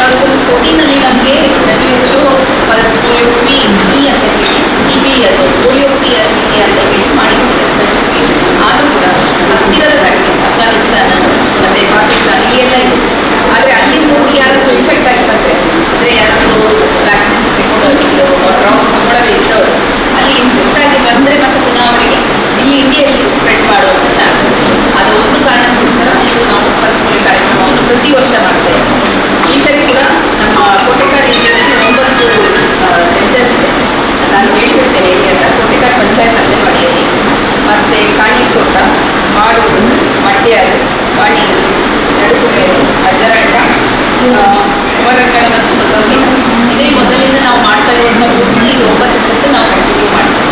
2014 ನಮಗೆ WHO pulse polio free ಅಂತ ಹೇಳಿ TB ಅದು ಪೋಲಿಯೋ ಫ್ರೀ ಅಂತ ಹೇಳಿ ಮಾಡಿಕೊಂಡಿದ್ದಾರೆ ಸರ್ಟಿಫಿಕೇಶನ್. ಆದರೂ ಕೂಡ ಹತ್ತಿರದ ಕಂಟ್ರೀಸ್ ಅಫ್ಘಾನಿಸ್ತಾನ ಮತ್ತು ಪಾಕಿಸ್ತಾನ ಇಲ್ಲೆಲ್ಲ ಇದೆ. ಆದರೆ ಅಲ್ಲಿ ಹೋಗಿ ಯಾರಾದರೂ ಇನ್ಫೆಕ್ಟ್ ಆಗಿ ಬಂದರೆ ಅಂದರೆ ಯಾರಾದರೂ ವ್ಯಾಕ್ಸಿನ್ ತಗೊಂಡೋಗಿರೋ ಡ್ರಾಪ್ಸ್ ತಗೊಳ್ಳದೇ ಇದ್ದವರು ಅಲ್ಲಿ ಇನ್ಫೆಕ್ಟ್ ಆಗಿ ಬಂದರೆ ಮತ್ತೆ ಪುನಃ ಅವರಿಗೆ ಇಲ್ಲಿ ಇಂಡಿಯಲ್ಲಿ ಸ್ಪ್ರೆಡ್ ಮಾಡುವಂಥ ಚಾನ್ಸಸ್ ಇದೆ. ಅದು ಒಂದು ಕಾರಣಕ್ಕೋಸ್ಕರ ಇದು ನಾವು ಪಲ್ಸ್ ಪೋಲಿಯೋ ಕಾರ್ಯಕ್ರಮವನ್ನು ಪ್ರತಿ ವರ್ಷ ಮಾಡ್ತೇವೆ. ಈ ಸರಿ ಕೂಡ ನಮ್ಮ ಕೋಟೆಕಾರ್ ಏರಿಯಾದಲ್ಲಿ 9 ಸೆಂಟರ್ಸ್ ಇದೆ. ನಾನು ಹೇಳಿಬಿಡ್ತೇನೆ ಎಲ್ಲಿ ಅಂತ. ಕೋಟೆಕಾರ್ ಪಂಚಾಯತ್ ಅಂಗನವಾಡಿಯಲ್ಲಿ, ಮತ್ತು ಕಾಣಿತೋಟ, ಮಾಡೂರು, ಮಡ್ಯಾರು, ಬಾಣಿಯಲ್ಲಿ, ನಡುಕುಮೇರು, ಅಜ್ಜರಡ್ಡ, ಹೊರಗಳ ಮತ್ತು ಗೌರಿ. ಇದೇ ಮೊದಲಿಂದ ನಾವು ಮಾಡ್ತಾ ಇರುವಂಥ ಬೂತ್ಸ್ ಇದು 9 ಬೂತ್ ನಾವು ಕಂಟಿನ್ಯೂ ಮಾಡ್ತೀವಿ.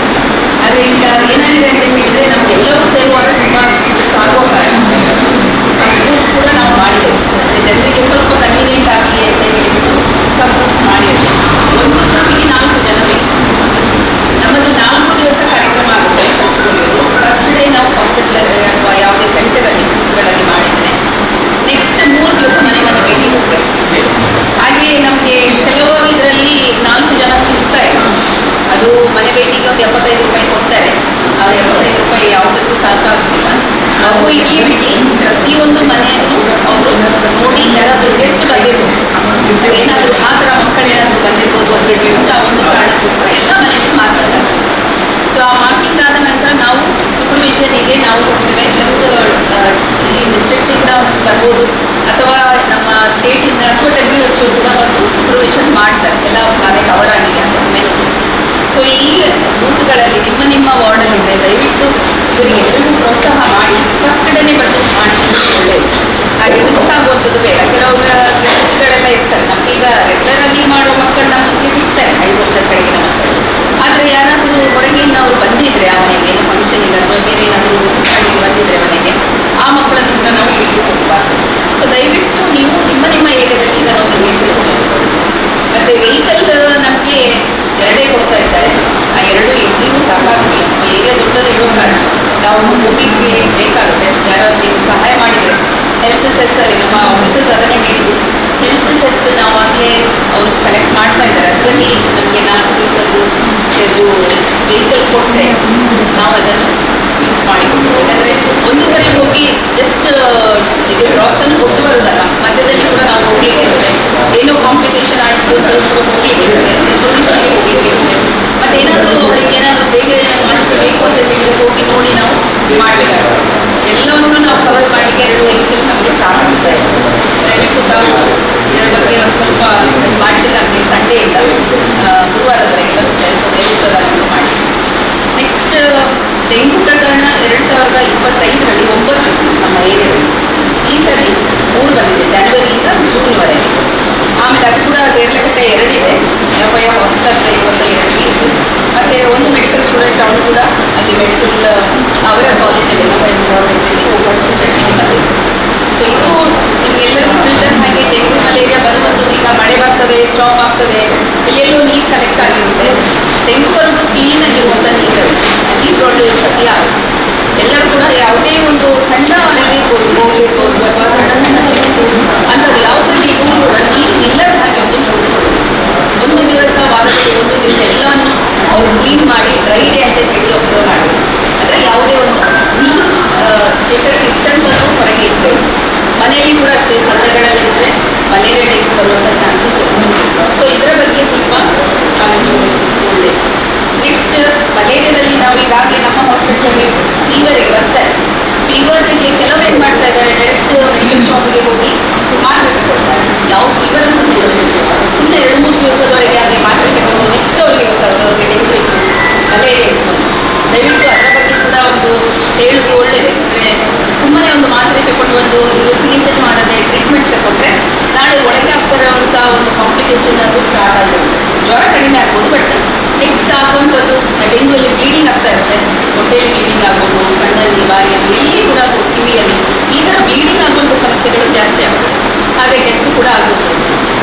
ಆದರೆ ಈಗ ಏನಾಗಿದೆ ಅಂತ ಹೇಳಿದರೆ ನಮಗೆಲ್ಲರೂ ಸೇರುವಾಗ ತುಂಬ ಸಾಗುವ ಕಾರಣ ಬೂತ್ಸ್ ಕೂಡ ನಾವು ಮಾಡಿದೆವು. ಅಂದರೆ ಜನರಿಗೆ ಸ್ವಲ್ಪ ಕನ್ವೀನಿಯೆಂಟ್ ಆಗಲಿ ಅಂತ ಹೇಳಿಬಿಟ್ಟು ಸಬ್ ಬೂತ್ಸ್ ಮಾಡಿದ್ವಿ. ಒಂದು ಬೂತಿಗೆ 4 ಜನ ಬೇಕು. ನಮ್ಮದು 4 ದಿವಸ ಕಾರ್ಯಕ್ರಮ ಆಗುತ್ತೆ ಕಲಿಸ್ಕೊಳ್ಳೋದು. ಫಸ್ಟ್ ಡೇ ನಾವು ಹಾಸ್ಪಿಟಲ್ ಅಥವಾ ಯಾವುದೇ ಸೆಂಟರಲ್ಲಿ ಬೂತ್ಗಳಲ್ಲಿ ಮಾಡಿದರೆ ನೆಕ್ಸ್ಟ್ 3 ದಿವಸ ಮನೆ ಮನೆ ಭೇಟಿ ಹೋಗಬೇಕು. ಹಾಗೆಯೇ ನಮಗೆ ಕೆಲವು ಇದರಲ್ಲಿ 4 ಜನ ಸಿಗ್ತಾರೆ. ಅದು ಮನೆ ಭೇಟಿಗೆ ಒಂದು 75 ರೂಪಾಯಿ ಕೊಡ್ತಾರೆ. ಆ 75 ರೂಪಾಯಿ ಯಾವುದಕ್ಕೂ ಸಾಕಾಗೋದಿಲ್ಲ. ಮಗು ಇಲ್ಲಿ ಬಿಡಿ ಪ್ರತಿಯೊಂದು ಮನೆಯಲ್ಲೂ ಅವರು ನೋಡಿ ಯಾರಾದರೂ ಗೆಸ್ಟ್ ಬಂದಿರ್ಬೋದು, ಏನಾದರೂ ಆ ಥರ ಮಕ್ಕಳೇನಾದರೂ ಬಂದಿರ್ಬೋದು ಅಂತ ಹೇಳ್ಬಿಟ್ಟು ಆ ಒಂದು ಕಾರಣಕ್ಕೋಸ್ಕರ ಎಲ್ಲ ಮನೆಯಲ್ಲೂ ಮಾರ್ತಾರೆ. ಸೊ ಆ ಮಾರ್ಕಿಂಗ್ ಆದ ನಂತರ ನಾವು ಸೂಪರ್ವಿಷನಿಗೆ ನಾವು ಕೊಡ್ತೇವೆ. ಪ್ಲಸ್ ಇಲ್ಲಿ ಡಿಸ್ಟ್ರಿಕ್ಟಿಂದ ಬರ್ಬೋದು ಅಥವಾ ನಮ್ಮ ಸ್ಟೇಟಿಂದ ಅಥವಾ WHO ಕೂಡ ಬಂದು ಸೂಪರ್ವಿಷನ್ ಮಾಡ್ತಾರೆ. ಎಲ್ಲ ಮನೆ ಕವರ್ ಆಗಿದೆ ಅಂತ ಮೇಲೆ. ಸೊ ಈ ಬೂತ್ಗಳಲ್ಲಿ ನಿಮ್ಮ ವಾರ್ಡಲ್ಲಿದೆ ದಯವಿಟ್ಟು ಇವರಿಗೆ ಎಲ್ಲರಿಗೂ ಪ್ರೋತ್ಸಾಹ ಮಾಡಿ ಫಸ್ಟ್ ಡೇನೇ ಬಂದು ಮಾಡಿಸಿದ್ರೆ ಒಳ್ಳೆಯದು. ಹಾಗೆ ಮಿಸ್ ಆಗುವಂಥದ್ದು ಬೇಡ. ಕೆಲವೊಬ್ಬರ ಗೆಸ್ಟ್ಗಳೆಲ್ಲ ಇರ್ತಾರೆ. ನಮಗೀಗ ರೆಗ್ಯುಲರಾಗಿ ಮಾಡೋ ಮಕ್ಕಳು ನಮಗೆ ಸಿಗ್ತಾರೆ 5 ವರ್ಷದ ಕೆಳಗಿನ ಮಕ್ಕಳು. ಆದರೆ ಯಾರಾದರೂ ಹೊರಗಿನ ಅವರು ಬಂದಿದ್ರೆ ಆ ಮನೆಗೆ ಏನು ಫಂಕ್ಷನಿಗೆ ಅಥವಾ ಬೇರೆ ಏನಾದರೂ ವಿಸಿಟ್ ಮಾಡಿಗೆ ಬಂದಿದ್ರೆ ಮನೆಗೆ, ಆ ಮಕ್ಕಳನ್ನು ಕೂಡ ನಾವು ಬಿಟ್ಟು ಹೋಗಬಾರ್ದು. ಸೊ ದಯವಿಟ್ಟು ನೀವು ನಿಮ್ಮ ಏರಿಯಾದಲ್ಲಿ ಇದನ್ನೊಂದು ಹೇಳ್ಬೇಕು. ಮತ್ತು ವೆಹಿಕಲ್ ನಮಗೆ 2 ಕೊಡ್ತಾ ಇದ್ದಾರೆ. ಆ 2 ಎಲ್ಲಿಗೂ ಸಾಕಾಗೋದಿಲ್ಲ. ನಮ್ಮ ಏರಿಯಾ ದೊಡ್ಡದಿರೋ ಕಾರಣ ನಾವು ಹೋಗಲಿಕ್ಕೆ ಬೇಕಾಗುತ್ತೆ. ಯಾರಾದ್ರು ನೀವು ಸಹಾಯ ಮಾಡಿದರೆ ಹೆಲ್ತ್ ಸೆಸ್ ನಮ್ಮ ಆಫೀಸರ್ಸ್ ಅದನ್ನೇ ಹೇಳಿದ್ರು. ಹೆಲ್ತ್ ಸೆಸ್ ನಾವು ಆಗಲೇ ಅವರು ಕಲೆಕ್ಟ್ ಮಾಡ್ತಾ ಇದ್ದಾರೆ. ಅದರಲ್ಲಿ ನಮಗೆ 4 ದಿವಸದ್ದು ಇದು ವೆಹಿಕಲ್ ಕೊಟ್ಟರೆ ನಾವು ಅದನ್ನು ಯೂಸ್ ಮಾಡಿಕೊಂಡು, ಯಾಕಂದರೆ ಒಂದು ಸರಿ ಹೋಗಿ ಜಸ್ಟ್ ಇದು ಡ್ರಾಪ್ಸನ್ನು ಕೊಟ್ಟು ಬರೋದಲ್ಲ, ಮಧ್ಯದಲ್ಲಿ ಕೂಡ ನಾವು ಹೋಗ್ಲಿಕ್ಕೆ ಇರುತ್ತೆ. ಏನೋ ಕಾಂಪ್ಲಿಕೇಶನ್ ಆಯಿತು ಅಂತ ಕೂಡ ಹೋಗ್ಲಿಕ್ಕೆ ಇರುತ್ತೆ, ಸೊಲ್ಯೂಷನ್ಗೆ ಹೋಗ್ಲಿಕ್ಕೆ ಇರುತ್ತೆ. ಮತ್ತು ಏನಾದರೂ ಅವರಿಗೆ ಏನಾದರೂ ಬೇಗ ಏನಾದರೂ ಮಾಹಿತಿ ಬೇಕು ಅಂತ ಹೇಳಿದ್ರೆ ಹೋಗಿ ನೋಡಿ ನಾವು ಮಾಡಬೇಕಾಗುತ್ತೆ. ಎಲ್ಲವನ್ನೂ ನಾವು ಕವರ್ ಮಾಡಲಿಕ್ಕೆ 2 ವೆಹಿಕಲ್ ನಮಗೆ ಸಾಕಾಗ್ತಾ ಇದೆ. ದಯವಿಟ್ಟು ತಾವು ಇದರ ಬಗ್ಗೆ ಒಂದು ಸ್ವಲ್ಪ ಮಾಡಿದ್ರೆ ನಮಗೆ ಸಂಡೇ ಇಲ್ಲ ಗುರುವಾರದವರೆಗೆ ಬರುತ್ತೆ. ಸೊ ದಯವಿಟ್ಟು ಅದನ್ನು ಮಾಡಿ. ನೆಕ್ಸ್ಟ್ ಡೆಂಗು ಪ್ರಕರಣ 2025ರಲ್ಲಿ 9 ನಮ್ಮ ಏರಿಯಾದಲ್ಲಿ. ಈ ಸರಿ 3 ಬಂದಿದೆ, ಜನವರಿಯಿಂದ ಜೂನ್ವರೆಗೆ. ಆಮೇಲೆ ಅದು ಕೂಡ ದೇರ್ಲಕಟ್ಟೆ 2 ಇದೆ. FIR ಹಾಸ್ಪಿಟಲ್ ಇರುವಂಥ 2 ಕೇಸು. ಮತ್ತು ಒಂದು ಮೆಡಿಕಲ್ ಸ್ಟೂಡೆಂಟ್ ಅವನು ಕೂಡ ಅಲ್ಲಿ ಮೆಡಿಕಲ್ ಅವರ ಕಾಲೇಜಲ್ಲಿ FIR ಕಾಲೇಜಲ್ಲಿ ಒಬ್ಬ ಸ್ಟೂಡೆಂಟ್ಗೆ ಬಂದಿದೆ. ಸೊ ಇದು ನಿಮಗೆಲ್ಲರಿಗೂ ತಿಳಿದ ಹಾಗೆ ಡೆಂಗು ಮಲೇರಿಯಾ ಬರುವಂಥದ್ದು. ಈಗ ಮಳೆ ಬರ್ತದೆ, ಸ್ಟಾಪ್ ಆಗ್ತದೆ, ಎಲ್ಲೆಲ್ಲೂ ನೀರು ಕಲೆಕ್ಟ್ ಆಗಿರುತ್ತೆ. ಡೆಂಗು ಬರೋದು ಕ್ಲೀನಾಗಿರುವಂಥ ನೀರಲ್ಲಿ ಅಲ್ಲಿ ಸೊಳ್ಳೆ ಸತ್ಯ ಎಲ್ಲರೂ ಕೂಡ ಯಾವುದೇ ಒಂದು ಸಣ್ಣ ಇದಿರ್ಬೋದು, ಹೋಗಿರ್ಬೋದು ಅಥವಾ ಸಣ್ಣ ಚಿಕ್ಕು ಅಂಥದ್ದು ಯಾವುದ್ರಲ್ಲಿ ಇಬ್ಬರು ಕೂಡ ನೀರು ಇಲ್ಲದ ಹಾಗೆ ಒಂದು ನೋಡಿಕೊಳ್ಳೋದು. ಒಂದು ದಿವಸ ವಾರದಲ್ಲಿ 1 ದಿವಸ ಎಲ್ಲವನ್ನು ಅವರು ಕ್ಲೀನ್ ಮಾಡಿ ಡ್ರೈ ಡೇ ಅಂತ ಹೇಳಿ ಅಬ್ಸರ್ವ್ ಮಾಡಿ. ಅಂದರೆ ಯಾವುದೇ ಒಂದು ನೀರು ಶೇಖರಿಸಿಟ್ಟಂಥದ್ದು ಹೊರಗೆ ಇರಬೇಕು. ಮನೆಯಲ್ಲಿ ಕೂಡ ಅಷ್ಟೇ ಸೊಳ್ಳೆಗಳಲ್ಲಿದ್ದರೆ ಮಲೇರಿಯಾ ಡೆಂಗು ಬರುವಂಥ ಚಾನ್ಸಸ್ ಇರುತ್ತೆ. ಸೊ ಇದರ ಬಗ್ಗೆ ಸ್ವಲ್ಪ ಕಾಳಜಿ ವಹಿಸೋದು ಒಳ್ಳೆಯದು. ನೆಕ್ಸ್ಟ್ ಮಲೇರಿಯಾದಲ್ಲಿ ನಾವು ಈಗಾಗಲೇ ನಮ್ಮ ಹಾಸ್ಪಿಟಲಲ್ಲಿ ಫೀವರಿಗೆ ಬರ್ತಾರೆ. ಫೀವರ್ಗೆ ಕೆಲವರು ಏನು ಮಾಡ್ತಾ ಇದ್ದಾರೆ, ಡೈರೆಕ್ಟ್ ಮೆಡಿಕಲ್ ಶಾಪಿಗೆ ಹೋಗಿ ಮಾತ್ರೆ ಕೊಡ್ತಾರೆ. ಯಾವ ಫೀವರ್ ಅಂತ ಸುಮ್ಮನೆ 2-3 ದಿವಸದವರೆಗೆ ಹಾಗೆ ಮಾತ್ರೆ ತಗೊಂಡು ನೆಕ್ಸ್ಟ್ ಅವರಿಗೆ ಗೊತ್ತಾಗುತ್ತೆ ಅವ್ರಿಗೆ ಡೆಂಗು ಇತ್ತು, ಮಲೇರಿಯಾ ಇತ್ತು. ದಯವಿಟ್ಟು ಅದರ ಬಗ್ಗೆ ಕೂಡ ಒಂದು ಹೇಳೋದು ಒಳ್ಳೆಯದು. ಯಾಕಂದರೆ ಸುಮ್ಮನೆ ಒಂದು ಮಾತ್ರೆ ತಗೊಂಡು ಒಂದು ಇನ್ವೆಸ್ಟಿಗೇಷನ್ ಮಾಡದೆ ಟ್ರೀಟ್ಮೆಂಟ್ ತಗೊಂಡ್ರೆ ನಾಳೆ ಒಳಗೆ ಆಗ್ತಿರೋವಂಥ ಒಂದು ಕಾಂಪ್ಲಿಕೇಶನ್ ಅದು ಸ್ಟಾರ್ಟ್ ಆಗುತ್ತೆ. ಜ್ವರ ಕಡಿಮೆ ಆಗ್ಬೋದು, ಬಟ್ ನೆಕ್ಸ್ಟ್ ಆಗುವಂಥದ್ದು ಡೆಂಗುಲ್ಲಿ ಬ್ಲೀಡಿಂಗ್ ಆಗ್ತಾ ಇರುತ್ತೆ. ಹೊಟ್ಟೆಯಲ್ಲಿ ಬ್ಲೀಡಿಂಗ್ ಆಗ್ಬೋದು, ಕಣ್ಣಲ್ಲಿ, ಬಾಯಿಯಲ್ಲಿ, ಎಲ್ಲಿ ಕೂಡ ಕಿವಿಯಲ್ಲಿ ಈ ಥರ ಬ್ಲೀಡಿಂಗ್ ಆಗುವಂಥ ಸಮಸ್ಯೆಗಳು ಜಾಸ್ತಿ ಆಗುತ್ತೆ. ಹಾಗೆ ಡೆತ್ ಕೂಡ ಆಗುತ್ತೆ.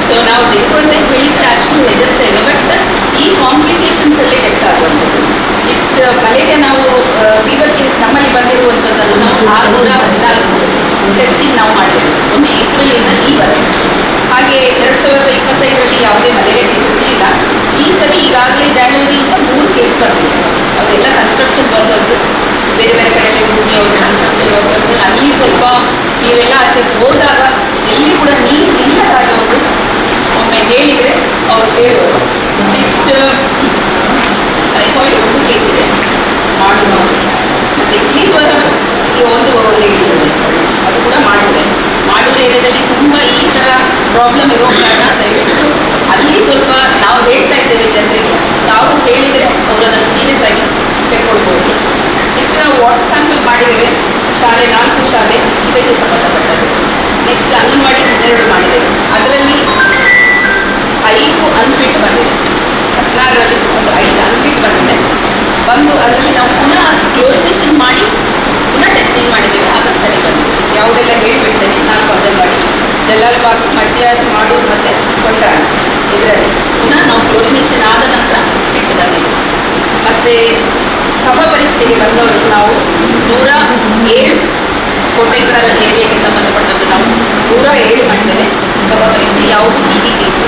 ಸೊ ನಾವು ಡೆಂಗು ಅಂತ ಹೇಳಿದರೆ ಅಷ್ಟು ಹೆದರ್ತೇವೆ, ಬಟ್ ಈ ಕಾಂಪ್ಲಿಕೇಶನ್ಸಲ್ಲಿ ಡೆತ್ ಆಗುವಂಥದ್ದು. ನೆಕ್ಸ್ಟ್ ಮಲೇರಿಯಾ ನಾವು ಫೀವರ್ ಕೇಸ್ ನಮ್ಮಲ್ಲಿ ಬಂದಿರುವಂಥದ್ದನ್ನು ನಾವು 614 ಟೆಸ್ಟಿಂಗ್ ನಾವು ಮಾಡಬೇಕು. 1 ಏಪ್ರಿಲಿಂದ ಈವರೆಗೆ ಹಾಗೆ 2025ರಲ್ಲಿ ಯಾವುದೇ ಮಲೇರಿಯಾ ಕೇಸ್ ಇರಲಿಲ್ಲ. ಈ ಸರಿ ಈಗಾಗಲೇ ಜಾನ್ವರಿಯಿಂದ 3 ಕೇಸ್ ಬಂದಿದೆ. ಅವರೆಲ್ಲ ಕನ್ಸ್ಟ್ರಕ್ಷನ್ ವರ್ಕರ್ಸ್, ಬೇರೆ ಬೇರೆ ಕಡೆಯಲ್ಲಿ ಹೋಗಿ ಅವರು ಕನ್ಸ್ಟ್ರಕ್ಷನ್ ವರ್ಕರ್ಸ್. ಅಲ್ಲಿ ಸ್ವಲ್ಪ ನೀವೆಲ್ಲ ಆಚೆ ಹೋದಾಗ ಎಲ್ಲಿ ಕೂಡ ನೀರು ಇಲ್ಲದ ಹಾಗೆ ಒಂದು ಒಮ್ಮೆ ಹೇಳಿದರೆ ಅವ್ರು ಹೇಳುವರು. ನೆಕ್ಸ್ಟ್ ಟೈಫಾಯ್ಡ್ ಒಂದು ಕೇಸ್ ಇದೆ ಮಾಡುವ, ಮತ್ತು ಇಲ್ಲಿ ಜ್ವರ ಈ ಒಂದು ಹೇಳಿದ್ದೇವೆ ಅದು ಕೂಡ ಮಾಡಿದೆ. ಮಾಡೂರು ಏರಿಯಾದಲ್ಲಿ ತುಂಬ ಈ ಥರ ಪ್ರಾಬ್ಲಮ್ ಇರೋ ಕಾರಣ ದಯವಿಟ್ಟು ಅಲ್ಲಿ ಸ್ವಲ್ಪ ನಾವು ಹೇಳ್ತಾ ಇದ್ದೇವೆ ಜನರಿಗೆ, ನಾವು ಹೇಳಿದರೆ ಅವರು ಅದನ್ನು ಸೀರಿಯಸ್ ಆಗಿ ತೆಕ್ಕೊಳ್ಬೋದು. ನೆಕ್ಸ್ಟ್ ನಾವು ವಾಟರ್ ಸ್ಯಾಂಪಲ್ ಮಾಡಿದ್ದೇವೆ, ಶಾಲೆ 4 ಶಾಲೆ ಇದಕ್ಕೆ ಸಂಬಂಧಪಟ್ಟದ್ದು. ನೆಕ್ಸ್ಟ್ ಅಂಗನವಾಡಿ 12 ಮಾಡಿದ್ದೇವೆ, ಅದರಲ್ಲಿ 5 ಅನ್ಫಿಟ್ ಬಂದಿದೆ. 16ರಲ್ಲಿ ಒಂದು 5 ಅನ್ಫಿಟ್ ಬಂದಿದೆ. ಅದರಲ್ಲಿ ನಾವು ಪುನಃ ಕ್ಲೋರಿನೇಷನ್ ಮಾಡಿ ಪುನಃ ಟೆಸ್ಟಿಂಗ್ ಮಾಡಿದ್ದೇವೆ, ಆಗ ಸರಿ ಬಂದಿದೆ. ಯಾವುದೆಲ್ಲ ಹೇಳಿಬಿಡ್ತೇನೆ, 4 ಅಂಗನವಾಡಿ ಜಲಾಲ್ಬಾಗ್, ಮಡ್ಯಾರ್, ಮಾಡೂರು ಮತ್ತು ಕೊಂಡಾಣ, ಇದರಲ್ಲಿ ಪುನಃ ನಾವು ಕ್ಲೋರಿನೇಷನ್ ಆದ ನಂತರ ಇಟ್ಟು ಬಂದಿದ್ದೇವೆ. ಮತ್ತು ಕಫ ಪರೀಕ್ಷೆಗೆ ಬಂದವರು ನಾವು 107 ಕೋಟೆಕರ ಏರಿಯಾಗೆ ಸಂಬಂಧಪಟ್ಟದ್ದು ನಾವು 107 ಮಾಡಿದ್ದೇವೆ ಕಫ ಪರೀಕ್ಷೆ. ಯಾವುದು TB ಕೇಸ್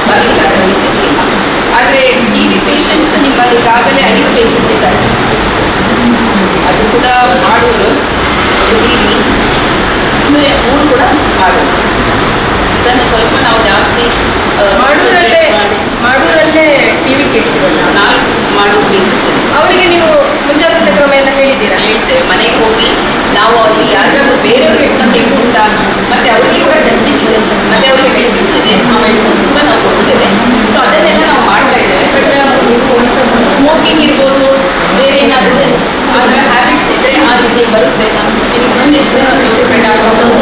ಬರಲಿಲ್ಲ, ಅದರಲ್ಲಿ ಸಿಗಲಿಲ್ಲ. ಆದರೆ TB ಪೇಷಂಟ್ಸ್ ನಿಮ್ಮಲ್ಲಿ ಈಗಾಗಲೇ 5 ಪೇಷಂಟ್ ಇದ್ದಾರೆ. ಅದು ಕೂಡ ಮಾಡೂರು, ಬೀರಿ, 3 ಕೂಡ ಮಾಡೂರು. ಇದನ್ನು ಸ್ವಲ್ಪ ನಾವು ಜಾಸ್ತಿ ಮಾಡೂರಲ್ಲೇ TB ಕೇಸ್ಗಳು 4 ಮಾಡೂರು ಕೇಸಸ್ ಇದೆ. ಅವರಿಗೆ ನೀವು ಮುಂಜಾಗ್ರತೆ ಕ್ರಮ ಎಲ್ಲ ಹೇಳಿದ್ದೀರಾ? ಹೇಳ್ತೇವೆ, ಮನೆಗೆ ಹೋಗಿ ನಾವು ಅವ್ರಿಗೆ ಯಾರಿಗಾದ್ರೂ ಬೇರೆಯವ್ರಿಗೆ ಇಟ್ಟಂತೆ ಉಂಟಾ, ಮತ್ತು ಅವರಿಗೆ ಕೂಡ ಟೆಸ್ಟಿಂಗ್ ಇದೆ, ಮತ್ತು ಅವರಿಗೆ ಮೆಡಿಸಿನ್ಸ್ ಇದೆ, ಆ ಮೆಡಿಸಿನ್ಸ್ ಕೂಡ ನಾವು ಕೊಡ್ತೇವೆ. ಸೊ ಅದನ್ನೆಲ್ಲ ನಾವು ಮಾಡ್ತಾ ಇದ್ದೇವೆ. ಬಟ್ ಸ್ಮೋಕಿಂಗ್ ಇರ್ಬೋದು, ಬೇರೆ ಏನಾದರೂ ಆ ಥರ ಹ್ಯಾಬಿಟ್ಸ್ ಇದ್ದರೆ ಆ ರೀತಿ ಬರುತ್ತೆ. ಇನ್ಫಾರ್ಮೇಷನ್ ಸ್ಪ್ರೆಡ್ ಆಗಬಹುದು.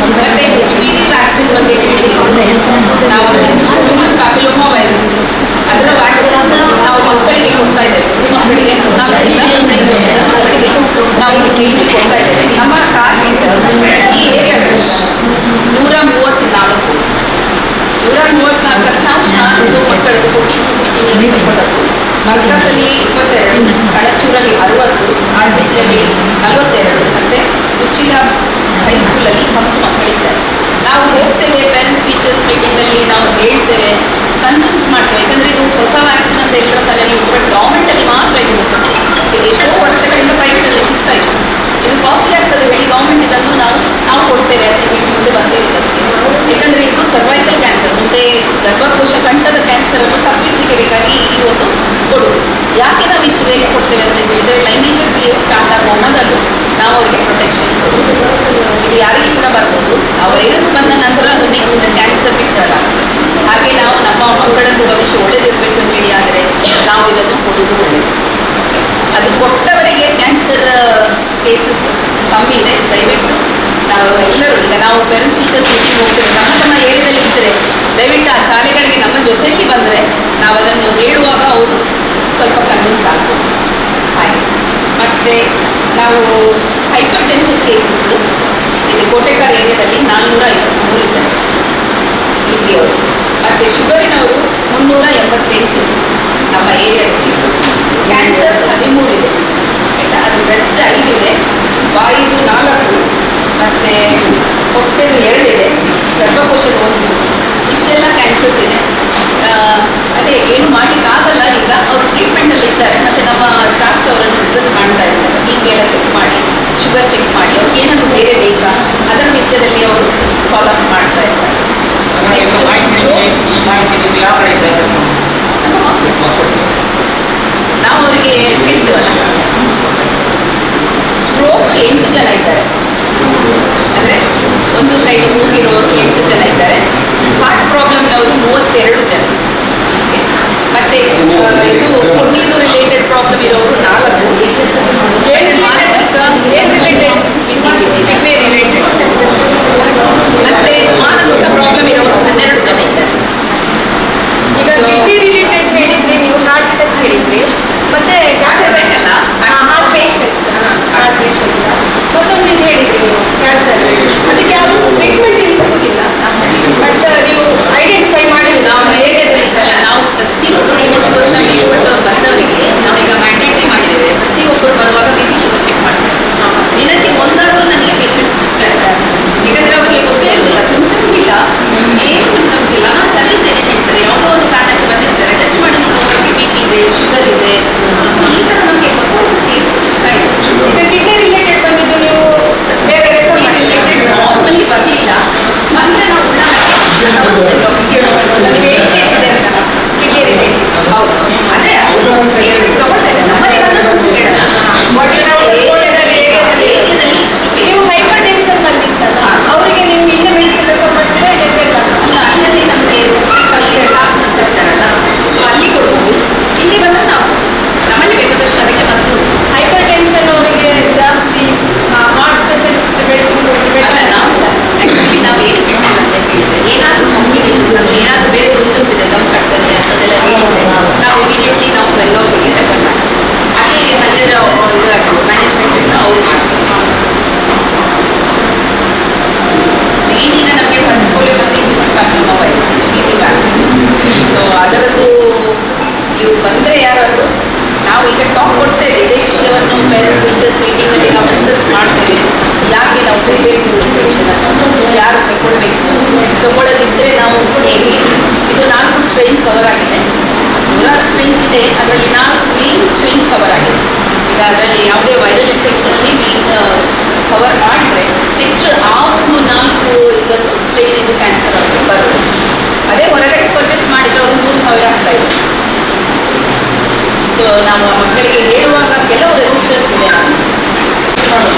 ಮತ್ತು HPV ವ್ಯಾಕ್ಸಿನ್ ಬಗ್ಗೆ ಹೇಳಿದ್ದೀವಿ ನಾವು. ಹ್ಯೂಮನ್ ಪ್ಯಾಪಿಲೋಮಾ ವೈರಸ್ ಅದರ ವ್ಯಾಕ್ಸಿನ್ ನಾವು ಮಕ್ಕಳಿಗೆ ಕೊಡ್ತಾ ಇದ್ದೇವೆ. ಮಕ್ಕಳಿಗೆ 4ರಿಂದ 5 ವರ್ಷದ ಮಕ್ಕಳಿಗೆ ನಾವು ಟ್ರೈನಿಂಗ್ ಕೊಡ್ತಾ ಇದ್ದೇವೆ. ನಮ್ಮ ಟಾರ್ಗೆಟ್ ಈ ಏರಿಯಾದಲ್ಲಿ 134 ನಾವು ಶಾಲೆದು ಮಕ್ಕಳದ್ದು 14-15 ಕೊಟ್ಟದ್ದು. ಮರ್ಕಾಸಲ್ಲಿ 22, ಕಡಚೂರಲ್ಲಿ 60, RCCಯಲ್ಲಿ 42, ಮತ್ತು ಉಚ್ಚಿಲ ಹೈಸ್ಕೂಲಲ್ಲಿ 10 ಮಕ್ಕಳಿದ್ದಾರೆ. ನಾವು ಹೋಗ್ತೇವೆ ಪೇರೆಂಟ್ಸ್ ಟೀಚರ್ಸ್ ಮೀಟಿಂಗಲ್ಲಿ, ನಾವು ಹೇಳ್ತೇವೆ, ಕನ್ವಿನ್ಸ್ ಮಾಡ್ತೇವೆ. ಯಾಕಂದರೆ ಇದು ಹೊಸ ವ್ಯಾಕ್ಸಿನ್ ಅಂತ ಎಲ್ಲರ ತಲೆಯಲ್ಲಿ ಉಂಟು. ಬಟ್ ಗೌರ್ಮೆಂಟಲ್ಲಿ ಮಾತ್ರ ಇದು ಹೊಸ, ಎಷ್ಟೋ ವರ್ಷಗಳಿಂದ ಪ್ರೈವೇಟಲ್ಲಿ ಸಿಗ್ತಾ ಇತ್ತು. ಇದು ಕಾಸ್ಟ್ಲಿ ಆಗ್ತದೆ ಹೇಳಿ ಗೌರ್ಮೆಂಟ್ ಇದನ್ನು ನಾವು ಕೊಡ್ತೇವೆ ಅಂತ ಹೇಳಿ ಮುಂದೆ ಬಂದಿರೋದಷ್ಟೇ. ಯಾಕಂದರೆ ಇದು ಸರ್ವೈಕಲ್ ಕ್ಯಾನ್ಸರ್, ಮುಂದೆ ಗರ್ಭಕೋಶ ಕಂಠದ ಕ್ಯಾನ್ಸರನ್ನು ತಪ್ಪಿಸಲಿಕ್ಕೆ ಬೇಕಾಗಿ ಈ ಒಂದು ಕೊಡುವುದು. ಯಾಕೆ ನಾವು ಇಷ್ಟು ಬೇಗ ಕೊಡ್ತೇವೆ ಅಂತ ಹೇಳಿದರೆ, ಲೈಂಗಿಕ ಕ್ರಿಯೆ ಸ್ಟಾರ್ಟ್ ಆಗುವ ಮೊದಲು ನಾವು ಅವರಿಗೆ ಪ್ರೊಟೆಕ್ಷನ್ ಕೊಡುವುದು. ಇದು ಯಾರಿಗೆ ಕೂಡ ಬರ್ಬೋದು. ಆ ವೈರಸ್ ಬಂದ ನಂತರ ಅದು ನೆಕ್ಸ್ಟ್ ಕ್ಯಾನ್ಸರ್ ವಿಕ್ಟರ್ ಆಗುತ್ತೆ. ಹಾಗೆ ನಾವು ನಮ್ಮ ಮಕ್ಕಳದ್ದು ಭವಿಷ್ಯ ಒಳ್ಳೆದಿರಬೇಕು ಅಂತ ಹೇಳಿ ಆದರೆ ನಾವು ಇದನ್ನು ಕೊಡುವುದು ಒಳ್ಳೆಯದು. ಅದು ಕೊಟ್ಟವರಿಗೆ ಕ್ಯಾನ್ಸರ್ ಕೇಸಸ್ ಕಮ್ಮಿ ಇದೆ. ದಯವಿಟ್ಟು ನಾವು ಎಲ್ಲರೂ, ಈಗ ನಾವು ಪೇರೆಂಟ್ಸ್ ಟೀಚರ್ಸ್ ಮೀಟಿಂಗ್ ಹೋಗ್ತೇವೆ, ನಮ್ಮ ಏರಿಯಾದಲ್ಲಿ ಇದ್ದರೆ ದಯವಿಟ್ಟು ಆ ಶಾಲೆಗಳಿಗೆ ನಮ್ಮ ಜೊತೆಯಲ್ಲಿ ಬಂದರೆ ನಾವು ಅದನ್ನು ಹೇಳುವಾಗ ಅವರು ಸ್ವಲ್ಪ ಕನ್ವಿನ್ಸ್ ಆಗ್ಬೋದು. ಹಾಗೆ ಮತ್ತು ನಾವು ಹೈಪರ್ ಟೆನ್ಷನ್ ಕೇಸಸ್ ಇಲ್ಲಿ ಕೋಟೆಕರ್ ಏರಿಯಾದಲ್ಲಿ 453 ಇದ್ದಾರೆ ಅವರು. ಮತ್ತು ಶುಗರಿನವರು 388 ನಮ್ಮ ಏರಿಯಾದ ಕೇಸು. ಕ್ಯಾನ್ಸರ್ 13 ಇದೆ ಆಯಿತಾ. ಅದು ಬ್ರೆಸ್ಟ್ 5 ಇದೆ, ಬಾಯಿದು 4, ಮತ್ತು ಹೊಟ್ಟೆದು 2 ಇದೆ, ಗರ್ಭಕೋಶದ 1. ಇಷ್ಟೆಲ್ಲ ಕ್ಯಾನ್ಸರ್ಸ್ ಇದೆ. ಅದೇ ಏನು ಮಾಡಲಿಕ್ಕಾಗಲ್ಲ. ಈಗ ಅವರು ಟ್ರೀಟ್ಮೆಂಟಲ್ಲಿ ಇದ್ದಾರೆ, ಮತ್ತು ನಮ್ಮ ಸ್ಟಾಫ್ಸ್ ಅವರನ್ನು ವಿಸಿಟ್ ಮಾಡ್ತಾ ಇದ್ದಾರೆ. BP ಎಲ್ಲ ಚೆಕ್ ಮಾಡಿ, ಶುಗರ್ ಚೆಕ್ ಮಾಡಿ, ಅವ್ರಿಗೆ ಏನಾದರೂ ಬೇರೆ ಬೇಕಾ ಅದರ ವಿಷಯದಲ್ಲಿ ಅವರು ಫಾಲೋ ಅಪ್ ಮಾಡ್ತಾ ಇದ್ದಾರೆ. ನಮ್ಮ ಹಾಸ್ಪಿಟಲ್ ನಾವು ಅವರಿಗೆ ಹೇಳ್ತೀವಲ್ಲ, ಸ್ಟ್ರೋಕ್ 8 ಜನ ಇದ್ದಾರೆ. ಅಂದರೆ ಒಂದು ಸೈಡ್ ಮೂಗಿರೋರು 8 ಜನ ಇದ್ದಾರೆ. ಹಾರ್ಟ್ ಪ್ರಾಬ್ಲಮ್ನವರು 32 ಜನ. ಮತ್ತು ಇದು ಕಿಡ್ನಿದು ರಿಲೇಟೆಡ್ ಪ್ರಾಬ್ಲಮ್ ಇರೋರು 4. ಮಾನಸಿಕ ಕಿಡ್ನಿ ರಿಲೇಟೆಡ್ ಮತ್ತು ಮಾನಸಿಕ ಪ್ರಾಬ್ಲಮ್ ಇರೋರು 12 ಜನ ಇದ್ದಾರೆ. ಈಗ ಕಿಡ್ನಿ ರಿಲೇಟೆಡ್ ಹೇಳಿದ್ರೆ ನೀವು ಹಾರ್ಟ್ ಅಟ್ಯಾಕ್ ಹೇಳಿದ್ರಿ, ಮತ್ತೆ ಹಾರ್ಟ್ ಪೇಷಂಟ್ಸ್ ಮತ್ತೊಂದು ಏನು ಹೇಳಿದ್ರಿ ನೀವು ಕ್ಯಾನ್ಸರ್, ಅದಕ್ಕೆ ಯಾವುದು ಟ್ರೀಟ್ಮೆಂಟ್ ಇಲ್ಲಿ ಸಿಗೋದಿಲ್ಲ. ಬಟ್ ನೀವು ಐಡೆಂಟಿಫೈ ಮಾಡಿದ್ರಿ ನಾವು ಏರಿಯಾದಲ್ಲಿ ನಾವು ಪ್ರತಿಯೊಬ್ಬರು 20 ವರ್ಷ ಮೇಲ್ಪಟ್ಟವ್ರು ಬಂದವರಿಗೆ ನಾವೀಗ ಮ್ಯಾಂಡೇಟ್ರಿ ಮಾಡಿದ್ದೇವೆ. ಪ್ರತಿ ನೋಡ್ತಾ ಇದ್ದೆ ಇದೇ ವಿಷಯವನ್ನು ಪೇರೆಂಟ್ಸ್ ಟೀಚರ್ಸ್ ಮೀಟಿಂಗಲ್ಲಿ ನಾವು ಡಿಸ್ಕಸ್ ಮಾಡ್ತೇವೆ. ಯಾಕೆ ನಾವು ಕೊಡಬೇಕು ಇಂಜೆಕ್ಷನ್ ಅನ್ನು, ಯಾರು ತಗೊಳ್ಬೇಕು, ತಗೊಳ್ಳದಿದ್ದರೆ ನಾವು ಹೇಗೆ. ಇದು 4 ಸ್ಟ್ರೈನ್ ಕವರ್ ಆಗಿದೆ, 100 ಸ್ಟ್ರೈನ್ಸ್ ಇದೆ, ಅದರಲ್ಲಿ 4 ಮೇನ್ ಸ್ಟ್ರೈನ್ಸ್ ಕವರ್ ಆಗಿದೆ. ಈಗ ಅದರಲ್ಲಿ ಯಾವುದೇ ವೈರಲ್ ಇನ್ಫೆಕ್ಷನ್ಲಿ ಮೇನ್ ಕವರ್ ಮಾಡಿದರೆ ನೆಕ್ಸ್ಟ್ ಆ ಒಂದು 4 ಇದನ್ನು ಸ್ಟ್ರೈನ್ ಇದು ಕ್ಯಾನ್ಸರ್ ಆಗಿ ಬರೋದು. ಅದೇ ಹೊರಗಡೆ ಪರ್ಚೇಸ್ ಮಾಡಿದರೆ ಅವರು 3,000 ಆಗ್ತಾ ಇದೆ. ಸೊ ನಾವು ಮಕ್ಕಳಿಗೆ ಹೇಳುವಾಗ ಕೆಲವು ರೆಸಿಸ್ಟೆನ್ಸ್ ಇದೆ.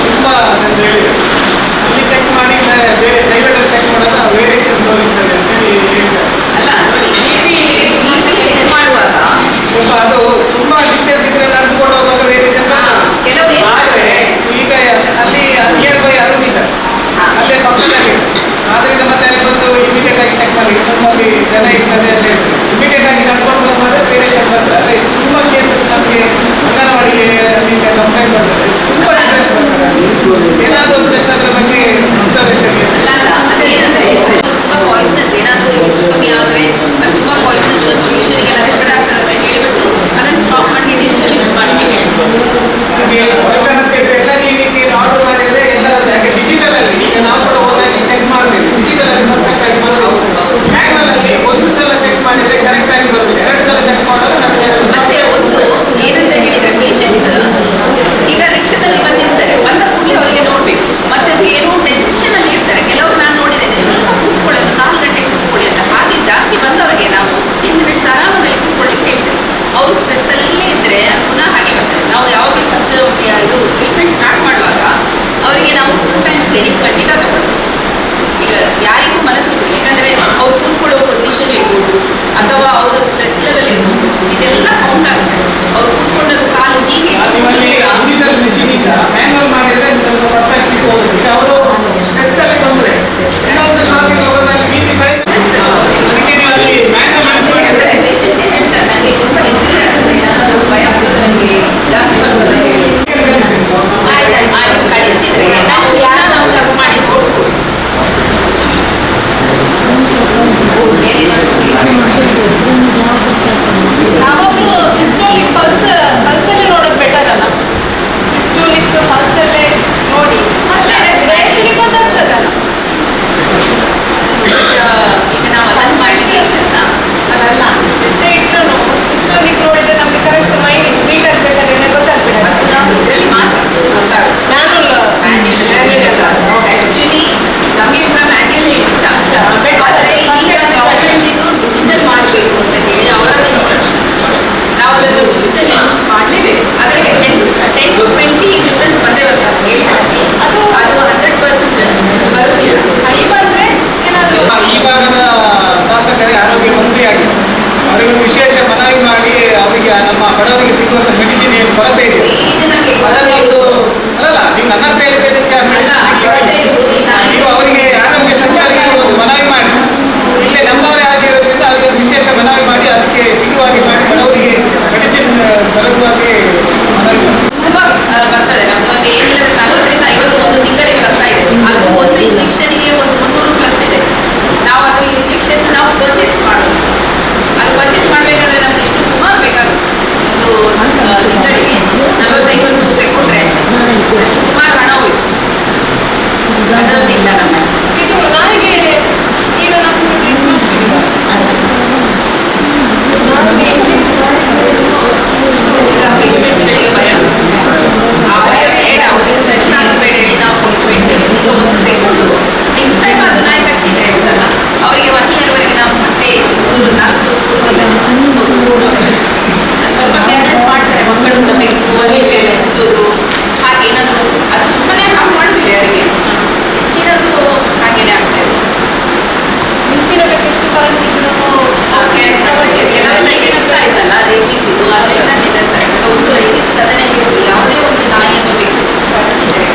ತುಂಬ ಹೇಳಿದೆ ಅಲ್ಲಿ ಚೆಕ್ ಮಾಡಿ ಬೇರೆ ಪ್ರೈವೇಟಲ್ಲಿ ಚೆಕ್ ಮಾಡಿದ್ರೆ ವೇರಿಯೇಷನ್ ತೋರಿಸ್ತದೆ ಅಂತೇಳಿ ಹೇಳ್ತಾರೆ. ಅಲ್ಲ ಚೆಕ್ ಮಾಡುವಾಗ ಸ್ವಲ್ಪ ಅದು ತುಂಬ ಡಿಸ್ಟೆನ್ಸ್ ಇದ್ರೆ ನಡೆದುಕೊಂಡು ಹೋಗುವಾಗ ವೇರಿಯೇಷನ್ ಕೆಲವು ಆದರೆ ಈಗ ಅಲ್ಲಿ ನಿಯರ್ ಬೈ ಅರುಣ್ ಇದ್ದಾರೆ, ಅಲ್ಲೇ ಪಕ್ಕದಲ್ಲಿ ಆದ್ದರಿಂದ ಮತ್ತೆ ಅಲ್ಲಿ ಬಂದು ಇಮಿಡಿಯೇಟ್ ಆಗಿ ಚೆಕ್ ಮಾಡಿ ಸ್ವಲ್ಪ ಅಲ್ಲಿ ಜನ ಇರ್ತದೆ ಅಲ್ಲಿ ಇಮಿಡಿಯೇಟ್ ಆಗಿ ನಡ್ಕೊಂಡು ಬಂದರೆ ವೇರಿಯೇಷನ್ ಬರ್ತದೆ. ಅಲ್ಲಿ ತುಂಬ ಕೇಸಸ್ ನಮಗೆ ಅಂಗನವಾಡಿಗೆ ನಮಗೆ ಕಂಪ್ಲೇಂಟ್ ಬರ್ತದೆ, ತುಂಬ ಡಿಫ್ರೆನ್ಸ್ ಬರ್ತದೆ. ಏನಾದರೂ ಜಸ್ಟ್ ಅದರ ಬಗ್ಗೆ ಅಬ್ಸರ್ವೇಷನ್ ಅಲ್ಲ ಅದೇನಂದ್ರೆ ತುಂಬ ಪಾಯ್ಸನಸ್ ಏನಾದರೂ ಹೆಚ್ಚು ಕಮ್ಮಿ ಆದರೆ ಅದು ತುಂಬ ಪಾಯ್ಸನಸ್ ಪೊಲ್ಯೂಷನ್ಗೆಲ್ಲ ತೊಂದರೆ ಆಗ್ತದೆ ಅಂತ ಹೇಳಿಬಿಟ್ಟು ಅದನ್ನು ಸ್ಟಾಪ್ ಮಾಡಿ ಡಿಜಿಟಲ್ ಯೂಸ್ ಮಾಡಿ ಎಲ್ಲ ಈ ರೀತಿ ಆರ್ಡರ್ ಮಾಡಿದರೆ ಎಲ್ಲ ಯಾಕೆ ಡಿಜಿಟಲ್ ಅಲ್ಲಿ ಈಗ ನಾವು ಕೂಡ ಹೋದಾಗಿ ಚೆಕ್ ಮಾಡ್ತೇವೆ, ಡಿಜಿಟಲ್ ಅಲ್ಲಿ ಪರ್ಫೆಕ್ಟ್ ಆಗಿ ಬರೋದು. ಮ್ಯಾನ್ಯಲ್ ಅಲ್ಲಿ ಒಂದು ಸಲ ಚೆಕ್ ಮಾಡಿದರೆ ಕರೆಕ್ಟ್ ಆಗಿ ಬರೋದು, 2 ಸಲ ಚೆಕ್ ಮಾಡೋದು ನಮಗೆ. ಮತ್ತೆ ಒಂದು ಏನಂತ ಹೇಳಿದ್ರೆ ಪೇಷಂಟ್ಸ್ ಈಗ ರಿಕ್ಷಾದಲ್ಲಿ ಬಂದಿರ್ತಾರೆ, ಬಂದ ಕೂಡಲೇ ಅವರಿಗೆ ನೋಡ್ಬೇಕು, ಮತ್ತೆ ಅದು ಏನೋ ಟೆನ್ಷನ್ ಅಲ್ಲಿ ಇರ್ತಾರೆ. ಕೆಲವರು ನಾನು ನೋಡಿದ್ದೇನೆ ಸ್ವಲ್ಪ ಕೂತ್ಕೊಳ್ಳೋದು 4 ಗಂಟೆ ಕೂತ್ಕೊಳ್ಳಿ ಅಂತ, ಹಾಗೆ ಜಾಸ್ತಿ ಬಂದವರಿಗೆ ನಾವು 15 ಮಿನಿಟ್ಸ್ ಆರಾಮದಲ್ಲಿ ಕೂತ್ಕೊಳ್ಳಿಕ್ಕೆ ಹೇಳ್ತೇವೆ. ಅವರು ಸ್ಟ್ರೆಸ್ ಅಲ್ಲೇ ಇದ್ರೆ ಅದು ಪುನಃ ಹಾಗೆ ಬರ್ತದೆ. ನಾವು ಯಾವಾಗಲೂ ಫಸ್ಟ್ ಇದು ಟ್ರೀಟ್ಮೆಂಟ್ ಸ್ಟಾರ್ಟ್ ಮಾಡುವಾಗ ಅವರಿಗೆ ನಾವು 2 ಟೈಮ್ಸ್ ಕ್ಲಿನಿಕ್ ಖಂಡಿತ ತಗೊಳ್ತೀವಿ. ಈಗ ಯಾರಿಗೂ ಮನಸ್ಸಿಲ್ಲ, ಯಾಕಂದ್ರೆ ಅವ್ರು ಕೂತ್ಕೊಳ್ಳೋ ಪೊಸಿಷನ್ ಇರ್ಬೋದು ಅಥವಾ ಅವರ ಸ್ಟ್ರೆಸ್ ಲೆವೆಲ್ ಇರ್ಬೋದು, ಇದೆಲ್ಲ ಕೌಂಟ್ ಆಗುತ್ತೆ. ಅವ್ರು ಕೂತ್ಕೊಂಡದ್ದು ಕಾಲು ಹೀಗೆ ಡಿಜಿಟಲ್ ಮೆಷಿನ್ ಈಗ ಮ್ಯಾನ್ಯಲ್ ಮಾಡಿದರೆ ಸ್ವಲ್ಪ ಪರ್ಫೆಕ್ಟ್ ಸಿಗ್ಬೋದು. ಈಗ ಅವರು ಸ್ಟ್ರೆಸ್ ಅಲ್ಲಿ ಬಂದರೆ ಇನ್ನೊಂದು ಶಾಪಿಗೆ ಹೋಗೋದಲ್ಲಿ BP ಅದಕ್ಕೆ ನೀವು ಅಲ್ಲಿ ಮ್ಯಾನ್ಯಲ್ ಯೂಸ್ ಮಾಡಿದ್ರೆ ಪೇಷಂಟ್ಸ್ ಹೇಳ್ತಾರೆ ನನಗೆ ತುಂಬ ಹೆದರಿಕೆ ಆಗ್ತದೆ, ನಾನು ಭಯ ಪಡೋದು ನನಗೆ ಜಾಸ್ತಿ ಬರ್ತದೆ ಹೇಳಿ ಕಳಿಸಿದ್ರೆ ನಾವು ಚೆಕ್ ಮಾಡಿ ನೋಡ್ಬೋದು. ಯಾವಾಗಲೂ ಸಿಸ್ಟೋಲಿಕ್ ಪಲ್ಸಲ್ಲಿ ನೋಡೋದು ಬೆಟರ್ ಅಲ್ಲ. ಸಿಸ್ಟೋಲಿಕ್ ಪಲ್ಸಲ್ಲೇ ನೋಡಿ ಅಲ್ಲೇ ಬೇಸಿಗೆ ಗೊತ್ತಾಗ್ತದಲ್ಲ. ಈಗ ನಾವು ಅದನ್ನು ಮಾಡಿದ್ವಿ ಅಂತಲ್ಲ, ಅಲ್ಲ ಎಷ್ಟೇ ಇಟ್ಟರು ಸಿಸ್ಟೋಲಿಕ್ ನೋಡಿದ್ರೆ ನಮಗೆ ಕರೆಕ್ಟ್ ಮೈಂಡ್ ಬೀಟ್ ಆಗ್ಬೇಕಾದ್ರೆ ಗೊತ್ತಾಗ್ಬಿಡುತ್ತೆ. ಅದು ನಾವು ಇದರಲ್ಲಿ ಮಾತ್ರ ಗೊತ್ತಾಗುತ್ತೆ. ಆಕ್ಚುಲಿ ನಮಗೆ ಕೂಡ ಮ್ಯಾನ್ಯಲ್ ಇಷ್ಟ ಆದರೆ ಈಗ ಗವರ್ಮೆಂಟ್ ಇದು ಡಿಜಿಟಲ್ ಮಾಡಬೇಕು ಅಂತ ಹೇಳಿ ಅವರದ್ದು ಇನ್ಸ್ಟ್ರಕ್ಷನ್ಸ್. ನಾವು ಅದನ್ನು ಡಿಜಿಟಲ್ ಯೂಸ್ ಮಾಡಲೇಬೇಕು. ಆದರೆ 10 to 20 ಡಿಫ್ರೆನ್ಸ್ ಬಂದೇ ಬರ್ತಾರೆ ಹೇಳ್ತಾರೆ. ಅದು 100% ಬರುತ್ತಿಲ್ಲ. ಹೈ ಬಂದ್ರೆ ಏನಾದರೂ ಈ ಭಾಗದ ಶಾಸಕರಿಗೆ ಆರೋಗ್ಯ ಮಂತ್ರಿ ಆಗಿದೆ, ಅವರಿಗೊಂದು ವಿಶೇಷ ಮನವಿ ಮಾಡಿ ಅವರಿಗೆ ನಮ್ಮ ಬಡವರಿಗೆ ಸಿಗುವಂತ ಮೆಡಿಸಿನ್ ಏನು ಕೊರತೆ ಇದೆ ಇದು ನಮಗೆ ಅದನ್ನೊಂದು ಅಲ್ಲ ನೀವು ನನ್ನ ಹತ್ರ ಹೇಳಿದ್ರೆ ನಿಮ್ಗೆ medicine ಸಿಗ್ಲಿಕ್ಕೆ ನೀವು ಅವರಿಗೆ ಆರೋಗ್ಯ ಸಚಿವರಿಗೆ ಒಂದು ಮನವಿ ಮಾಡಿ, ಇಲ್ಲೇ ನಮ್ಮವರೇ ಆಗಿರೋದ್ರಿಂದ ಅವರಿಗೆ ವಿಶೇಷ ಮನವಿ ಮಾಡಿ ಅದಕ್ಕೆ ಸಿಗುವಾಗೆ ಮಾಡಿ ಬಡವರಿಗೆ ಮೆಡಿಸಿನ್ ದೊರಕುವಾಗೆ ಮನವಿ ಮಾಡಿ. ತುಂಬ ಬರ್ತದೆ. ನಮ್ಗೆ ಒಂದು ಏನಿಲ್ಲ 40ರಿಂದ 51 ತಿಂಗಳಿಗೆ ಬರ್ತಾ ಇದೆ. ಅದು ಒಂದು ಇಂಜೆಕ್ಷನ್ಗೆ ಒಂದು 300 ಪ್ಲಸ್ ಇದೆ. ನಾವು ಅದು ಇಂಜೆಕ್ಷನ್ ನಾವು ಪರ್ಚೇಸ್ ಮಾಡೋದು, ಅದು ಪರ್ಚೇಸ್ ಮಾಡಬೇಕಾದ್ರೆ ನಮ್ಗೆ ಎಷ್ಟು ಸುಮಾರು ಬೇಕಾಗುತ್ತೆ. ಒಂದು ತಿಂಗಳಿಗೆ 40-50 ತೆಕ್ಕೊಂಡ್ರೆ ಅಷ್ಟು ಸುಮಾರು ಹಣ ಹೋಯ್ತು. ಅದರಲ್ಲಿ ಇಲ್ಲ ನಮ್ಮ ಇದು ನನಗೆ ಈಗ ನಾವು ಟ್ರೀಟ್ಮೆಂಟ್ ಈಗ ಪೇಷಂಟ್ಗಳಿಗೆ ಭಯ, ಆ ಭಯ ಬೇಡ, ಅವರಿಗೆ ಸ್ಟ್ರೆಸ್ ಆಗಬೇಡ ಹೇಳಿ ನಾವು ಕೊಟ್ಬಿಡ್ತೇವೆ. ಈಗ ಒಂದು ತೆಗೆದು ನೆಕ್ಸ್ಟ್ ಟೈಮ್ ಅದನ್ನ ಹಚ್ಚಿದ್ರೆ ಉಂಟಲ್ಲ ಅವರಿಗೆ 1 year ವರೆಗೆ ನಾವು ಮತ್ತೆ 4 ಡೋಸ್ ಕೊಡೋದಿಲ್ಲ, ಸ್ವಲ್ಪ ಕೇರ್ಲೆಸ್ ಮಾಡ್ತಾರೆ ಮಕ್ಕಳು ಕೂಡ ಬೆಕ್ಕು ಹಾಗೆ ಏನಾದರೂ ಅದು ಸುಮ್ಮನೆ ಹಾಗೆ ಮಾಡೋದಿಲ್ಲ ಯಾರಿಗೆ. ಹೆಚ್ಚಿನದು ಹಾಗೇನೆ ಆಗ್ತಾ ಇದೆ. ಮುಂಚಿನ ಎಷ್ಟು ಕರೆಂಟ್ ಇದ್ರು ಕೆಲವೆಲ್ಲ ಈಗ ಆಯ್ತಲ್ಲ ರೇಬೀಸ್ ಇದು ಅದರಿಂದ ಹೆದರ್ತಾರೆ. ಒಂದು ರೇಬೀಸ್ ಅದನ್ನೇ ಹೇಳುದು, ಯಾವುದೇ ಒಂದು ನಾಯಿಯನ್ನು ಬೇಕು ಹಚ್ಚಿದ್ರೆ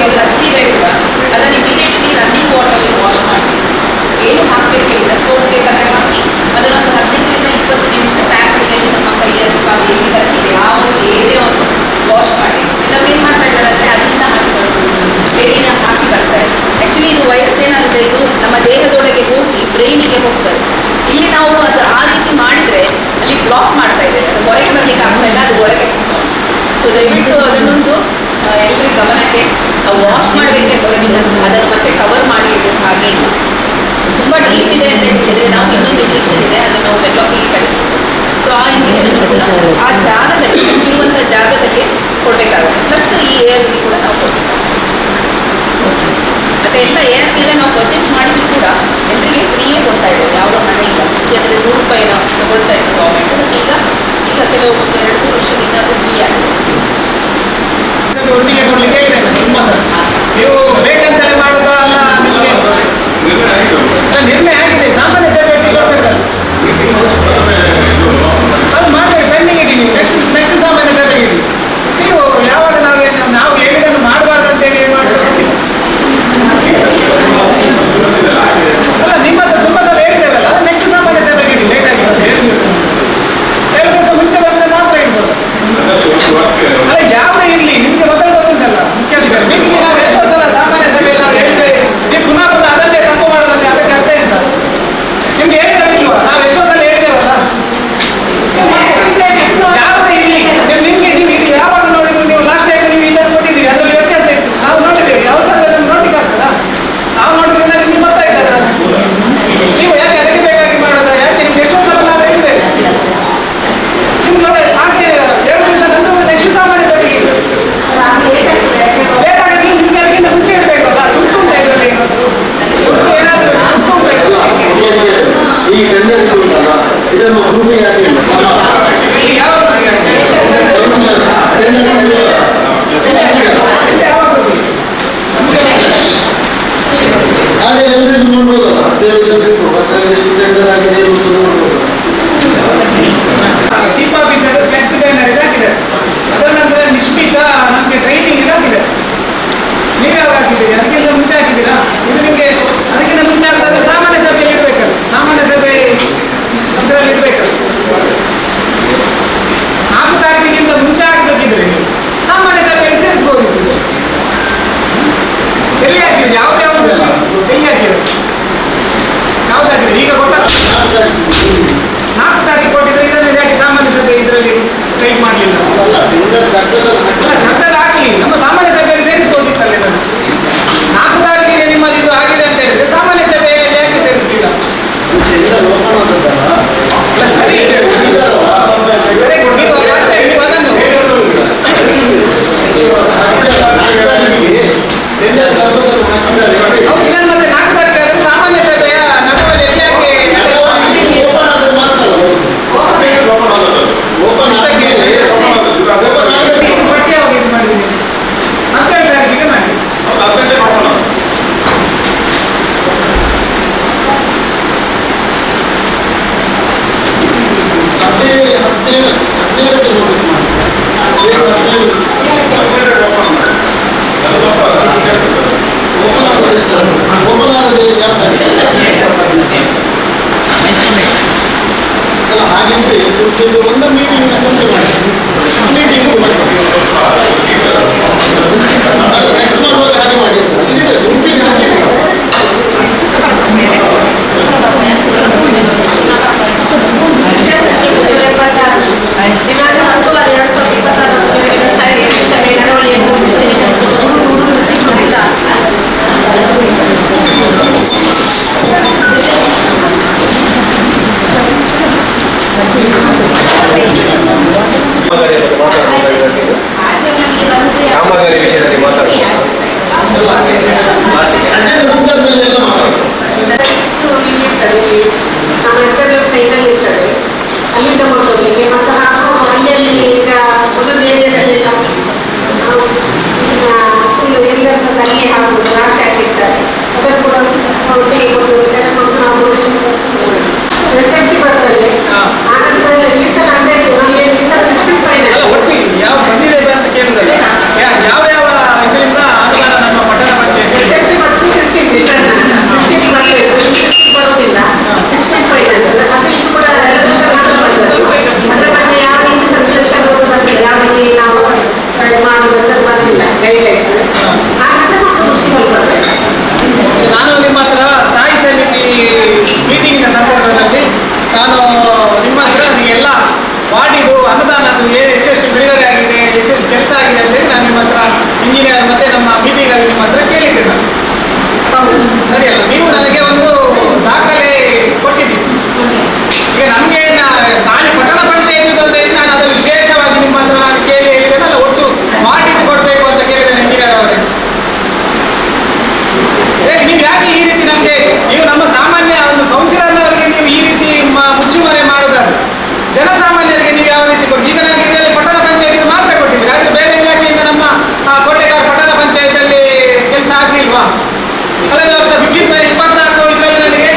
ಅದು ಹಚ್ಚಿದ್ರೆ ಕೂಡ ಅದನ್ನು ಇಮಿಡಿಯೇಟ್ಲಿ ರನ್ನಿಂಗ್ ವಾಟರಲ್ಲಿ ವಾಶ್ ಮಾಡಿ, ಏನು ಹಾಕಬೇಕಿಲ್ಲ, ಸೋಪ್ ಬೇಕಾದ್ರೆ ಹಾಕಿ ಅದನ್ನೊಂದು 15ರಿಂದ 20 ನಿಮಿಷ ಟ್ಯಾಪ್ ಅಡಿಯಲ್ಲಿ ನಮ್ಮ ಕೈಯಲ್ಲಿ ಕಾಲಿಗೆ ಹಚ್ಚಿದೆ ಆ ಒಂದು ಏರಿಯಾ ಒಂದು ವಾಶ್ ಮಾಡಿ. ಎಲ್ಲ ಏನು ಮಾಡ್ತಾ ಇದ್ದಾರೆ ಅಂದರೆ ಅರಿಶಿನ ಹಾಕಿ ಬರ್ಬೋದು, ಬೇರೆ ಹಾಕಿ ಬರ್ತಾರೆ. ಆ್ಯಕ್ಚುಲಿ ಇದು ವೈರಸ್ ಏನಾಗುತ್ತೆ, ಇದು ನಮ್ಮ ದೇಹದೊಳಗೆ ಹೋಗಿ ಬ್ರೈನಿಗೆ ಹೋಗ್ತದೆ. ಇಲ್ಲಿ ನಾವು ಅದು ಆ ರೀತಿ ಮಾಡಿದರೆ ಅಲ್ಲಿ ಬ್ಲಾಕ್ ಮಾಡ್ತಾ ಇದ್ದೇವೆ, ಅದು ಹೊರಗೆ ಬರಲಿಕ್ಕೆ ಆಗ್ತಾ ಇಲ್ಲ, ಅದು ಒಳಗೆ ಹೋಗ್ತದೆ. ಸೊ ಸೊ ದಯವಿಟ್ಟು ಅದನ್ನೊಂದು ಎಲ್ಲರ ಗಮನಕ್ಕೆ ವಾಶ್ ಮಾಡಬೇಕೇ ಬರೋದಿಲ್ಲ, ಅದನ್ನು ಮತ್ತೆ ಕವರ್ ಮಾಡಿ ಇಡೋದು ಹಾಗೆ ಇಲ್ಲ. ತುಂಬ ಡೀಪ್ ಇದೆ ಅಂತ ಹೇಳಿದ್ರೆ ನಾವು ಇನ್ನೊಂದು ಇಂಜೆಕ್ಷನ್ ಇದೆ, ಅದನ್ನು ನಾವು ವೆಡ್ಲಾಕಿಗೆ ಕಳಿಸ್ತೀವಿ. ಸೊ ಆ ಇಂಜೆಕ್ಷನ್ ಆ ಜಾಗದಲ್ಲಿ ಇರುವಂಥ ಜಾಗದಲ್ಲಿ ಕೊಡಬೇಕಾಗುತ್ತೆ. ಪ್ಲಸ್ ಈ ಏರ್ಗೆ ಕೂಡ ನಾವು ಕೊಡಬೇಕಾಗುತ್ತೆ. ಮತ್ತೆ ಎಲ್ಲ ಏರ್ ಮೇಲೆ ನಾವು ಪರ್ಚೇಸ್ ಮಾಡಿದ್ರು ಕೂಡ ಎಲ್ಲರಿಗೆ ಫ್ರೀಯೇ ಕೊಡ್ತಾ ಇದ್ದೇವೆ, ಯಾವುದೋ ಹಣ ಇಲ್ಲ. ಮುಂಚೆ ಅಂದರೆ ₹100 ತಗೊಳ್ತಾ ಇತ್ತು ಗೌರ್ಮೆಂಟ್, ಬಟ್ ಈಗ ಕೆಲವು ಒಂದು 2-3 ವರ್ಷದಿಂದ ಅದು ಫ್ರೀ ಆಗಿದೆ. ಒಟ್ಟಿಗೆ ಕೊಡ್ಲಿಕ್ಕೆ ಹೇಳಿದ್ದೇನೆ ತುಂಬ ಸರ್. ನೀವು ಬೇಕಂತಲೇ ಮಾಡುದಾ ಅಲ್ಲ ನಿಮಗೆ ನಿರ್ಣಯ ಆಗಿದೆ, ಸಾಮಾನ್ಯ ಸಭೆ ಒಟ್ಟಿಗೆ ಕೊಡ್ಬೇಕಲ್ಲ, ಅದು ಮಾಡಬೇಕು. ಪೆಂಡಿಂಗ್ ಇಡಿ ನೀವು, ನೆಕ್ಸ್ಟ್ ಸಾಮಾನ್ಯ ಸಭೆಗೆ ಇಡಿ. ನೀವು ಯಾವಾಗ ನಾವು ಹೇಳಿದನ್ನು ಮಾಡಬಾರ್ದು ಅಂತೇಳಿ ಏನು ಮಾಡೋದು ಗೊತ್ತಿಲ್ಲ. ಅಲ್ಲ ನಿಮ್ಮ ಹತ್ರ ತುಂಬ ಸಲ ಹೇಳಿದ್ದೇವಲ್ಲ, ಅದು ನೆಕ್ಸ್ಟ್ ಸಾಮಾನ್ಯ ಸಭೆಗೆ ಇಡಿ. ಲೇಟ್ ಆಗಿ 7 ದಿವಸ ಮುಂಚೆ ಬಂದರೆ ಮಾತ್ರ ಇಡ್ಬೋದು. ಅಲ್ಲ ಯಾವುದೇ ಇರಲಿ, ನಿಮಗೆ ಮೊದಲು ಗೊತ್ತುಂಟಲ್ಲ ಮುಖ್ಯಾಧಿಕಾರಿ, ನಿಮಗೆ ನಾವು ಎಷ್ಟೋ ಸಲ ಸಾಮಾನ್ಯ ಸಭೆಯಲ್ಲಿ ನಾವು ಹೇಳಿದೆ, ನೀವು ಪುನಃ ಅದನ್ನೇ ತಪ್ಪು ಮಾಡೋದಂತೆ, ಅದಕ್ಕೆ ಅರ್ಥ ಇಲ್ಲ. ನಿಮ್ಗೆ ಹೇಳಿದವಿಲ್ವಾ, ನಾವು ಎಷ್ಟೋ ಸಲ ಹೇಳಿದೇವಲ್ಲ. ಯಾವುದೇ ಇರಲಿ, ನಿಮಗೆ ನೀವು ಇದು ಯಾವಾಗ ನೋಡಿದ್ರು ನೀವು ಲಾಸ್ಟ್ ಟೈಮ್ ನೀವು ಇದನ್ನು ಕೊಟ್ಟಿದ್ದೀರಿ, ಅದರಲ್ಲಿ ವ್ಯತ್ಯಾಸ ಇತ್ತು, ನಾವು ನೋಡಿದ್ದೇವೆ. ಅವಸರದಲ್ಲಿ ನಮ್ಗೆ ನೋಡ್ಲಿಕ್ಕೆ ಆಗ್ತದಾ? ನಾವು ನೋಡಿದ್ರಿಂದ ನಿಮ್ಗೆ ಗೊತ್ತಾಯ್ತು ಅದರ ನೀವು ಯಾಕೆ ಅದಕ್ಕೆ ಬೇಕಾಗಿ ಮಾಡೋದಾ? ಯಾಕೆ ನಿಮ್ಗೆ ಎಷ್ಟೋ ಸಲ ನಾವು ಹೇಳಿದ್ದೇವೆ. ನಿಮ್ಗೆ ನೋಡಿ ಹಾಗೆ 2 ದಿವಸ ನಂತರ ನೆಕ್ಸ್ಟ್ ಸಾಮಾನ್ಯ ಸಭೆಗೆ ಲೇಟ್ ಆಗಿ ನಿಮ್ಗೆ ಅದಕ್ಕಿಂತ ಮುಂಚೆ ಇಡಬೇಕಲ್ಲ. ತುರ್ತು ಉಂಟಾ ಇದರಲ್ಲಿ? ತುರ್ತು ಏನಾದರೂ ತುರ್ತು ಉಂಟಾ ಇದರಲ್ಲಿ? ಈ ಟೆಂಡರ್ ಉಂಟಲ್ಲ, ಇದನ್ನು ಭೂಮಿಯಾಗಿ ಹಾಗೆ ಎಲ್ಲರಿಗೂ ನೋಡ್ಬೋದಲ್ಲ, 15 ಜನರಿಗೂ ಅದರಲ್ಲಿ ಎಷ್ಟು ಟೆಂಡರ್ ಆಗಿದೆ ಅಂತ ನೋಡ್ಬೋದು. ಚೀಫ್ ಆಫೀಸರ್ ಫ್ಲೆಕ್ಸ್ ಬ್ಯಾನರ್ ಇದಾಕಿದೆ, ಅದರ ನಂತರ ನಿಶ್ಮಿತ ನಮಗೆ ಟ್ರೈನಿಂಗ್ ಇದಾಕಿದೆ. ನೀವು ಯಾವಾಗ ಹಾಕಿದ್ದೀರಿ? ಅದಕ್ಕಿಂತ ಮುಂಚೆ ಹಾಕಿದ್ದೀರಾ? ಇದು ನಿಮಗೆ ಅದಕ್ಕಿಂತ ಮುಂಚೆ ಹಾಕಿದ್ರೆ ಸಾಮಾನ್ಯ ಸಭೆಯಲ್ಲಿ ಇಡಬೇಕಲ್ಲ, ಸಾಮಾನ್ಯ ಸಭೆ ಅದರಲ್ಲಿ ಇಡಬೇಕಲ್ಲ. 4 ತಾರೀಕಿಗಿಂತ ಮುಂಚೆ ಹಾಕಬೇಕಿದ್ರೆ ನೀವು ಸಾಮಾನ್ಯ ಸಭೆಯಲ್ಲಿ ಸೇರಿಸಬಹುದಿತ್ತು. ಎಲ್ಲಿ ಹಾಕಿದ್ರಿ? ಯಾವ್ದು ಎಲ್ಲಿ ಹಾಕಿದ್ರು? ಯಾವ್ದು ಹಾಕಿದ್ರಿ? ಈಗ ಕೊಟ್ಟ 4 ತಾರೀಕು ಕೊಟ್ಟಿದ್ರೆ ಇದನ್ನು ಯಾಕೆ ಸಾಮಾನ್ಯ ಸಭೆ ಇದರಲ್ಲಿ ಟೈಪ್ ಮಾಡಲಿಲ್ಲ? ಅಲ್ಲ, ಟೆಂಡರ್ ಕಟ್ಟದ ಹಾಕಲಿ, ನಮ್ಮ ಸಾಮಾನ್ಯ ಸಭೆಯಲ್ಲಿ ಸೇರಿಸಬಹುದಿತ್ತಲ್ಲ ಇದನ್ನು. 4 ತಾರೀಕಿಗೆ ನಿಮ್ಮದು ಇದು ಆಗಿದೆ ಅಂತ ಹೇಳಿದ್ರೆ ಸಾಮಾನ್ಯ ಸಭೆಯಲ್ಲಿ ಯಾಕೆ ಸೇರಿಸಲಿಲ್ಲ? Tender open ಆದದ್ದಲ್ಲ. ಅಲ್ಲ ಸರಿ, ವೆರಿ ಗುಡ್. ನೀವು ಲಾಸ್ಟ್ ಟೈಮ್ ನೀವು ಅದನ್ನು ಟೆಂಡರ್ ಕಟ್ಟೋದನ್ನು ಹಾಕಿದ್ದಾರೆ. ಹೌದು, ಇದನ್ನು ಮತ್ತೆ 4 ತಾರೀಕು ಆದರೆ ಸಾಮಾನ್ಯ ಸಭೆಯ ನಡವಳಿಕೆ ಯಾಕೆ ಓಪನ್ ಆದ್ರೆ ಮಾತ್ರ ಅಲ್ಲ, ಓಪನ್ ಆಗಿದೆ, ಓಪನ್ ಆಗಿದೆ. ಇದು ಪಟ್ಟಿ ಯಾವಾಗ ಇದು ಮಾಡಿದ್ದೀನಿ? 12 ತಾರೀಕಿಗೆ ಮಾಡಿ. ಹದಿನೇಳಕ್ಕೆ ನೋಟಿಸ್ ಮಾಡಿ. 15 ಓಪನ್ ಆಗೋದು ಎಷ್ಟು? ಕಳೆದ ವರ್ಷ 24 ಇದರಲ್ಲಿ ನನಗೆ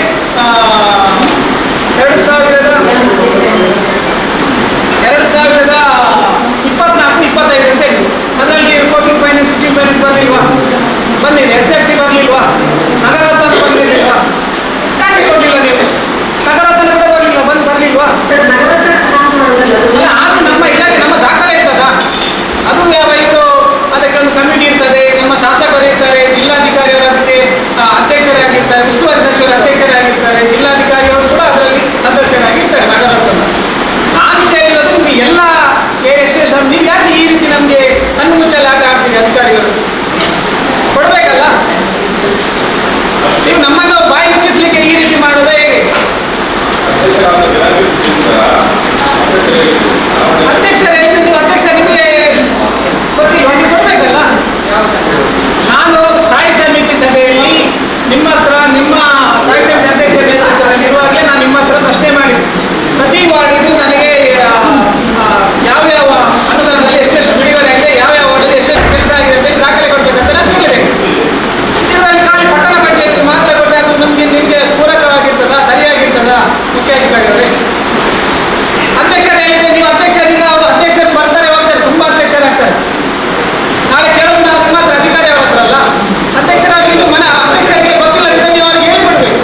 2024-25 ಅಂತ ಹೇಳಿ ಅದರಲ್ಲಿ 14 ಫೈನಾನ್ಸ್ 15 ಫೈನಾನ್ಸ್ ಬರಲಿಲ್ವಾ? ಬಂದಿದೆ. SFC ಬರಲಿಲ್ವಾ? ನಗರರತ್ನ ಬಂದಿರಲಿಲ್ವಾ? ಯಾಕೆ ಕೊಡಲಿಲ್ಲ ನೀವು? ನಗರರತ್ನ ಕೂಡ ಬರಲಿಲ್ಲ, ಬರಲಿಲ್ವಾ? ಆದರೂ ನಮ್ಮ ಇಲಾಖೆ ನಮ್ಮ ದಾಖಲೆ ಇರ್ತದ. ಅದು ಇವರು ಅದಕ್ಕೆ ಒಂದು ಕಮಿಟಿ ಇರ್ತದೆ, ನಮ್ಮ ಶಾಸಕರು ಇರ್ತಾರೆ, ಜಿಲ್ಲಾಧಿಕಾರಿಯವರು ಅದಕ್ಕೆ ಅಧ್ಯಕ್ಷರಾಗಿರ್ತಾರೆ, ಉಸ್ತುವಾರಿ ಸಚಿವರು ಅಧ್ಯಕ್ಷರಾಗಿರ್ತಾರೆ, ಜಿಲ್ಲಾಧಿಕಾರಿಯವರು ಕೂಡ ಅದರಲ್ಲಿ ಸದಸ್ಯರಾಗಿರ್ತಾರೆ ನಗರರತ್ನ. ನಾನು ಕೇಳಿರೋದು ನಿಮಗೆ ಎಲ್ಲ ಎಸ್ಟೇಷನ್ ನೀವು ಯಾಕೆ ಈ ರೀತಿ ನಮಗೆ ಕಣ್ಣು ಮುಚ್ಚಲ್ಲಿ ಆಟ ಆಡ್ತೀರಿ? ಅಧಿಕಾರಿಗಳು ಕೊಡಬೇಕಲ್ಲ. ನೀವು ನಮ್ಮನ್ನು ಬಾಯಿ ಮುಚ್ಚಿಸ್ಲಿಕ್ಕೆ ಈ ರೀತಿ ಮಾಡೋದು ಹೇಗೆ? ಅಧ್ಯಕ್ಷರು ಹೇಳಿದ್ರೆ ನೀವು ಅಧ್ಯಕ್ಷ ನಿಮಗೆ ಗೊತ್ತಿಲ್ವಾ? ನೀವು ಕೊಡಬೇಕಲ್ಲ. ನಾನು ಸ್ಥಾಯಿ ಸಮಿತಿ ಸಭೆಯಲ್ಲಿ ನಿಮ್ಮ ಹತ್ರ ನಿಮ್ಮ ಸ್ಥಾಯಿ ಸಮಿತಿ ಅಧ್ಯಕ್ಷರ ನೇತೃತ್ವದಲ್ಲಿರುವಾಗಲೇ ನಾನು ನಿಮ್ಮ ಹತ್ರ ಪ್ರಶ್ನೆ ಮಾಡಿದ್ದೆ. ಪ್ರತಿ ವಾರ್ಡಿದು ನನಗೆ ಯಾವ್ಯಾವ ಅನುದಾನದಲ್ಲಿ ಎಷ್ಟೆಷ್ಟು ಬಿಡುಗಡೆ ಆಗಿದೆ, ಯಾವ್ಯಾವ ವಾರ್ಡಲ್ಲಿ ಎಷ್ಟೆಷ್ಟು ಕೆಲಸ ಆಗಿದೆ ಅಂತ ದಾಖಲೆ ಕೊಡಬೇಕಂತ ನಾನು ಕೇಳಿದೆ. ಇದರಲ್ಲಿ ಖಾಲಿ ಪಟ್ಟಣ ಪಂಚಾಯತ್ ಮಾತ್ರ ಕೊಟ್ಟರೆ ಅದು ನಿಮಗೆ ಪೂರಕವಾಗಿರ್ತದ, ಸರಿಯಾಗಿರ್ತದ? ಮುಖ್ಯಾಧಿಕಾರಿಯವರೇ, ಅಧ್ಯಕ್ಷರು ಹೇಳಿದ್ರೆ ನೀವು ಅಧ್ಯಕ್ಷರಿಂದ ಅಧ್ಯಕ್ಷರು ಬರ್ತಾರೆ ಹೋಗ್ತಾರೆ, ತುಂಬ ಅಧ್ಯಕ್ಷರಾಗ್ತಾರೆ. ನಾಳೆ ಕೇಳೋದು ನಾವು ನಿಮ್ಮ ಹತ್ರ ಅಧಿಕಾರಿ ಅವ್ರ ಹತ್ರ ಅಲ್ಲ. ಅಧ್ಯಕ್ಷರಾಗಿ ಇದು ಅಧ್ಯಕ್ಷರಿಗೆ ಗೊತ್ತಿಲ್ಲದಿದ್ದರೆ ನೀವು ಅವ್ರಿಗೆ ಹೇಳಿಕೊಡ್ಬೇಕು.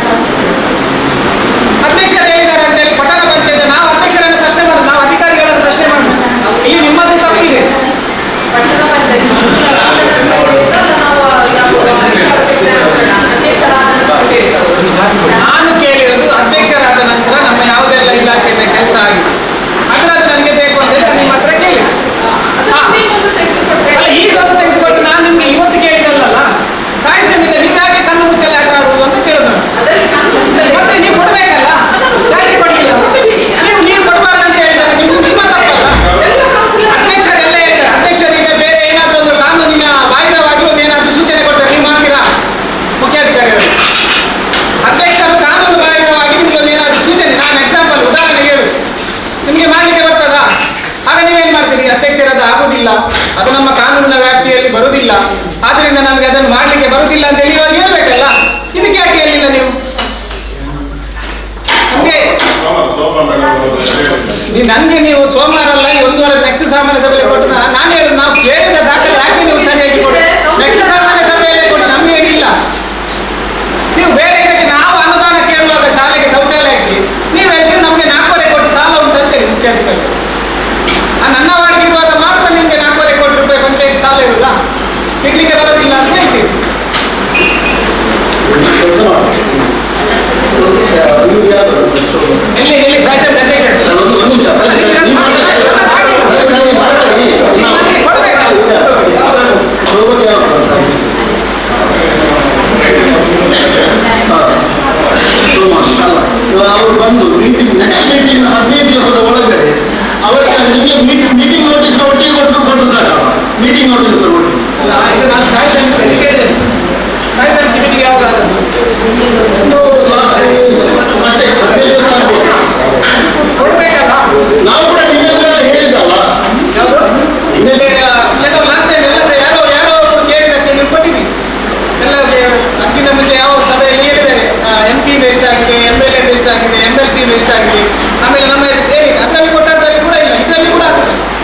ಅಧ್ಯಕ್ಷರು ಹೇಳಿದ್ದಾರೆ ಅಂತೇಳಿ ಪಟ್ಟಣ ಪಂಚಾಯತ್ ನಾವು ಅಧ್ಯಕ್ಷರನ್ನು ಪ್ರಶ್ನೆ ಮಾಡೋದು, ನಾವು ಅಧಿಕಾರಿಗಳನ್ನು ಪ್ರಶ್ನೆ ಮಾಡೋದು. ಇಲ್ಲಿ ನಿಮ್ಮದು ತಪ್ಪಿದೆ. ನಾನು ಕೇಳಿರೋದು ಅಧ್ಯಕ್ಷರಾದ ನಂತರ ನಮ್ಮ ಯಾವುದೆಲ್ಲ ಇಲಾಖೆಯಿಂದ ಕೆಲಸ ಆಗಿದೆ ಅದರದ್ದು ನನಗೆ ಬೇಕು ಅಂತ ಹೇಳಿ ನಿಮ್ಮ ಹತ್ರ ಕೇಳಿ. ಅಲ್ಲ, ಈಗ ಅದು ತೆಗೆದುಕೊಂಡು ನಾನು ನಿಮ್ಗೆ ಇವತ್ತು ಕೇಳಿದಲ್ಲ, ಸ್ಥಾಯಿ ಸಮಿತಿ ನೀವು ಯಾಕೆ ಕಣ್ಣು ಮುಚ್ಚಲೆ ಆಟ ಆಡುವುದು ಅಂತ ಕೇಳಿದ್ರು. ಮತ್ತೆ ನೀವು ಕೊಡ್ಬೇಕಲ್ಲ, ಯಾಕೆ ಕೊಡಲಿಲ್ಲ? ನೀವು ಕೊಡಬಾರ್ದು ಅಂತ ಹೇಳಿದಾಗ ನಿಮ್ಮ ತಪ್ಪಲ್ಲ. ಅಧ್ಯಕ್ಷರೆಲ್ಲ ಹೇಳಿದ್ದಾರೆ. ಅಧ್ಯಕ್ಷರಿಗೆ ಬೇರೆ ಏನಾದರೂ ಒಂದು ಕಾನೂನಿನ ಬಾಹಿರವಾಗಿ ಒಂದು ಏನಾದರೂ ಸೂಚನೆ ಕೊಡ್ತಾರೆ, ನೀವು ಮಾಡ್ತೀರಾ? ಮುಖ್ಯಾಧಿಕಾರಿಗಳು ಅಧ್ಯಕ್ಷರು ಕಾನೂನು ಬಾಹಿರವಾಗಿ ನಿಮ್ಗೆ ಒಂದು ಏನಾದರೂ ಸೂಚನೆ, ನಾನು ಎಕ್ಸಾಂಪಲ್ ಉದಾಹರಣೆಗೆ ಹೇಳು, ನಿಮಗೆ ಮಾಡಲಿಕ್ಕೆ ಬರ್ತದಾ? ಆಗ ನೀವೇನು ಮಾಡ್ತೀರಿ? ಅಧ್ಯಕ್ಷರದ್ದು ಆಗುವುದಿಲ್ಲ, ಅದು ನಮ್ಮ ಕಾನೂನಿನ ವ್ಯಾಪ್ತಿಯಲ್ಲಿ ಬರುವುದಿಲ್ಲ, ಆದ್ದರಿಂದ ನಮಗೆ ಅದನ್ನು ಮಾಡಲಿಕ್ಕೆ ಬರುವುದಿಲ್ಲ ಅಂತ ಹೇಳಿ ಅವ್ರಿಗೆ ಹೇಳ್ಬೇಕಲ್ಲ. ಇದಕ್ಕೆ ಯಾಕೆ ಹೇಳಿಲ್ಲ ನೀವು? ನನಗೆ ನೀವು ಸೋಮವಾರ ಅಲ್ಲ, ಈ 1 ವಾರ ನೆಕ್ಸ್ಟ್ ಸಾಮಾನ್ಯ ಸಭೆಯಲ್ಲಿ ಕೊಟ್ಟು ನಾನು ಹೇಳುದು, ನಾವು ಕೇಳಿದ ದಾಖಲೆ ಯಾಕೆ ನೀವು ಸರಿಯಾಗಿ ಕೊಡಿ? ನೆಕ್ಸ್ಟ್ ಸಾಮಾನ್ಯ ಸಭೆಯಲ್ಲಿ ಕೊಟ್ಟು ನಮ್ಗೆ ಏನಿಲ್ಲ. ನೀವು ಬೇರೆ ಇದಕ್ಕೆ ನಾವು ಅನುದಾನ ಕೇಳುವಾಗ ಶಾಲೆಗೆ ಶೌಚಾಲಯಕ್ಕೆ ನೀವು ಹೇಳ್ತೀರಿ ನಮಗೆ 4 ಕೋಟಿ ಸಾಲ ಉಂಟು ಅಂತೇಳಿ ಮುಖ್ಯಾಧಿಕಾರಿ. ನನ್ನ ವಾರ್ಡ್ಗೆ ಇರುವಾಗ ಮಾತ್ರ ನಿಮಗೆ 4 ಕೋಟಿ ರೂಪಾಯಿ ಪಂಚಾಯತ್ ಸಾಲ ಇರುವುದಾ? ಇಡ್ಲಿಕ್ಕೆ ಬರೋದಿಲ್ಲ ಅಂತ ಹೇಳ್ತೀವಿ. ಇಲ್ಲಿ ಸಾಹಿತ್ಯ ಅಧ್ಯಕ್ಷ ಅವರು ಬಂದು ಮೀಟಿಂಗ್ ನೆಕ್ಸ್ಟ್ ಮೀಟಿಂಗ್ 15 ದಿವಸದ ಒಳಗಡೆ ಅವರಿಗೆ ನಿಮಗೆ ಮೀಟಿಂಗ್ ನೋಟಿಸ್ ಒಟ್ಟಿಗೆ ಕೊಟ್ಟು ಸಾಕ. ಮೀಟಿಂಗ್ ನೋಟಿಸ್ ಕೊಟ್ಟು ಇದು ನಾನು ಸ್ಥಾಯಿ ಸಮಿತಿ ಕೇಳಿದೆ. ಸ್ಥಾಯಿ ಸಮಿತಿ ಮೀಟಿಂಗ್ ಯಾವಾಗ ಆದದ್ದು? ಅಷ್ಟೇ 15 ದಿವಸ ಆಗ್ಬೋದು. ಕೊಡ್ಬೇಕಲ್ಲ. ನಾವು ಕೂಡ ನಿಮ್ಮೆಲ್ಲ ಹೇಳಿದ್ದಲ್ಲ. ಯಾವುದು ಲಾಸ್ಟ್ ಟೈಮ್ ಎಲ್ಲ ಯಾರೋ ಕೇಳಿದಕ್ಕೆ ನೀವು ಕೊಟ್ಟಿದ್ದೀರಿ ಎಲ್ಲ. ಅದಕ್ಕಿಂತ ಮುಂಚೆ ಯಾವ ಸಭೆಯಲ್ಲಿ ಹೇಳಿದ್ದಾರೆ MP ವೇಸ್ಟ್ ಆಗಿದೆ, MLA ವೇಸ್ಟ್ ಆಗಿದೆ, MLC ವೇಸ್ಟ್ ಆಗಿದೆ, ಆಮೇಲೆ ನಮ್ಮ ಏನಿದೆ ಅದರಲ್ಲಿ ಕೊಟ್ಟದ್ರಲ್ಲಿ ಕೂಡ ಇಲ್ಲ. ಇದರಲ್ಲಿ ಕೂಡ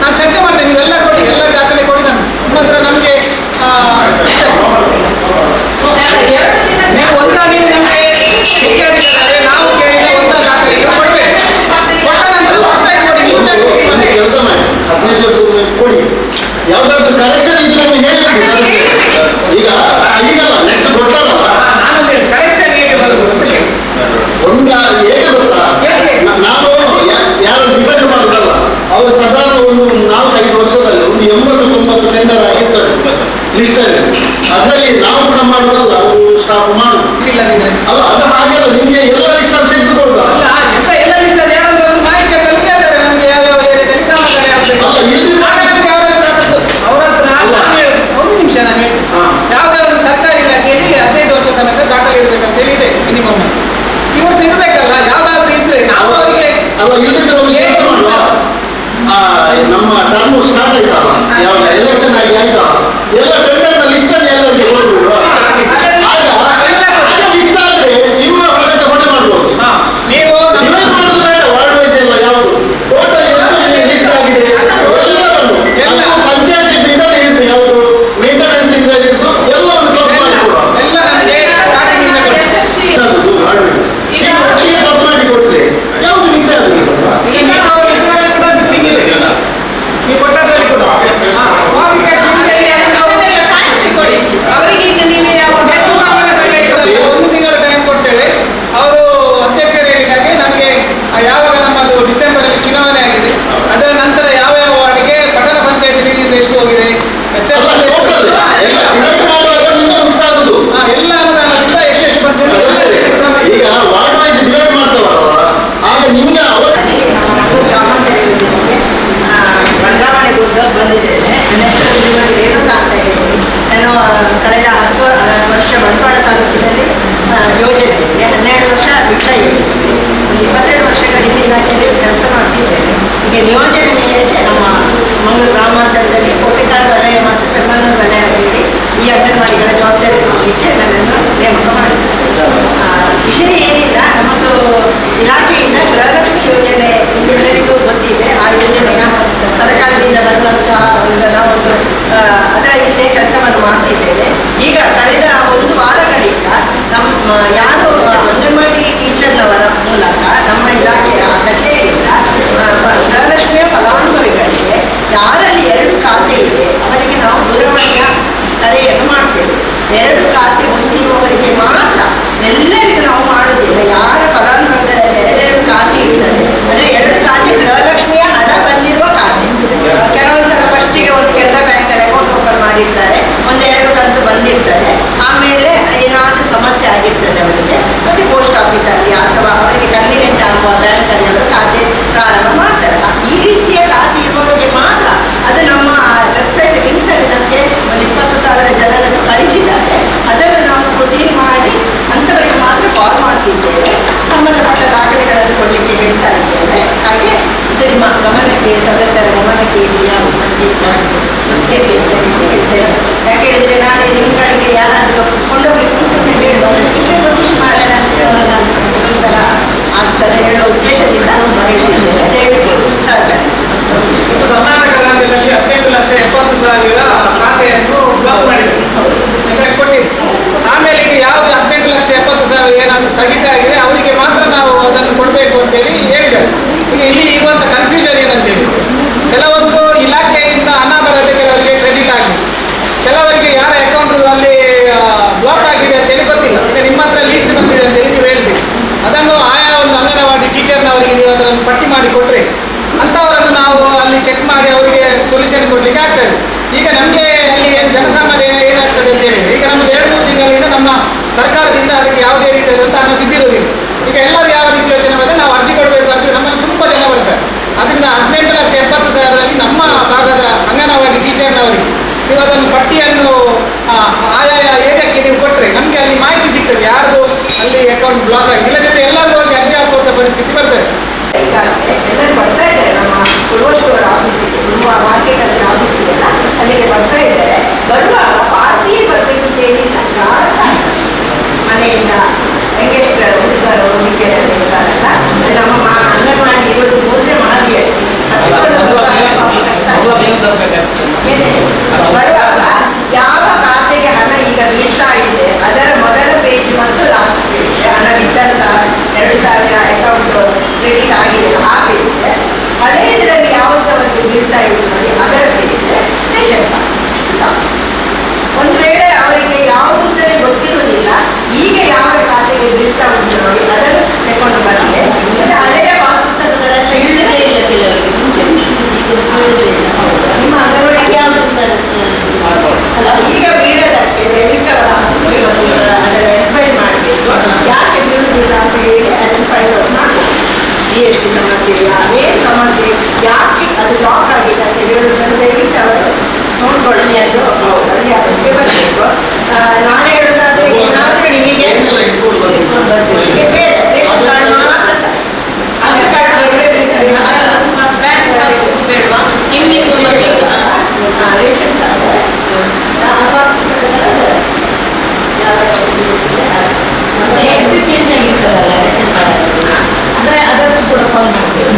ನಾನು ಚರ್ಚೆ ಮಾಡ್ತೇನೆ, ನೀವೆಲ್ಲ ಕೊಡಿ, ಎಲ್ಲ ದಾಖಲೆ ಕೊಡಿ. ನಾನು ನಿಮ್ಮ ಹತ್ರ ನಮಗೆ ನೀವು ಒಂದಾಗಿ ನಮಗೆ ಮುಖ್ಯಾಧಿಕಾರಿ ನಾವು ಕೇಳಿದ ಒಂದ ದಾಖಲೆ ನೀವು ಕೊಡಬೇಕು. ಕೊಟ್ಟ ನಂತರ ಕೊಟ್ಟಾಗಿ ಕೊಡಿ. ನೀವು ಕೆಲಸ ಮಾಡಿ 15 ದಿವಸ ಕೊಡಿ. ಯಾವ್ದಾದ್ರು ಕರೆಕ್ಷನ್ ಇದ್ರೆ ನಮಗೆ ಹೇಳಿ. ಈಗ ನೆಕ್ಸ್ಟ್ ಕೊಟ್ಟಲ್ಲ ನಾನು ಕರೆಕ್ಷನ್ ಹೇಗೆ ಬರುವುದು ಅಂತ ಹೇಳಿ ಹೇಗೆ ಗೊತ್ತಾ? ನಾನು ಯಾರು ಡಿಪೆಂಡ್ ಮಾಡುದಲ್ಲ. ಅವರು ಸಾಧಾರಣ ಒಂದು 4-5 ವರ್ಷದಲ್ಲಿ ಒಂದು 80-90 ಟೆಂಡರ್ ಆಗಿರ್ತಾರೆ ಲಿಸ್ಟ್ ಅಲ್ಲಿ. ಅದರಲ್ಲಿ ನಾವು ಕೂಡ ಮಾಡುದಲ್ಲ, ಅವರು ಸ್ಟಾಫ್ ಮಾಡುದು ಅಲ್ಲ. ಅದು ಹಾಗೆ ಅಲ್ಲ, ನಿಮ್ಗೆ ಎಲ್ಲ ಲಿಸ್ಟ್ ಅಲ್ಲಿ ತೆಗೆದುಕೊಳ್ತಾರೆ. ಎಲ್ಲ ಲಿಸ್ಟ್ ಅಲ್ಲಿ ಯಾರಾದ್ರೂ ಒಂದು ಮಾಹಿತಿ ಕೇಳ್ತಾರೆ ನಮ್ಗೆ ಯಾವ್ಯಾವ ಏರಿಯಾದಲ್ಲಿ ಕಾಮಗಾರಿ ಆಗ್ಬೇಕು ಅವ್ರ ಹತ್ರ. ಒಂದು ನಿಮಿಷ ನಾನು ಯಾವ್ದಾದ್ರು ಸರ್ಕಾರಿ ಇಲಾಖೆಯಲ್ಲಿ 15 ವರ್ಷ ತನಕ ದಾಖಲೆ ಇರ್ಬೇಕಂತ ಹೇಳಿ ಇದೆ ಮಿನಿಮಮ್. ಇವ್ರದ್ದು ಇರ್ಬೇಕಲ್ಲ, ಯಾವ್ದಾದ್ರು ಇದ್ರೆ ನಾವು ಅವರಿಗೆ ಅಲ್ಲ. ಇಲ್ಲಿಂದ ನಮ್ಮ ಟರ್ಮ್ ಸ್ಟಾರ್ಟ್ ಆಯ್ತಲ್ಲ, ಯಾವ ಎಲೆಕ್ಷನ್ ಆಗಿ ಆಯ್ತಲ್ಲ, ಎಲ್ಲ ಟೆಂಡರ್ ಲಿಸ್ಟ್ ಅಲ್ಲಿ ಎಲ್ಲರಿಗೆ ಕೊಡ್ಬಿಡುವ. ಆಗ ಕಳೆದ 10 ವರ್ಷ ಬಂಟ್ವಾಳ ತಾಲೂಕಿನಲ್ಲಿ ಯೋಜನೆ ಇದೆ, 12 ವರ್ಷ ಬಿಟ್ಟ ಯೋಜನೆ, ಒಂದು 22 ವರ್ಷಗಳಿಂದ ಇಲಾಖೆಯಲ್ಲಿ ಕೆಲಸ ಮಾಡ್ತಿದ್ದೇನೆ. ಈಗ ನಿಯೋಜನೆ ಮೇರೆಗೆ ನಮ್ಮ ಮಂಗಳೂರು ಗ್ರಾಮಾಂತರದಲ್ಲಿ ಕೋಟೆಕಾರ ವಲಯ ಮತ್ತು ಪೆರ್ಮನೂರು ವಲಯ ಅಂತೇಳಿ ಈ ಅಂಗನವಾಡಿಗಳ ಜವಾಬ್ದಾರಿ ಮಾಡಲಿಕ್ಕೆ ನನ್ನನ್ನು ನೇಮಕ ಮಾಡಿದ್ದಾರೆ. ವಿಷಯ ಏನಿಲ್ಲ, ನಮ್ಮದು ಇಲಾಖೆಯಿಂದ ಗೃಹಲಕ್ಷ್ಮಿ ಯೋಜನೆ ನಿಮ್ಗೆಲ್ಲರಿಗೂ ಗೊತ್ತಿದೆ. ಆ ಯೋಜನೆಯ ಸರ್ಕಾರದಿಂದ ಬರುವಂತಹ ನಾವೊಂದು ಅದರ ಹಿಂದೆ ಕೆಲಸವನ್ನು ಮಾಡ್ತಿದ್ದೇವೆ. ಈಗ ಕಳೆದ 1 ವಾರಗಳಿಂದ ನಮ್ಮ ಯಾರು ಅಂಗನವಾಡಿ ಟೀಚರ್ನವರ ಮೂಲಕ ನಮ್ಮ ಇಲಾಖೆಯ ಕಚೇರಿಯಿಂದ ಗೃಹಲಕ್ಷ್ಮಿಯ ಫಲಾನುಭವಿಗಳಿಗೆ ಯಾರಲ್ಲಿ 2 ಖಾತೆ ಇದೆ ಅವರಿಗೆ ನಾವು ದೂರವಾಣಿಯ ಕರೆಯನ್ನು ಮಾಡ್ತೇವೆ. 2 ಖಾತೆ ಹೊಂದಿರುವವರಿಗೆ ಮಾತ್ರ, ಎಲ್ಲರಿಗೂ ನಾವು ಮಾಡೋದಿಲ್ಲ. ಯಾರ ಫಲಾನುಭವಿಗಳಲ್ಲಿ 2 ಖಾತೆ ಇರ್ತದೆ, ಅಂದರೆ 2 ಖಾತೆ ಗೃಹಲಕ್ಷ್ಮಿಯ ಹಣ ಬಂದಿರುವ ಖಾತೆ. ಕೆಲವೊಂದ್ಸಲ ಫಸ್ಟಿಗೆ ಒಂದು ಕೆನರಾ ಬ್ಯಾಂಕಲ್ಲಿ ಅಕೌಂಟ್ ಓಪನ್ ಮಾಡಿರ್ತಾರೆ, 1-2 ಕಂತು ಬಂದಿರ್ತದೆ, ಆಮೇಲೆ ಏನಾದರೂ ಸಮಸ್ಯೆ ಆಗಿರ್ತದೆ ಅವರಿಗೆ, ಮತ್ತೆ ಪೋಸ್ಟ್ ಆಫೀಸಲ್ಲಿ ಅಥವಾ ಅವರಿಗೆ ಕನ್ವೀನಿಯಂಟ್ ಆಗುವ ಬ್ಯಾಂಕಲ್ಲಿ ಅವರು ಖಾತೆ ಪ್ರಾರಂಭ ಮಾಡ್ತಾರೆ. ಈ ರೀತಿಯ ಖಾತೆ ಇರುವವರಿಗೆ ಮಾತ್ರ ಅದು ನಮ್ಮ ವೆಬ್ಸೈಟ್ ಲಿಂಕಲ್ಲಿ ನಮಗೆ ಒಂದು 20,000 ಜನರನ್ನು ಕಳಿಸಿದ್ದಾರೆ. ಅದನ್ನು ನಾವು ಸ್ಕ್ರೂಟಿನಿ ಮಾಡಿ ಅಂಥವರಿಗೆ ಮಾತ್ರ ಕಾಲ್ ಮಾಡ್ತಿದ್ದೇವೆ. ಸಂಬಂಧಪಟ್ಟ ದಾಖಲೆಗಳನ್ನು ಕೊಡಲಿಕ್ಕೆ ಹೇಳ್ತಾ ಇದ್ದೇವೆ. ಹಾಗೆ ಇದು ನಿಮ್ಮ ಗಮನಕ್ಕೆ, ಸದಸ್ಯರ ಗಮನಕ್ಕೆ ಇಲ್ಲಿ ಯಾವ ಗೊತ್ತಿರಲಿ ಅಂತ ಹೇಳ್ತೇನೆ. ಯಾಕೆ ಹೇಳಿದರೆ ನಾಳೆ ನಿಮ್ಗಳಿಗೆ ಯಾರಾದರೂ ಕೊಂಡೋಗ್ಲಿಕ್ಕೆ ಅಂತ ಹೇಳುವಾಗ ಇಲ್ಲೇ ಗೊತ್ತಿಷ್ಟು ಮಾರಾಟ ಅಂತ ಹೇಳುವಾಗ ಒಂಥರ ಆಗ್ತದೆ ಹೇಳೋ ಉದ್ದೇಶದಿಂದ ಹೇಳ್ತಿದ್ದೇನೆ. ದಯವಿಟ್ಟು ಸಹಕರಿಸಿ. ಕರ್ನಾಟಕ ರಾಜ್ಯದಲ್ಲಿ 15,70,000 ಖಾತೆಯನ್ನು ಬ್ಲಾಕ್ ಮಾಡಿದ್ದಾರೆ, ಕೊಟ್ಟಿದೆ. ಆಮೇಲೆ ಈಗ ಯಾವುದು 18,70,000 ಏನಾದರೂ ಸ್ಥಗಿತ ಆಗಿದೆ ಅವರಿಗೆ ಮಾತ್ರ ನಾವು ಅದನ್ನು ಕೊಡಬೇಕು ಅಂತೇಳಿ ಹೇಳಿದ್ದಾರೆ. ಈಗ ಇಲ್ಲಿ ಇರುವಂಥ ಕನ್ಫ್ಯೂಷನ್ ಏನಂತೇಳಿ, ಕೆಲವೊಂದು ಇಲಾಖೆಯಿಂದ ಹಣ ಬರದೆ ಕೆಲವರಿಗೆ ಕ್ರೆಡಿಟ್ ಆಗಿದೆ, ಕೆಲವರಿಗೆ ಯಾರ ಅಕೌಂಟ್ ಅಲ್ಲಿ ಬ್ಲಾಕ್ ಆಗಿದೆ ಅಂತೇಳಿ ಗೊತ್ತಿಲ್ಲ. ಈಗ ನಿಮ್ಮ ಹತ್ರ ಲಿಸ್ಟ್ ಬಂದಿದೆ ಅಂತೇಳಿ ನೀವು ಹೇಳ್ತೀರಿ, ಅದನ್ನು ಆಯಾ ಒಂದು ಅಂಗನವಾಡಿ ಟೀಚರ್ನವರಿಗೆ ನೀವು ಅದನ್ನು ಪಟ್ಟಿ ಮಾಡಿ ಕೊಟ್ಟರೆ ಅಂಥವರನ್ನು ನಾವು ಅಲ್ಲಿ ಚೆಕ್ ಮಾಡಿ ಅವರಿಗೆ ಸೊಲ್ಯೂಷನ್ ಕೊಡಲಿಕ್ಕೆ ಆಗ್ತದೆ. ಈಗ ನಮಗೆ ಅಲ್ಲಿ ಜನಸಾಮಾನ್ಯ ಏನಾಗ್ತದೆ ಅಂತ ಹೇಳಿದರೆ, ಈಗ ನಮ್ಮದು 2-3 ತಿಂಗಳಿಂದ ನಮ್ಮ ಸರ್ಕಾರದಿಂದ ಅದಕ್ಕೆ ಯಾವುದೇ ರೀತಿಯಾದಂಥ ಹಣ ಬಿದ್ದಿರೋದಿಲ್ಲ. ಈಗ ಎಲ್ಲರೂ ಯಾವ ರೀತಿ ಯೋಚನೆ ಮಾಡಿದ್ರೆ ನಾವು ಅರ್ಜಿ ಕೊಡಬೇಕು, ಅರ್ಜಿ ನಮ್ಮಲ್ಲಿ ತುಂಬ ಜನ ಬರ್ತಾರೆ. ಅದರಿಂದ 18,70,000 ನಮ್ಮ ಭಾಗದ ಅಂಗನವಾಡಿ ಟೀಚರ್ನವರಿಗೆ ನೀವು ಅದನ್ನು ಪಟ್ಟಿಯನ್ನು ಆಯಾಯ ಏರಿಯಾಕ್ಕೆ ನೀವು ಕೊಟ್ಟರೆ ನಮಗೆ ಅಲ್ಲಿ ಮಾಹಿತಿ ಸಿಗ್ತದೆ ಯಾರ್ದು ಅಲ್ಲಿ ಅಕೌಂಟ್ ಬ್ಲಾಕ್ ಆಗಿದೆ. ಇಲ್ಲದಿದ್ದರೆ ಎಲ್ಲರೂ ಹೋಗಿ ಅರ್ಜಿ ಹಾಕುವಂಥ ಪರಿಸ್ಥಿತಿ ಬರ್ತದೆ. ಈಗಾಗಲೇ ಎಲ್ಲರೂ ಬರ್ತಾ ಇದ್ದಾರೆ ನಮ್ಮ ಕುರುವಷ್ಟವರ ಆಫೀಸಿಗೆ, ಮಾರ್ಕೆಟ್ ಹತ್ತಿರ ಆಫೀಸಿಗೆಲ್ಲ ಅಲ್ಲಿಗೆ ಬರ್ತಾ ಇದ್ದಾರೆ. ಬರುವಾಗ ಪಾರ್ಟಿಯೇ ಬರಬೇಕು ಅಂತ ಏನಿಲ್ಲ, ಯಾರು ಸಹ ಮನೆಯಿಂದ ಹೆಂಗೆಷ್ಟು ಹುಡುಗರು ಹುಡುಗಿಯರೆಲ್ಲ ಇರ್ತಾರಲ್ಲ, ಅದು ನಮ್ಮ ಅಂಗನವಾಡಿ ಇರೋದು ಮೂರನೇ ಮಹಡಿಯಲ್ಲಿ ಬರುವಾಗ ಯಾವ ಖಾತೆಗೆ ಹಣ ಈಗ ಬೀಳ್ತಾ ಇದೆ ಅದರ ಮೊದಲ ಪೇಜ್ ಮತ್ತು ಲಾಸ್ಟ್ ಪೇಜ್, ಹಣ ಬಿದ್ದಂತ 2,000 ಅಕೌಂಟ್ ಕ್ರೆಡಿಟ್ ಆಗಿದೆ ಆ ಪೇಜ್, ಹಳೆಯದರಲ್ಲಿ ಯಾವುದವರಿಗೆ ಬೀಳ್ತಾ ಇತ್ತು ನೋಡಿ ಅದರ ಪೇಜ್, ರೇಷನ್ ಕಾರ್ಡ್, ಇಷ್ಟು ಸಾಕು. ಒಂದು ವೇಳೆ ಅವರಿಗೆ ಯಾವುದರಲ್ಲಿ ಗೊತ್ತಿರುವುದಿಲ್ಲ, ಈಗ ಯಾವ ಖಾತೆಗೆ ಬೀಳ್ತಾ ಉಂಟು ನೋಡಿ ಅದನ್ನು ತಗೊಂಡು ಬರಲಿ. ಮತ್ತೆ ಹಳೆಯ ಪಾಸ್ ಪುಸ್ತಕಗಳೆಲ್ಲ ಇಲ್ಲದೇ ಇಲ್ಲ ಕೆಲವರಿಗೆ, ಮುಂಚೆ ನಿಮ್ಮ ಅಂಗನವಾಡಿ ಯಾವುದು ಅಲ್ಲ, ಈಗ ಬೀಳೋದಕ್ಕೆ ದಯವಿಟ್ಟು ಅವರ ಆಫೀಸ್ಗೆ ಬಂದು ಅದನ್ನು ಎನ್ಕ್ವೈರಿ ಮಾಡಬೇಕು. ಯಾಕೆ ಬೀಳುವುದಿಲ್ಲ ಅಂತ ಹೇಳಿ ಅದನ್ನು ಫೈಂಡ್ ಔಟ್ ಮಾಡಬೇಕು. GST ಸಮಸ್ಯೆ, ಏನು ಸಮಸ್ಯೆ, ಯಾಕೆ ಅದು ಬ್ಲಾಕ್ ಆಗಿದೆ ಅಂತ ಹೇಳೋದನ್ನು ದಯವಿಟ್ಟು ಅವರು ನೋಡ್ಕೊಳ್ಳಿ. ಅದು ಅಲ್ಲಿ ಆಫೀಸ್ಗೆ ಬರಬೇಕು. ನಾನು ಹೇಳೋದಾದ್ರೆ ಏನಾದರೂ ನಿಮಗೆ ಬೇರೆ ರೇಷನ್ ಕಾರ್ಡ್ ಮಾತ್ರ sir, Aadhaar card bank passbook ಬೇಡವಾ ನಿಮ್ಮಿಂದು ರೇಷನ್ ಕಾರ್ಡ್ ಪಾಸ್ ಪುಸ್ತಕಗಳ ಹೆಡ್ ಚೇಂಜ್ ಆಗಿರ್ತದಲ್ಲ ರೇಷನ್ ಕಾರ್ಡ್, ಅಂದರೆ ಅದನ್ನು ಕೂಡ ಕಾಲ್ ಮಾಡ್ತೀವಿ.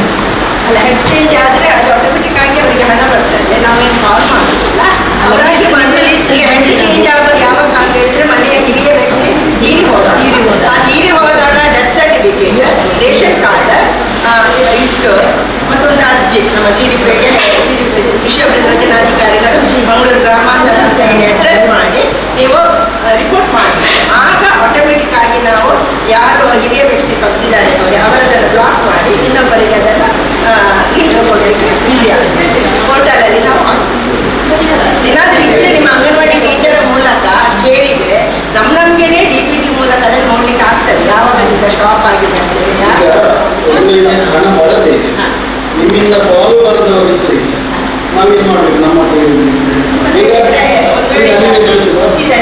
ಅಲ್ಲ, ಹೆಡ್ ಚೇಂಜ್ ಆದರೆ ಅದು ಆಟೋಮೆಟಿಕ್ ಆಗಿ ಅವರಿಗೆ ಹಣ ಬರ್ತದೆ, ನಾವೇನು ಕಾಲ್ ಮಾಡೋದಿಲ್ಲ. ಅವರಾಗಿ ಮನೆಯಲ್ಲಿ ಹೆಡ್ ಚೇಂಜ್ ಆಗೋದು ಯಾವಾಗ ಅಂತ ಹೇಳಿದ್ರೆ ಮನೆಯ ಹಿರಿಯ ವ್ಯಕ್ತಿ ತೀರಿ ಹೋದ, ಆ ತೀರಿ ಹೋದಾಗ ಡೆತ್ ಸರ್ಟಿಫಿಕೇಟ್, ರೇಷನ್ ಕಾರ್ಡ್ ಇಟ್ಟು ಮತ್ತೊಂದು ಅರ್ಜಿ ನಮ್ಮ CDPಗೆ ಶಿಶು ಯೋಜನಾಧಿಕಾರಿಗಳು ಮಂಗಳೂರು ಗ್ರಾಮಾಂತರ ಅಂತ ಹೇಳಿ ಅಡ್ರೆಸ್ ಮಾಡಿ ನೀವು ರಿಪೋರ್ಟ್ ಮಾಡಿ, ಆಗ ಆಟೋಮೆಟಿಕ್ ಆಗಿ ನಾವು ಯಾರು ಹಿರಿಯ ವ್ಯಕ್ತಿ ಸತ್ತಿದ್ದಾರೆ ನೋಡಿ ಅವರದನ್ನು ಬ್ಲಾಕ್ ಮಾಡಿ ಇನ್ನೊಬ್ಬರಿಗೆ ಅದನ್ನು ಲಿಂಕ್ ಕೊಡಲಿಕ್ಕೆ ಈಸಿ ಆಗುತ್ತೆ. ಪೋರ್ಟಲಲ್ಲಿ ನಾವು ಹಾಕ್ತೀವಿ. ಏನಾದರೂ ಇದ್ದರೆ ನಿಮ್ಮ ಅಂಗನವಾಡಿ ಟೀಚರ್ ಮೂಲಕ ಕೇಳಿದರೆ ನಮ್ಗೇನೆ DPT ಮೂಲಕ ಅದನ್ನು ನೋಡ್ಲಿಕ್ಕೆ ಆಗ್ತದೆ ಯಾವಾಗ ಸ್ಟಾಪ್ ಆಗಿದೆ ಅಂತ ಹೇಳಿ. ಹಣ ಬರದೆ ನಿಮ್ಮಿಂದ ಕಾಲು ಬರದವರಿದ್ರೆ ನಾವೇನು ಮಾಡಬೇಕು? ನಮ್ಮ ಸೀದಾ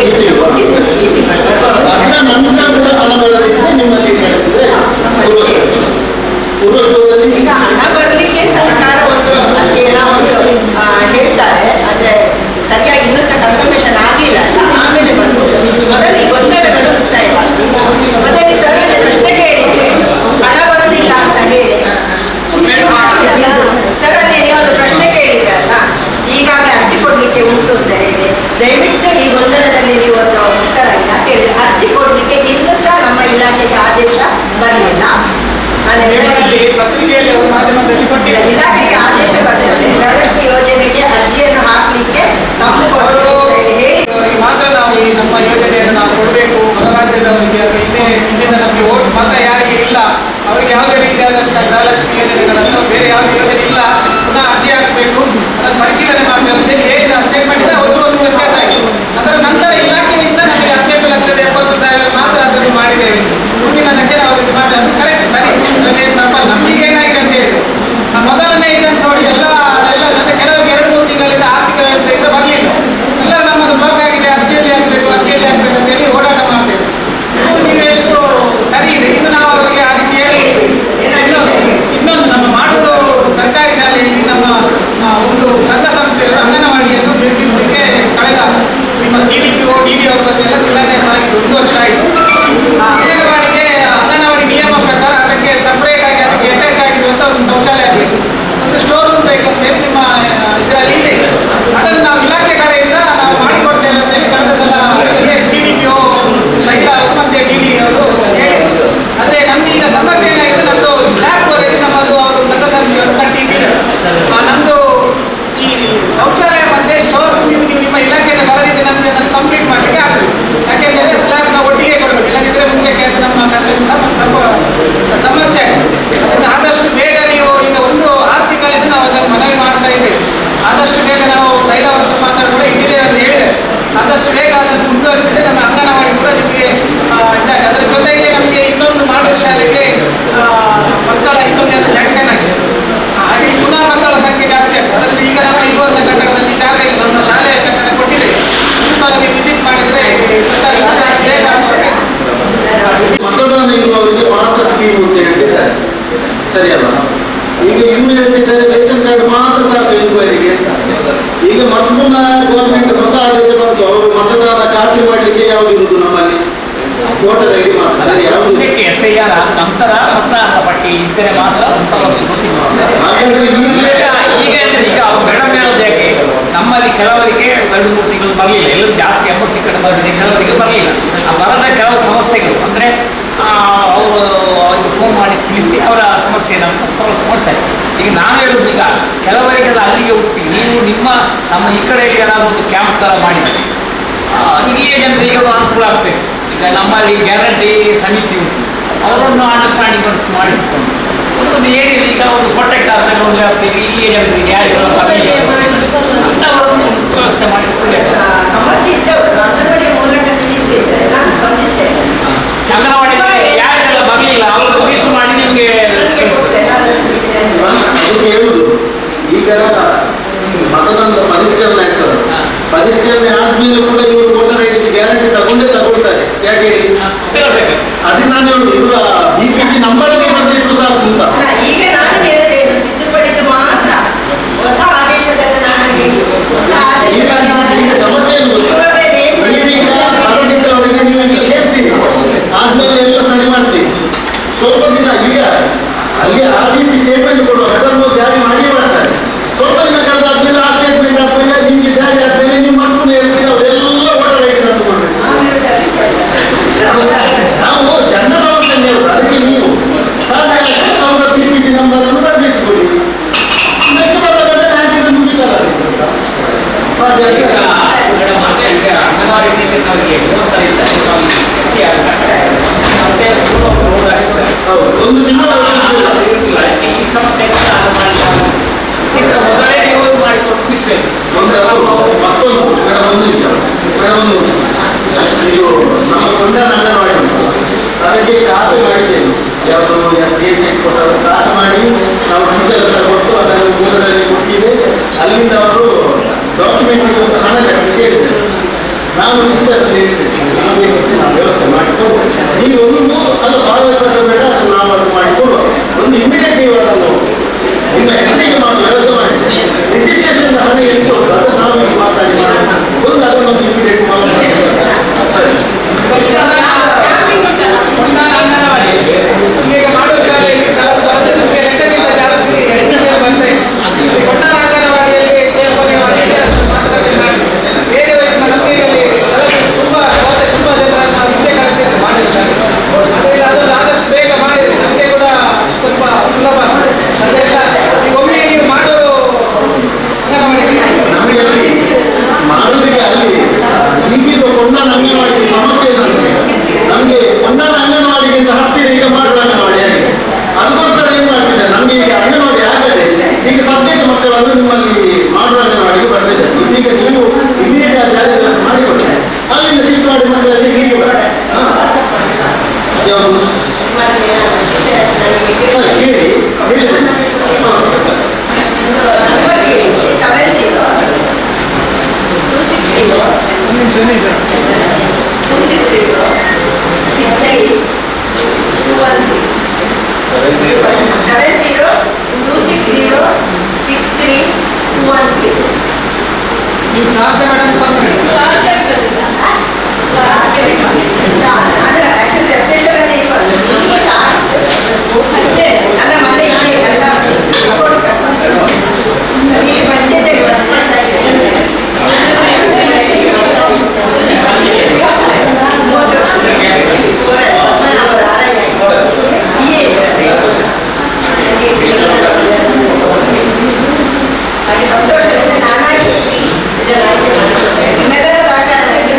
ಈ ತಿಂಗಳು ಅದರ ನಂತರ ಕೂಡ ಹಣ ಬರದಿದ್ದರೆ ನಿಮ್ಮಲ್ಲಿ ನಡೆಸಿದ್ರೆ ಪೂರ್ವಷ್ಟದಲ್ಲಿ ಈಗ ಹಣ ಬರಲಿಕ್ಕೆ ಸರ್ಕಾರ ಒಂದು ಅಷ್ಟೇನೋ ಒಂದು ಹೇಳ್ತಾರೆ, ಆದರೆ ಸರಿಯಾಗಿ ಇನ್ನೂ ಸಹ ಕನ್ಫರ್ಮೇಶನ್ ಆಗಿಲ್ಲ. ಆಮೇಲೆ ಬರ್ಬೋದು. ಮೊದಲು ಈ ಗೊಂದಲಗಳು ಮುಕ್ತಾಯವಾಗಿ ಮೊದಲಿಗೆ ಸರಿಯಾಗಿ ಪ್ರಶ್ನೆ ಕೇಳಿದ್ರೆ ಹಣ ಬರೋದಿಲ್ಲ ಅಂತ ಹೇಳಿ ಸರಲ್ಲಿ ನೀವೊಂದು ಪ್ರಶ್ನೆ ಕೇಳಿದ್ರಲ್ಲ, ಈಗಾಗಲೇ ಅರ್ಜಿ ಕೊಡ್ಲಿಕ್ಕೆ ಉಂಟು ಅಂತ ಹೇಳಿ ದಯವಿಟ್ಟು ಈ ಗೊಂದಲದಲ್ಲಿ ನೀವು ಒಂದು ಮುಕ್ತರಾಗಿಲ್ಲ ಅಂತ ಹೇಳಿದ್ರೆ ಅರ್ಜಿ ಕೊಡ್ಲಿಕ್ಕೆ ಇನ್ನೂ ಸಹ ನಮ್ಮ ಇಲಾಖೆಗೆ ಆದೇಶ ಬರಲಿಲ್ಲ. ಪತ್ರಿಕೆಯಲ್ಲಿ ಅವರು ಮಾಧ್ಯಮದಲ್ಲಿ ಕೊಟ್ಟಿದ್ದಾರೆ. ಇಲಾಖೆಗೆ ಆದೇಶ ಬರ್ತದೆ ಗೃಹಲಕ್ಷ್ಮಿ ಯೋಜನೆಗೆ ಅರ್ಜಿಯನ್ನು ಹಾಕ್ಲಿಕ್ಕೆ ತಮ್ಮ ಕೊಡು ಅಂತ ಹೇಳಿ ಮಾತ್ರ ನಾವು ಈ ನಮ್ಮ ಯೋಜನೆಯನ್ನು ನಾವು ಕೊಡಬೇಕು ಹೊರ ರಾಜ್ಯದವರಿಗೆ. ಅದು ಹಿಂದಿನ ನಮಗೆ ಓಟ್ ಮತ ಯಾರಿಗೆ ಇಲ್ಲ ಅವರಿಗೆ ಯಾವುದೇ ರೀತಿಯಾದಂತಹ ಗೃಹಲಕ್ಷ್ಮಿ ಯೋಜನೆಗಳನ್ನು ಬೇರೆ ಯಾವುದೇ ಯೋಜನೆ ಇಲ್ಲ, ಪುನಃ ಅರ್ಜಿ ಹಾಕಬೇಕು, ಅದನ್ನು ಪರಿಶೀಲನೆ ಮಾಡಬೇಕು ಅಂತೇಳಿ ಹೇಳಿದ ಸ್ಟೇಟ್ಮೆಂಟ್ ಇದೆ. ಒಂದು ವ್ಯತ್ಯಾಸ ಆಯಿತು. ಅದರ ನಂತರ ಇಲಾಖೆಯಿಂದ ನಮಗೆ 18,70,000 ಮಾತ್ರ ಅದನ್ನು ಮಾಡಿದ್ದೇವೆ. ಮುಂದಿನದಕ್ಕೆ ನಾವು ಅದಕ್ಕೆ ಮಾಡಿ ಅದು ಕರೆಕ್ಟ್ ಸರಿ, ಅದನ್ನೇನು ತಪ್ಪಲ್ಲ. ನಮಗೆ ಏನಾಗಿದೆ ಅಂತ ಹೇಳಿ ಮೊದಲನೇ ಇದನ್ನು ನೋಡಿ ಎಲ್ಲ ಜೊತೆ ಕೆಲವರಿಗೆ 2-3 ತಿಂಗಳಿಂದ ಆರ್ಥಿಕ ವ್ಯವಸ್ಥೆಯಿಂದ ಬರಲಿಲ್ಲ. ಎಲ್ಲರೂ ನಮ್ಮದು ಬ್ಲಾಕ್ ಆಗಿದೆ, ಅರ್ಜಿಯಲ್ಲಿ ಆಗಬೇಕು ಅಂತೇಳಿ ಓಡಾಟ ಮಾಡ್ತೇವೆ. ಇದು ನೀವು ಹೇಳಿದ್ದು ಸರಿ ಇದೆ. ಇನ್ನು ನಾವು ಅವರಿಗೆ ಅದಕ್ಕೆ ಹೇಳಿ ಇನ್ನೊಂದು ನಮ್ಮ ಮಾಡೂರು ಸರ್ಕಾರಿ ಶಾಲೆಯಲ್ಲಿ ನಮ್ಮ ಒಂದು ಸಂಘ ಸಂಸ್ಥೆಯವರು ಅಂಗನವಾಡಿಯನ್ನು ನಿರ್ಮಿಸಲಿಕ್ಕೆ ಕಳೆದ ನಿಮ್ಮ CDPO DDO ಬಂದೆಲ್ಲ ಶಿಲಾನ್ಯಾಸ ಆಗಿದ್ದು 1 ವರ್ಷ ಆಯಿತು. ಅಂಗನವಾಡಿ ನಿಯಮ ಪ್ರಕಾರ ಅದಕ್ಕೆ ಸಪ್ರೇಟ್ ಆಗಿ ಅದಕ್ಕೆ ಅಟ್ಯಾಚ್ ಆಗಿರುವಂಥ ಒಂದು ಶೌಚಾಲಯ ಬೇಕು, ಒಂದು ಸ್ಟೋರ್ ರೂಮ್ ಬೇಕಂತೇಳಿ ನಿಮ್ಮ ಇದರಲ್ಲಿ ಇದೆ. ಅದನ್ನು ನಾವು ಇಲಾಖೆ ಕಡೆಯಿಂದ ನಾವು ಮಾಡಿಕೊಡ್ತೇವೆ ಅಂತೇಳಿ ಕಳೆದ ಸಲ CDPO ಶೈಲಾ ಅವರು ಮತ್ತು DD ಅವರು ಹೇಳಿದ್ರು. ಆದರೆ ನಮ್ದು ಈಗ ಸಮಸ್ಯೆ ಏನಾಗಿದೆ, ನಮ್ಮದು ಸ್ಲ್ಯಾಬ್ ವರೆಗೆ ನಮ್ಮದು ಅವರು ಸಂಘ ಸಂಸ್ಥೆಯವರು ಕಟ್ಟಿಟ್ಟಿದ್ದಾರೆ. ನಮ್ಮದು ಈ ಶೌಚಾಲಯ ಮತ್ತು ಸ್ಟೋರ್ ರೂಮ್ ಇದು ನೀವು ನಿಮ್ಮ ಇಲಾಖೆಯಿಂದ ಬರದಿದೆ, ನಮಗೆ ಅದನ್ನು ಕಂಪ್ಲೀಟ್ ಮಾಡಲಿಕ್ಕೆ ಆಗಬೇಕು. ಯಾಕೆಂದರೆ ಸ್ಲ್ಯಾಬ್ನ ಒಟ್ಟಿಗೆ ಕೊಡಬೇಕು, ಇಲ್ಲದಿದ್ದರೆ ಮುಂದಕ್ಕೆ ಅದು ನಮ್ಮ ಕರ್ಷಕ್ಕೆ ಸಮಸ್ಯೆ ಆಗಿದೆ. ಅದನ್ನು ಆದಷ್ಟು ಬೇಗ ನೀವು ಈಗ 6 ತಿಂಗಳಿಂದ ನಾವು ಅದನ್ನು ಮನವಿ ಮಾಡ್ತಾ ಇದ್ದೇವೆ. ಆದಷ್ಟು ಬೇಗ ನಾವು ಶೈಲಾ ಅವರ ಮಾತಾಡಿ ಕೂಡ ಇಟ್ಟಿದ್ದೇವೆ ಅಂತ ಹೇಳಿದೆ. ಆದಷ್ಟು ಬೇಗ ಅದನ್ನು ಮುಂದುವರಿಸಿದ್ರೆ ನಮ್ಮ ಅಂಗನವಾಡಿ ಕೂಡ ನಿಮಗೆ ಇದಾಗಿದೆ. ಅದರ ಜೊತೆಗೆ ನಮಗೆ ಇನ್ನೊಂದು ಮಾಡೂರು ಶಾಲೆಗೆ ಮಕ್ಕಳ ಇನ್ನೊಂದು ಸ್ಯಾಂಕ್ಷನ್ ಆಗಿದೆ. ಹಾಗೆ ಪುನಃ ಮಕ್ಕಳ ಸಂಖ್ಯೆ ಜಾಸ್ತಿ ಆಗ್ತದೆ. ಅದರಲ್ಲಿ ಈಗ ನಮ್ಮ ಇರುವಂಥ ಕಟ್ಟಡದಲ್ಲಿ ಜಾಗ ಇಲ್ಲ, ನಮ್ಮ ಶಾಲೆಯ ಕಟ್ಟಡ ಕೊಟ್ಟಿದೆ. ಒಂದು ಸಲ ನೀವು ವಿಸಿಟ್ ಮಾಡಿದರೆ ಗೊತ್ತಾಗುತ್ತೆ. ಆದಷ್ಟು ಬೇಗ ಮತದಾನ ಇರುವವರಿಗೆ ಮಾತ್ರ ಸ್ಕೀಮ್ ಅಂತ ಹೇಳ್ತಿದ್ದಾರೆ, ಸರಿಯಲ್ಲ? ಈಗ ಇವರು ಹೇಳ್ತಿದ್ದಾರೆ ರೇಷನ್ ಕಾರ್ಡ್ ಮಾತ್ರ ಸಾಕು ಇರುವವರಿಗೆ ಅಂತ. ಈಗ ಮತ್ತೊಂದು ಗೌರ್ಮೆಂಟ್ ಹೊಸ ಆದೇಶ ಬಂತು, ಅವರು ಮತದಾನ ಖಾತ್ರಿ ಮಾಡಲಿಕ್ಕೆ ಯಾವ್ದು ಇರುವುದು ನಮ್ಮಲ್ಲಿ ವೋಟರ್ ಐಡಿ ಮಾತ್ರ, ಯಾವುದು SIR ನಂತರ ಮತದಾರರ ಪಟ್ಟಿ ಇದ್ದರೆ ಮಾತ್ರ ಹಾಗಾದ್ರೆ ಈಗ ಮೇಡಮ್ ಹೇಳೋದಕ್ಕೆ ನಮ್ಮಲ್ಲಿ ಕೆಲವರಿಗೆ 2-3 ತಿಂಗಳು ಬರಲಿಲ್ಲ, ಎಲ್ಲರೂ ಜಾಸ್ತಿ ಅಮೌಂಟ್ ಸಿಕ್ಕಡೆ ಬಂದಿದೆ, ಕೆಲವರಿಗೆ ಬರಲಿಲ್ಲ. ಆ ಬರದ ಕೆಲವು ಸಮಸ್ಯೆಗಳು ಅಂದರೆ ಅವರು ಫೋನ್ ಮಾಡಿ ತಿಳಿಸಿ ಅವರ ಸಮಸ್ಯೆಯನ್ನು ಸಾಲ್ವ್ ಮಾಡ್ತಾರೆ. ಈಗ ನಾನು ಹೇಳೋದು, ಈಗ ಕೆಲವರಿಗೆ ಅಲ್ಲಿಗೆ ಹುಟ್ಟಿ ನೀವು ನಮ್ಮ ಈ ಕಡೆಯಲ್ಲಿ ಏನಾದರೂ ಒಂದು ಕ್ಯಾಂಪ್ ಥರ ಮಾಡಿದರೆ ಇಲ್ಲಿಯೇ ಜನರಿಗೆ ಅದು ಅನುಕೂಲ ಆಗಬೇಕು. ಈಗ ನಮ್ಮಲ್ಲಿ ಗ್ಯಾರಂಟಿ ಸಮಿತಿ ಉಂಟು, ಅವರನ್ನು ಅಂಡರ್ಸ್ಟ್ಯಾಂಡಿಂಗ್ ಮಾಡಿಸಿಕೊಂಡು ಒಂದು ಏರಿಯಲ್ಲಿ ಈಗ ಒಂದು ಕೊಟ್ಟೆಕಾರದಲ್ಲಿ ಒಂದು ಆಗ್ತೀವಿ, ಇಲ್ಲಿಯೇ ಜನರಿಗೆ ಯಾರಿಗೆಲ್ಲ ಅವರನ್ನು ವ್ಯವಸ್ಥೆ ಮಾಡಿಕೊಳ್ಳಿ. ಸಮಸ್ಯೆ ಇದ್ದವರು ಅಂಗನವಾಡಿಯ ಮೂಲಕ ತಿಳಿಸಿ ಸರ್, ನಾನು ಸ್ಪಂದಿಸ್ತೇನೆ. ಅಂಗನವಾಡಿ ಯಾರಿಗೆಲ್ಲ ಬರಲಿಲ್ಲ ಅವರು ಲಿಸ್ಟ್ ಮಾಡಿ ನಿಮಗೆ ಅದಕ್ಕೆ ಹೇಳುದು. ಈಗ ಮತದಾನದ ಪರಿಷ್ಕರಣೆ ಆಗ್ತದೆ, ಪರಿಷ್ಕರಣೆ ಆದ್ಮೇಲೆ ಕೂಡ ಇವರು ವೋಟರ್ ಐಡಿ ಗ್ಯಾರಂಟಿ ತಗೊಳ್ತಾರೆ. ಯಾಕೆ ಹೇಳಿ? ಅದು ನಾನು ಹೇಳುದು, ಇವರ BPC ನಂಬರ್ ಬಂದಿದ್ರು ಸಾಕು ಅಂತ. ಈಗ ನಾನು ಹೇಳಿದೆ ತಿದ್ದುಪಡಿದು ಮಾತ್ರ ಹೊಸ ಆದೇಶದಲ್ಲಿ ನಾನು ಹೇಳಿ ಹೊಸ ಈಗ ಸಮಸ್ಯೆ ಏನು ಗೊತ್ತಾ? ನೀವೀಗ ಬರದಿದ್ದವರಿಗೆ ನೀವು ಈಗ ಹೇಳ್ತೀರಿ, ಆದ್ಮೇಲೆ ಎಲ್ಲ ಸರಿ ಮಾಡ್ತೀವಿ. ಸ್ವಲ್ಪ ದಿನ ಈಗ ಅಲ್ಲಿ ಆ ರೀತಿ ಸ್ಟೇಟ್ಮೆಂಟ್ ಕೊಡುವಾಗ ಅದನ್ನು ಜಾರಿ ಮಾಡಿ ಮಾಡ್ತಾರೆ. ಸ್ವಲ್ಪ ದಿನ ಕಳೆದಾದ್ಮೇಲೆ ಆ ಸ್ಟೇಟ್ಮೆಂಟ್ ಆದ್ಮೇಲೆ ನಿಮ್ಗೆ ಜಾರಿ ಆದ್ಮೇಲೆ ನೀವು ಮಕ್ಕಳು ಹೇಳ್ತೀರಿ ಅವರೆಲ್ಲ ವೋಟರ್ ಐಡಿ ತಂದುಕೊಳ್ಬೇಕು. ನಾವು ಜನ ಸಮಸ್ಯೆ ಹೇಳುದು, ಅದಕ್ಕೆ ನೀವು ಸಾಧ್ಯ ಅವರ ನಾನು ಟೀಚರ್ ಹೇಳಿದ್ದೇನೆ ನಾನು ಬೇಕಂದ್ರೆ ನಾವು ವ್ಯವಸ್ಥೆ ಮಾಡಿಕೊಂಡು ಈಗ ಒಂದು ಅದು ಕಾಲವಕಾಶ ಬೇಡ ಅದು ನಾವು ಅದು ಮಾಡಿಕೊಂಡು ಒಂದು ಇಮಿಡಿಯೇಟ್ ನೀವು ಅದನ್ನು ನಿಮ್ಮ ಹೆಸರಿಗೆ ಮಾಡಿ ವ್ಯವಸ್ಥೆ ಮಾಡಿ ರಿಜಿಸ್ಟ್ರೇಷನ್ ಹಣ ಎಷ್ಟು ಅದನ್ನು ನಾವು ಈಗ ಮಾತಾಡಿ ಮಾಡಿ ಒಂದು ಅದನ್ನೊಂದು ಇಮಿಡಿಯೇಟ್ ಮಾಡಿ ಸರಿ ಅಂಗನವಾಡಿ ಈಗ ಮಾಡುವ ಶಾಲೆಯಲ್ಲಿ ಸ್ಥಳ ಬರದೆ ನಮಗೆ ಲೆಕ್ಕದಿಂದ ಜಾಸ್ತಿ ಹೆಣ್ಣು ಬರ್ತಾ ಇದೆ. ಕೊಟ್ಟಾರ ಅಂಗನವಾಡಿಯಲ್ಲಿ ಸೇರ್ಪಡೆ ಮಾಡಿ ಮಾತುಕತೆ ಮಾಡಿ ಬೇರೆ ವಯಸ್ಸಿನ ನಮಗೆ ತುಂಬಾ ಜನರನ್ನು ನಾವು ಹಿಂದೆ ಕಳಿಸಿದ್ರೆ ಮಾಡಿದ ಶಾಲೆ ಅದರಿಂದ ಅದನ್ನು ಆದಷ್ಟು ಬೇಗ ಮಾಡಿದ್ರೆ ನಮಗೆ ಕೂಡ ಸ್ವಲ್ಪ ಸುಲಭ. ಅದೆಲ್ಲ ಈಗ ಒಮ್ಮೆ ನೀವು ಮಾಡೋರು ಅಂಗನವಾಡಿ ನಮಗೆ ಅಲ್ಲಿ ಮಾಡುವಿಗೆ ಅಲ್ಲಿ ಈಗಿರುವ ಕೊಂಡನ ಅಂಗನವಾಡಿ ಸಮಸ್ಯೆ ಇದೆ ನಮಗೆ ಕೊಂಡನ ಅಂಗನವಾಡಿಗಿಂತ ಹತ್ತಿರ ಈಗ ಮಾಡುವ ಅಂಗನವಾಡಿ ಆಗಿದೆ. ಅದಕ್ಕೋಸ್ಕರ ಏನ್ ಮಾಡ್ತಿದೆ ನಮಗೆ ಈಗ ಅಂಗನವಾಡಿ ಆಗದೆ ಈಗ ಸದ್ಯಕ್ಕೆ ಮಕ್ಕಳನ್ನು ನಿಮ್ಮಲ್ಲಿ ಮಾಡುವ ಅಂಗನವಾಡಿಗೆ ಬರ್ತಿದೆ. ಇದೀಗ ನೀವು ಇಮಿಡಿಯೇಟ್ ಆ ಜಾಗ ಮಾಡಿಕೊಟ್ಟೆ ಅಲ್ಲಿಂದ ಶಿಫ್ಟ್ ಮಾಡಿ ಮಕ್ಕಳಲ್ಲಿ ಹೀಗೆ ಯಾವುದು ಸರ್ ಕೇಳಿ ನೀವು ಚಾರ್ಜ್ ಮೇಡಮ್ ಸಂತೋಷದಿಂದ ನಾನಾಗಿ ಇದನ್ನಾಗಿ ನಿಮ್ಮೆಲ್ಲರ ಸಹಕಾರದಲ್ಲಿ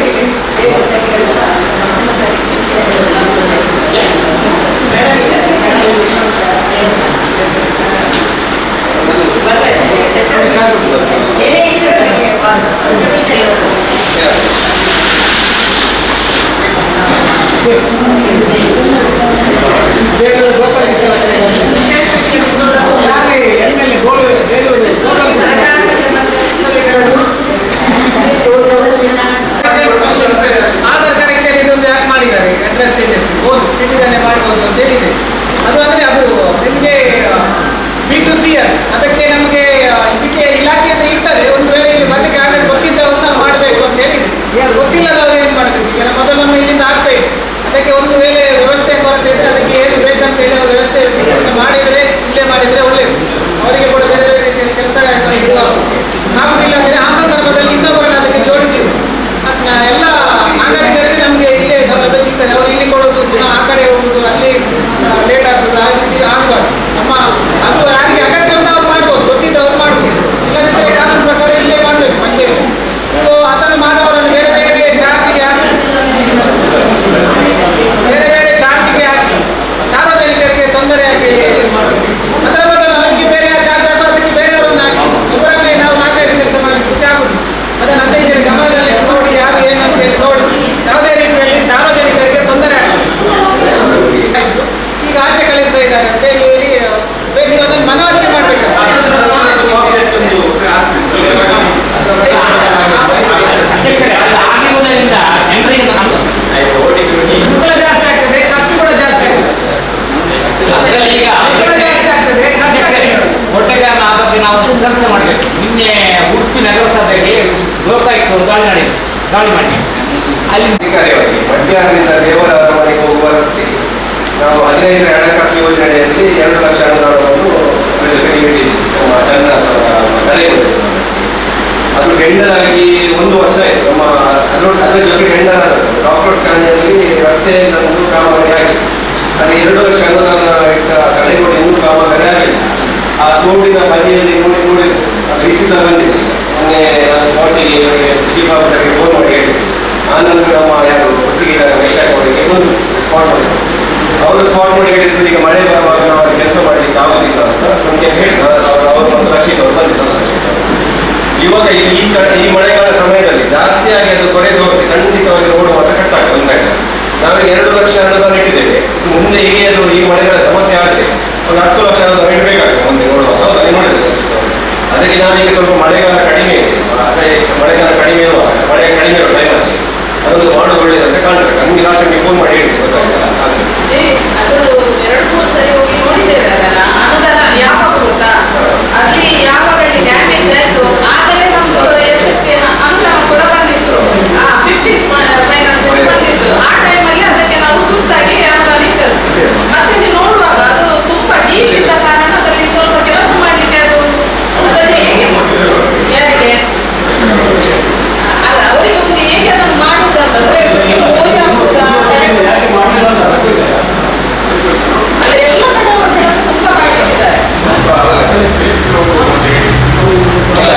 ಬೇಕು ಅಂತ ಕೇಳ್ತಾ ಏನೇ ಇದ್ರು ನನಗೆ ಬೇಲೂರು ಗೋಪಾಲ ಶಾಲೆ ಎಮ್ಮೆಲ್ಲೆ ಬೇಲೂರು ಆಧಾರ್ ಕನೆಕ್ಷನ್ ಇದೊಂದು ಯಾಕೆ ಮಾಡಿದ್ದಾರೆ ಅಡ್ರೆಸ್ ಚೇಂಜಸ್ ಸಿಟಿದಲ್ಲೇ ಮಾಡ್ಬೋದು ಅಂತ ಹೇಳಿದೆ. ಅದು ಅಂದರೆ ಅದು ನಿಮಗೆ B2C ಅದಕ್ಕೆ ನಮಗೆ ಇದಕ್ಕೆ ಇಲಾಖೆಯಿಂದ ಇರ್ತದೆ. ಒಂದು ವೇಳೆ ಇಲ್ಲಿ ಬರ್ಲಿಕ್ಕೆ ಆಗದೆ ಗೊತ್ತಿದ್ದವ್ರು ನಾವು ಮಾಡಬೇಕು ಅಂತ ಹೇಳಿದೆ. ಗೊತ್ತಿಲ್ಲದವ್ರು ಏನು ಮಾಡಬೇಕು? ಈಗ ಮೊದಲು ನಮ್ಮ ಇಲ್ಲಿಂದ ಆಗ್ತಾ ಇದೆ. ಅದಕ್ಕೆ ಒಂದು ವೇಳೆ ವ್ಯವಸ್ಥೆ ಕೊರತೆ ಇದ್ದರೆ ಅದಕ್ಕೆ ಏನು ಬೇಕಂತ ಹೇಳಿ ಅವರು ವ್ಯವಸ್ಥೆ ಇಷ್ಟದಿಂದ ಮಾಡಿದರೆ ಇಲ್ಲೇ ಮಾಡಿದರೆ ಒಳ್ಳೆಯದು. ಅವರಿಗೆ ಕೂಡ ಬೇರೆ ಬೇರೆ ಕೆಲಸ ಇರುವ ಆಗುದಿಲ್ಲ ಅಂದರೆ ಆ ಸಂದರ್ಭದಲ್ಲಿ ಇನ್ನೊಬ್ಬರನ್ನು ಅದಕ್ಕೆ ಜೋಡಿಸಿದ್ರು. ಎಲ್ಲ ನಾಗರಿಕರಿಗೆ ನಮಗೆ ಇಲ್ಲೇ ಸೌಲಭ್ಯ ಸಿಗ್ತದೆ. ಅವರು ಇಲ್ಲಿ ಕೊಡೋದು ಪುನಃ ಆ ಕಡೆ ಹೋಗುದು ಅಲ್ಲಿ ಲೇಟ್ ಆಗೋದು ಆ ರೀತಿ ಆಗಬಾರ್ದು. ನಮ್ಮ ಅದು ಯಾರಿಗೆ ಅಗತ್ಯ ಉಂಟು ಅವ್ರು ಮಾಡ್ಬೋದು, ಗೊತ್ತಿದ್ದವ್ರು ಮಾಡ್ಬೋದು. ಇಲ್ಲದಿದ್ದರೆ ಕಾನೂನು ಪ್ರಕಾರ ಇಲ್ಲೇ ಮಾಡಬೇಕು ಪಂಚಾಯತ್. ನೀವು ಅದನ್ನು ಮಾಡುವವರನ್ನು ಬೇರೆ ಬೇರೆ ಚಾರ್ಜಿಗೆ ಹಾಕಿ ಸಾರ್ವಜನಿಕರಿಗೆ ತೊಂದರೆಯಾಗಿ ಮಾಡೋದು. ಅದರ ಬದಲು ಅವರಿಗೆ ಬೇರೆ ಚಾರ್ಜ್ ಹಾಕೋ ಅದಕ್ಕೆ ಬೇರೆಯವರನ್ನು ಹಾಕಿ ಇವರನ್ನೇ ನಾವು 4-5 ಕೆಲಸ ಮಾಡಿಸಲಿಕ್ಕೆ ಆಗುದು. ಅದನ್ನು ಅಧ್ಯಕ್ಷರ ಗಮನದಲ್ಲಿ ನೋಡಿ ಯಾರು ಏನು ಅಂತೇಳಿ ನೋಡಿ ಯಾವುದೇ ರೀತಿಯಲ್ಲಿ ಸಾರ್ವಜನಿಕರಿಗೆ ತೊಂದರೆ ಆಯಿತು ಈಗ ಆಚೆ ಕಳಿಸ್ತಾ ಇದ್ದಾರೆ ಅಂತೇಳಿ ಹೇಳಿ ನೀವು ಅದನ್ನು ಮನವರಿಕೆ ಮಾಡಬೇಕು. ಅನುಕೂಲ ಜಾಸ್ತಿ ಆಗ್ತದೆ, ಖರ್ಚು ಕೂಡ ಜಾಸ್ತಿ ಆಗ್ತದೆ. ಒಟ್ಟಿಗೆ ನಾವು ಕೆಲಸ ಮಾಡಬೇಕು. ನಿನ್ನೆ ಉಡುಪಿ ನಗರಸಭೆಗೆ ಲೋಕಾಯುಕ್ತ ದಾಳಿ ಮಾಡಿ ಅಲ್ಲಿ ಅಧಿಕಾರಿಯಾಗಿ ಮಧ್ಯಾಹ್ನದಿಂದ ದೇವರ ಮನೆಗೆ ಹೋಗುವ ರಸ್ತೆ ನಾವು 15ರ ಹಣಕಾಸು ಯೋಜನೆಯಲ್ಲಿ 2 ಲಕ್ಷ ಅನುದಾನವನ್ನು ನೀಡಿದ್ದೀವಿ. ನಮ್ಮ ಚನ್ನದಾಸ ಕಳೆಗಳು ಅದು ಟೆಂಡರ್ ಆಗಿ 1 ವರ್ಷ ಆಯಿತು. ನಮ್ಮ ಅದರ ಜೊತೆ ಟೆಂಡರ್ ಆದದ್ದು ಡಾಕ್ಟರ್ಸ್ ಕಾಲನಿಯಲ್ಲಿ ರಸ್ತೆ ನಮ್ಮದು ಕಾಮಗಾರಿ ಆಗಿದೆ. ಅದು 2 ಲಕ್ಷ ಅನುದಾನ ಇಟ್ಟ ತಡೆಗೋಡೆ ಇನ್ನೂ ಕಾಮಗಾರಿ ಆಗಿದೆ. ಆ ತೋಡಿನ ಬದಿಯಲ್ಲಿ ನೋಡಿ ರಿಸೀವ್ ಬಂದಿದೆ. ಮೊನ್ನೆ ನಾನು ಸ್ಪಾಟಿಗೆ ಚೀಫ್ ಆಫೀಸರ್ಗೆ ಫೋನ್ ಮಾಡಿ ಹೇಳಿದ್ದೆ. ಆನಂತರ ನಮ್ಮ ಯಾರು ಒಟ್ಟಿಗೆ ವೈಶಾಖ ಅವರಿಗೆ ಒಂದು ಸ್ಪಾಟ್ ಮಾಡಿದ್ರು. ಅವರು ಸ್ಪಾಟ್ ಮಾಡಿ ಹೇಳಿದ್ರು ಈಗ ಮಳೆ ಬರುವಾಗ ನಾವು ಕೆಲಸ ಮಾಡಲಿಕ್ಕೆ ಆಗೋದಿಲ್ಲ ಅಂತ ನಮಗೆ ಹೇಳಿದ್ರು. ಅವರು ಒಂದು ರಕ್ಷಿತವರು ಬಂದಿದ್ದಾರೆ. ಇವಾಗ ಈ ಮಳೆಗಾಲ ಸಮಯದಲ್ಲಿ ಜಾಸ್ತಿಯಾಗಿ ಅದು ಕೊರೆದು ಹೋಗುತ್ತೆ. ಖಂಡಿತವಾಗಿ ರೋಡ್ ಮಾತ್ರ ಕಟ್ಟಾಗ್ತದೆ ಒಂದು ಸೈಡ್. ನಾವೀಗ 2 ಲಕ್ಷ ಅನುದಾನ ಇಟ್ಟಿದ್ದೇವೆ. ಮುಂದೆ ಹೀಗೆ ಅದು ಈ ಮಳೆಗಾಲ ಸಮಸ್ಯೆ ಆದರೆ ಒಂದು 10 ಲಕ್ಷ ಅನುದಾನ ಇಡಬೇಕಾಗುತ್ತೆ ಮುಂದೆ ನೋಡುವಾಗ. ಹೌದು ನೋಡಿದ್ರೆ ಅದಕ್ಕೆ ನಾವೀಗ ಸ್ವಲ್ಪ ಮಳೆಗಾಲ ಕಡಿಮೆ ಇದೆ. ಮಳೆಗಾಲ ಕಡಿಮೆ ಇರುವ ಟೈಮಲ್ಲಿ ಅದೊಂದು ಮಾಡೋದು ಒಳ್ಳೇದಂತ ಕಾಣ್ತದೆ. ನಮ್ಗೆ ಲಾಸ್ಟ್ ಫೋನ್ ಮಾಡಿ ಹೇಳಿ ಗೊತ್ತಾಯ್ತಾ ಹಾಗೆ. ಅದು 2-3 ಸರಿ ಹೋಗಿ ನೋಡಿದ್ದೇವೆ ಅದನ್ನ. ಅನುದಾನ ಯಾವಾಗ ಗೊತ್ತಾ, ಅಲ್ಲಿ ಯಾವಾಗ ಅಲ್ಲಿ ಡ್ಯಾಮೇಜ್ ಆಯ್ತು ಆಗಲೇ ನಮ್ದು SFC ಅನುದಾನ ಕೂಡ ಬಂದಿತ್ತು. 15 ಫೈನಾನ್ಸ್ ಬಂದಿತ್ತು. ಆ ಟೈಮಲ್ಲಿ ಅದಕ್ಕೆ ನಾವು ತುರ್ತಾಗಿ ಅನುದಾನ ಇಟ್ಟದ್ದು. ಮತ್ತೆ ನೀವು ನೋಡುವಾಗ ಅದು ತುಂಬಾ ಡೀಪ್ ಇದ್ದ ಕಾರಣ ಅದರಲ್ಲಿ ಸ್ವಲ್ಪ ಕೆಲಸ ಮಾಡ್ಲಿಕ್ಕೆ ಅದನ್ನು ಹೇಗೆ ಯಾರಿಗೆ ಅಲ್ಲ ಅವರಿಗೆ ಒಂದು ಹೇಗೆ ಅದನ್ನು ಮಾಡುವುದಂತಂದ್ರೆ ಓದಿ ಹಾಕುವುದಾ ಅಲ್ಲ ಎಲ್ಲ ಕಡೆ ಒಂದು ಕೆಲಸ ತುಂಬಾ ಮಾಡಿಟ್ಟಿದ್ದಾರೆ.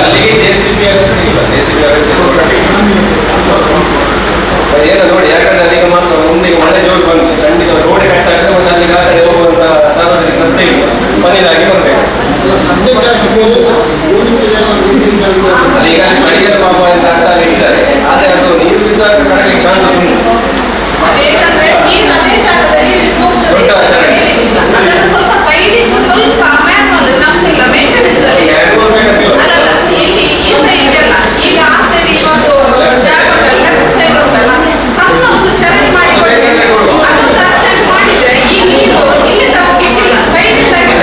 ಅಲ್ಲಿಗೆ JCB ಇಲ್ಲ, JCB ಏನೋ ನೋಡಿ, ಯಾಕಂದ್ರೆ ಅದೀಗ ಮಾತ್ರ ಮುಂದೆ ಮಳೆ ಜೋರು ಬಂದು ಖಂಡಿತ ರೋಡ್ ಕಟ್ ಆಗ್ತದೆ. ಮತ್ತೆ ಅಲ್ಲಿಗೆ ಆ ಕಡೆ ಹೋಗುವಂತ ಸಾರ್ವಜನಿಕ ರಸ್ತೆ ಇಲ್ಲ, ಮನೆಯಾಗಿ ಬರಬೇಕು. ಸದ್ಯಕ್ಕೆ ಅಷ್ಟು ಈಗ ಮಳೆಗಾಲ ಪಾಪ ಅಂತ ಅರ್ಥ ಇದ್ದಾರೆ, ಆದರೆ ಅದು ನೀರು ಬಿದ್ದಾಗ ಕರಗಲಿಕ್ಕೆ ಚಾನ್ಸಸ್ ಉಂಟು. ಅದೇನಂದ್ರೆ ನೀರು ಅದೇ ಜಾಗದಲ್ಲಿ ಅದನ್ನು ಸ್ವಲ್ಪ ಸೈಡಿಗೆ ಸ್ವಲ್ಪ ಮ್ಯಾನುವಲ್ ನಮ್ದು ಇಲ್ಲ ಮೇಂಟೆನೆನ್ಸ್ ಅಲ್ಲಿ ಅದಲ್ಲ. ಇಲ್ಲಿ ಈ ಸೈಡ್ ಎಲ್ಲ ಈಗ ಆ ಸೈಡ್ ಒಂದು ಜಾಗ ಉಂಟಲ್ಲ, ಲೆಫ್ಟ್ ಸೈಡ್ ಉಂಟಲ್ಲ, ಸಣ್ಣ ಒಂದು ಚರಂಡಿ ಮಾಡಿ ಅದೊಂದು ಅರ್ಜೆಂಟ್ ಮಾಡಿದ್ರೆ ಈ ನೀರು ಇಲ್ಲಿಂದ ಹೋಗ್ಲಿಕ್ಕಿಲ್ಲ, ಸೈಡ್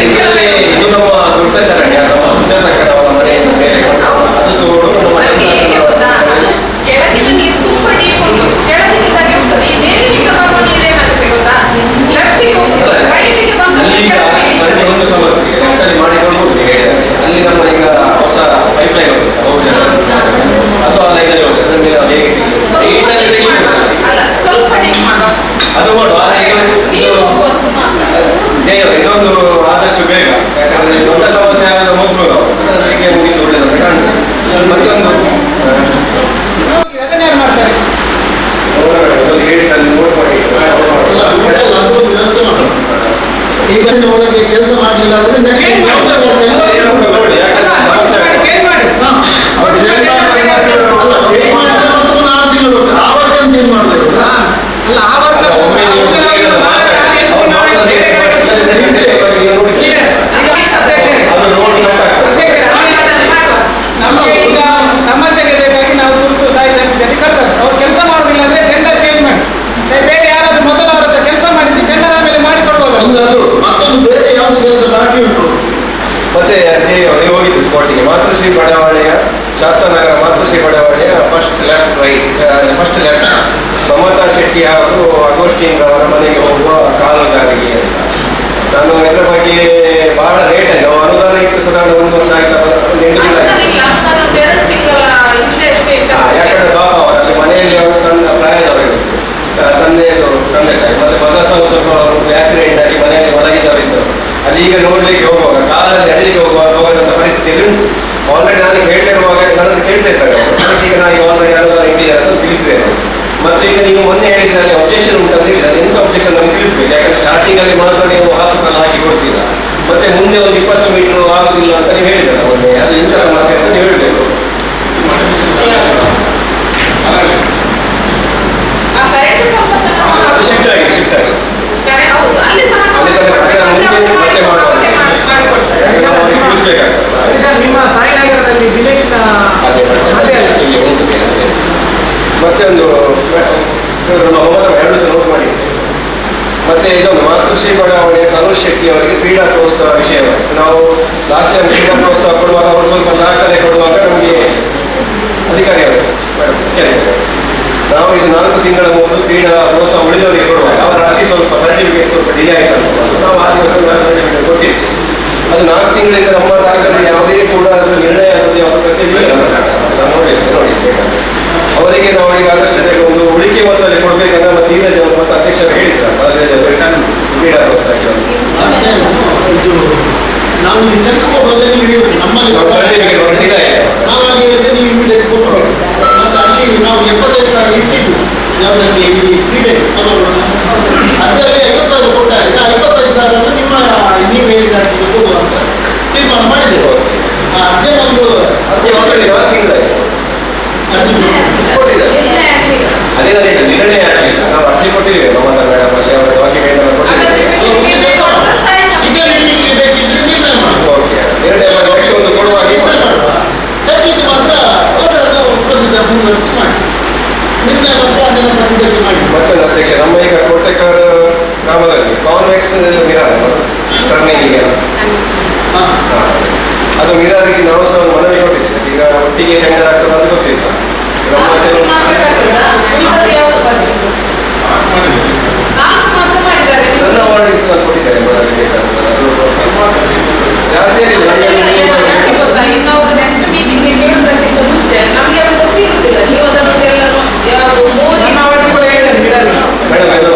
ಇದರಲ್ಲಿ ಇದು ನಮ್ಮ ದೊಡ್ಡ ಚರಂಡಿ, ನಮ್ಮ ಸುಜಾತಕ್ಕನವರ ಮನೆಯಿಂದ ಮೇಲೆ ಅದು ತೋಡು ನಮ್ಮ ನಮ್ಗೆ ಹೇಗೆ ಗೊತ್ತಾ, ಅದು ಕೆಳಗಿನ ನೀರು ತುಂಬಾ ಡೀಪ್ ಉಂಟು, ಕೆಳಗಿನಿಂದಾಗಿ ಹೋಗ್ತದೆ. ಈ ಮೇಲಿನಿಂದ ಬರುವ ನೀರು ಏನಾಗುತ್ತೆ ಗೊತ್ತಾ, ಲೆಫ್ಟಿಗೆ ಹೋಗುದು, ರೈಟಿಗೆ ಬಂದು ಅಲ್ಲಿ ಒಂದು ಸಮಸ್ಯೆ ಲೆಫ್ಟಲ್ಲಿ ಮಾಡಿಕೊಂಡು ಹೋಗ್ತೀನಿ ಹೇಳಿದ್ದಾರೆ. ಅಲ್ಲಿ ನಮ್ಮ ಈಗ ಹೊಸ ಪೈಪ್ ಲೈನ್ ಅದು ಆ ಲೈನಲ್ಲಿ ಹೋಗ್ತದೆ. ಅದರ ಮೇಲೆ ನಾವು ಹೇಗೆ ಅಲ್ಲ ಸ್ವಲ್ಪ ಡೀಪ್ ಮಾಡುವ ಅದು ಮಾಡುವ. ನೀರು ಹೋಗುವಷ್ಟು ಮಾತ್ರ. ಜಯ ಇನ್ನೊಂದು ಆದಷ್ಟು ಬೇಗ, ಯಾಕಂದ್ರೆ ದೊಡ್ಡ ಸಮಸ್ಯೆ ಆಗೋದ ಮೊದಲು ನಾವು ಅದಕ್ಕೆ ಮುಗಿಸಿ ಒಳ್ಳೆದಂತ ಕಾಣ್ತದೆ. ಮತ್ತೊಂದು ಅದನ್ನ ಯಾರು ಮಾಡ್ತಾರೆ? ಹೇಳಿ ಅಲ್ಲಿ ನೋಟ್ ಮಾಡಿ ಅದೊಂದು ವ್ಯವಸ್ಥೆ ಮಾಡೋದು. ಈಗ ಒಳಗೆ ಕೆಲಸ ಮಾಡಲಿಲ್ಲ ಅಂದ್ರೆ ನೆಕ್ಸ್ಟ್ ನೋಡಿ, ಯಾಕಂದ್ರೆ ಸಮಸ್ಯೆ ಆಗುತ್ತೆ. ಚೇಂಜ್ ಮಾಡಿ. ಆವಾಗ ಚೇಂಜ್ ಮಾಡಬೇಕು. ಅಲ್ಲ ಆವಾಗ ಒಮ್ಮೆ ನೀವು ನಮಗೆ ಈಗ ಸಮಸ್ಯೆಗೆ ಬೇಕಾಗಿ ನಾವು ತುರ್ತು ಸ್ಥಾಯಿ ಸಮಿತಿಯಲ್ಲಿ ಕರ್ತದೆ. ಅವ್ರು ಕೆಲಸ ಮಾಡೋದಿಲ್ಲ ಅಂದ್ರೆ ಟೆಂಡರ್ ಚೇಂಜ್ ಮಾಡಿ ಬೇರೆ ಯಾರಾದ್ರೂ ಮೊದಲು ಅವ್ರ ಹತ್ರ ಕೆಲಸ ಮಾಡಿಸಿ ಟೆಂಡರ್ ಆಮೇಲೆ ಮಾಡಿಕೊಡ್ಬೋದು. ಅದು ಮತ್ತೊಂದು ಬೇರೆ ಯಾವುದು ಕೆಲಸ ಬಾಕಿ ಉಂಟು. ಮತ್ತೆ ನೀವು ಹೋಗಿದ್ದು ಸ್ಪಾಟಿಗೆ ಮಾತೃಶ್ರೀ ಬಡಾವಣೆಯ ಶಾಸ್ತ್ರನಗರ ಮಾತೃಶ್ರೀ ಬಡಾವಣೆಯ ಫಸ್ಟ್ ಲೆಫ್ಟ್ ಮಮತಾ ಶೆಟ್ಟಿ ಹಾಗೂ ಅಗೋಸ್ಟಿನ್ ಅವರ ಮನೆಗೆ ಹೋಗುವ ಕಾಲುದಾರಿಗೆ ಅಂತ. ನಾನು ಇದರ ಬಗ್ಗೆ ಬಹಳ ಲೇಟ್ ಆಯ್ತು. ನಾವು ಅನುದಾನ ಇಟ್ಟು ಸಾಧಾರಣ 1 ವರ್ಷ ಆಯ್ತು, 8 ತಿಂಗಳು ಆಯ್ತು. ಇಲ್ಲ, ನಾನು 2 ತಿಂಗಳ ಹಿಂದೆ ಅಷ್ಟೇ ಯಾಕಂದ್ರೆ ಪಾಪ ಅವರಲ್ಲಿ ಮನೆಯಲ್ಲಿ ಅವರು ತಂದ ಪ್ರಾಯದವರಿದ್ರು, ತಂದೆ ತಾಯಿ ಮತ್ತೆ ಮಗ ಸ್ವಲ್ಪ ಆಕ್ಸಿಡೆಂಟ್ ಆಗಿ ಮನೆಯಲ್ಲಿ ಮಲಗಿದವರಿದ್ದರು. ಅಲ್ಲಿ ಈಗ ನೋಡ್ಲಿಕ್ಕೆ ಹೋಗುವಾಗ ಕಾಲಲ್ಲಿ ನಡೀಲಿಕ್ಕೆ ಹೋಗದಂತ ಪರಿಸ್ಥಿತಿಯಲ್ಲಿ ಉಂಟು. ಆಲ್ರೆಡಿ ನಾನು ಕೇಳ್ತಿರುವಾಗ ನನ್ನನ್ನು ಕೇಳ್ತಾ ಇದ್ದಾರೆ ಅವರು. ಅದಕ್ಕೆ ಈಗ ನಾನು ಆಲ್ರೆಡಿ ಅನುದಾನ ಇಟ್ಟಿದ್ದಾರೆ ಅಂತ ತಿಳಿಸಿದ್ದೇನೆ. ಮತ್ತೆ ಈಗ ನೀವು ಮೊನ್ನೆ ಹೇಳಿದ್ರೆ ಅಲ್ಲಿ ಅಬ್ಜೆಕ್ಷನ್ ಉಂಟಂದ್ರೆ ಇಲ್ಲ, ಎಂತ ಅಬ್ಜೆಕ್ಷನ್ ನಮ್ಗೆ ತಿಳಿಸ್ಬೇಕು. ಯಾಕಂದ್ರೆ ಸ್ಟಾರ್ಟಿಂಗ್ ಅಲ್ಲಿ ಮಾತ್ರ ನೀವು ಹಾಸ್ಪಿಟಲ್ ಹಾಕಿ ಕೊಡ್ತೀರ, ಮತ್ತೆ ಮುಂದೆ ಒಂದು 20 ಮೀಟರ್ ಆಗುದಿಲ್ಲ ಅಂತ ನೀವು ಹೇಳಿದ್ದಾರೆ ಮೊನ್ನೆ. ಅದು ಎಂತ ಸಮಸ್ಯೆ ಅಂತ ನೀವು ಹೇಳಬೇಕು. ಶಿಫ್ಟ್ ಆಗಿ ಹೌದು, ಅಲ್ಲಿ ತನಕ ನಿಮ್ಮ ಸಾಯಿನಗರದಲ್ಲಿ ವಿಲೇಜ್ನ ಮತ್ತೆ ಒಂದು ನಮ್ಮ ಮೊಮ್ಮಗ 2 ಸಲ ನೋಟ್ ಮಾಡಿ. ಮತ್ತೆ ಇದೊಂದು ಮಾತೃಶ್ರೀ ಬಡಾವಣೆ ತನುಷ್ ಶೆಟ್ಟಿ ಅವರಿಗೆ ಕ್ರೀಡಾಟೋತ್ಸವ ವಿಷಯವಾಗಿ ನಾವು ಲಾಸ್ಟ್ ಟೈಮ್ ಕ್ರೀಡಾಟೋತ್ಸವ ಕೊಡುವಾಗ ಅವರು ಸ್ವಲ್ಪ ದಾಖಲೆ ಕೊಡುವಾಗ ನಮಗೆ ಅಧಿಕಾರಿಯವರು ನಾವು ಇದು 4 ತಿಂಗಳ ಮೊದಲು ಕ್ರೀಡಾ ಪ್ರೋತ್ಸಾಹ ಉಳಿದವರಿಗೆ ಕೊಡುವಾಗ ಅವರ ಅತಿ ಸ್ವಲ್ಪ ಸರ್ಟಿಫಿಕೇಟ್ ಸ್ವಲ್ಪ ಡಿಲೇ ಆಯಿತು. ನಾವು 6 ದಿವಸ ಸರ್ಟಿಫಿಕೇಟ್ ಕೊಟ್ಟಿದ್ವಿ. ಅದು 4 ತಿಂಗಳಿಂದ ನಮ್ಮ ದಾಖಲೆ ಯಾವುದೇ ಕೂಡ ಅದು ನಿರ್ಣಯ ಆಗೋದು ಯಾವ ಪ್ರತಿ ನೋಡಿ ಅವರಿಗೆ ನಾವು ಈಗ ಆದಷ್ಟು ಒಂದು ಉಳಿಕೆ ಮೊತ್ತದಲ್ಲಿ ಕೊಡಬೇಕಂದ್ರೆ ನಮ್ಮ ಧೀರಜ್ ಅವರು ಮತ್ತು ಅಧ್ಯಕ್ಷರು ಹೇಳಿದ್ದಾರೆ ಕ್ರೀಡಾ ಪ್ರೋತ್ಸಾಹ ಲಾಸ್ಟ್ ಟೈಮ್ ಇದು ನಾವು ಈ ಚೆಕ್ ಬದಲಿಗೆ ಹಿಡಿಯಬೇಕು. ನಮ್ಮಲ್ಲಿ ನಾವು ಹಾಗೆ ಹೇಳಿದ್ರೆ ನೀವು ಇಮಿಡಿಯೇಟ್ ಕೊಟ್ಟು ಮತ್ತೆ ಅಲ್ಲಿ ನಾವು 75,000 ಇಟ್ಟಿದ್ದು ಯಾವುದಕ್ಕೆ ಈ ಕ್ರೀಡೆ ಅದರಲ್ಲಿ 50,000 ಕೊಟ್ಟಾಗ 55,000 ನಿಮ್ಮ ನೀವು ಹೇಳಿದ ಅರ್ಜಿಗೆ ಕೊಡುವ ಅಂತ ತೀರ್ಮಾನ ಮಾಡಿದ್ದೇವೆ. ಅರ್ಜಿ ಒಂದು ಅರ್ಜಿ ಅದೇ ನಿರ್ಣಯ ಆಗಲಿಲ್ಲ. ನಾವು ಅರ್ಜಿ ಕೊಟ್ಟಿದ್ದೇವೆ ಮಮತಾ ಮೇಡಮ್ ಅಲ್ಲಿ ಅವರ ಡಾಕ್ಯುಮೆಂಟ್ ಒಂದು ಕೊಡುವಾಗ ಚರ್ಚಿದ್ದು ಮಾತ್ರ ಪ್ರೊಸೀಜರ್ ಮುಂದುವರಿಸಿ ಮಾಡಿ ನಿರ್ಣಯ ಮಾತ್ರ ಇದಕ್ಕೆ ಮಾಡಿ. ಮತ್ತೊಂದು ಅಧ್ಯಕ್ಷ ನಮ್ಮ ಈಗ ಕೋಟೆಕಾರ ಗ್ರಾಮದಲ್ಲಿ ಕಾನ್ವೆಕ್ಸ್ ಮಿರಾರ್ ಟರ್ನಿಂಗ್ ಹಾ. ಅದು ಮಿರಾರಿಗೆ ನಾವು ಸಹ ಒಂದು ಮನವಿ ಕೊಟ್ಟಿದ್ದೇವೆ. ಈಗ ಒಟ್ಟಿಗೆ ಟೆಂಡರ್ ಆಗ್ತದೆ ಅಂತ ಗೊತ್ತಿಲ್ಲ. ನಮ್ಮ ಕೆಲವು ನನ್ನ ವಾರ್ಡಿಗೆ ಸಹ ಕೊಟ್ಟಿದ್ದಾರೆ ಮನವಿಗೆ. ಅದು ಜಾಸ್ತಿ ಏನಿಲ್ಲ. ಮೇಡಮ್ ಎಲ್ಲ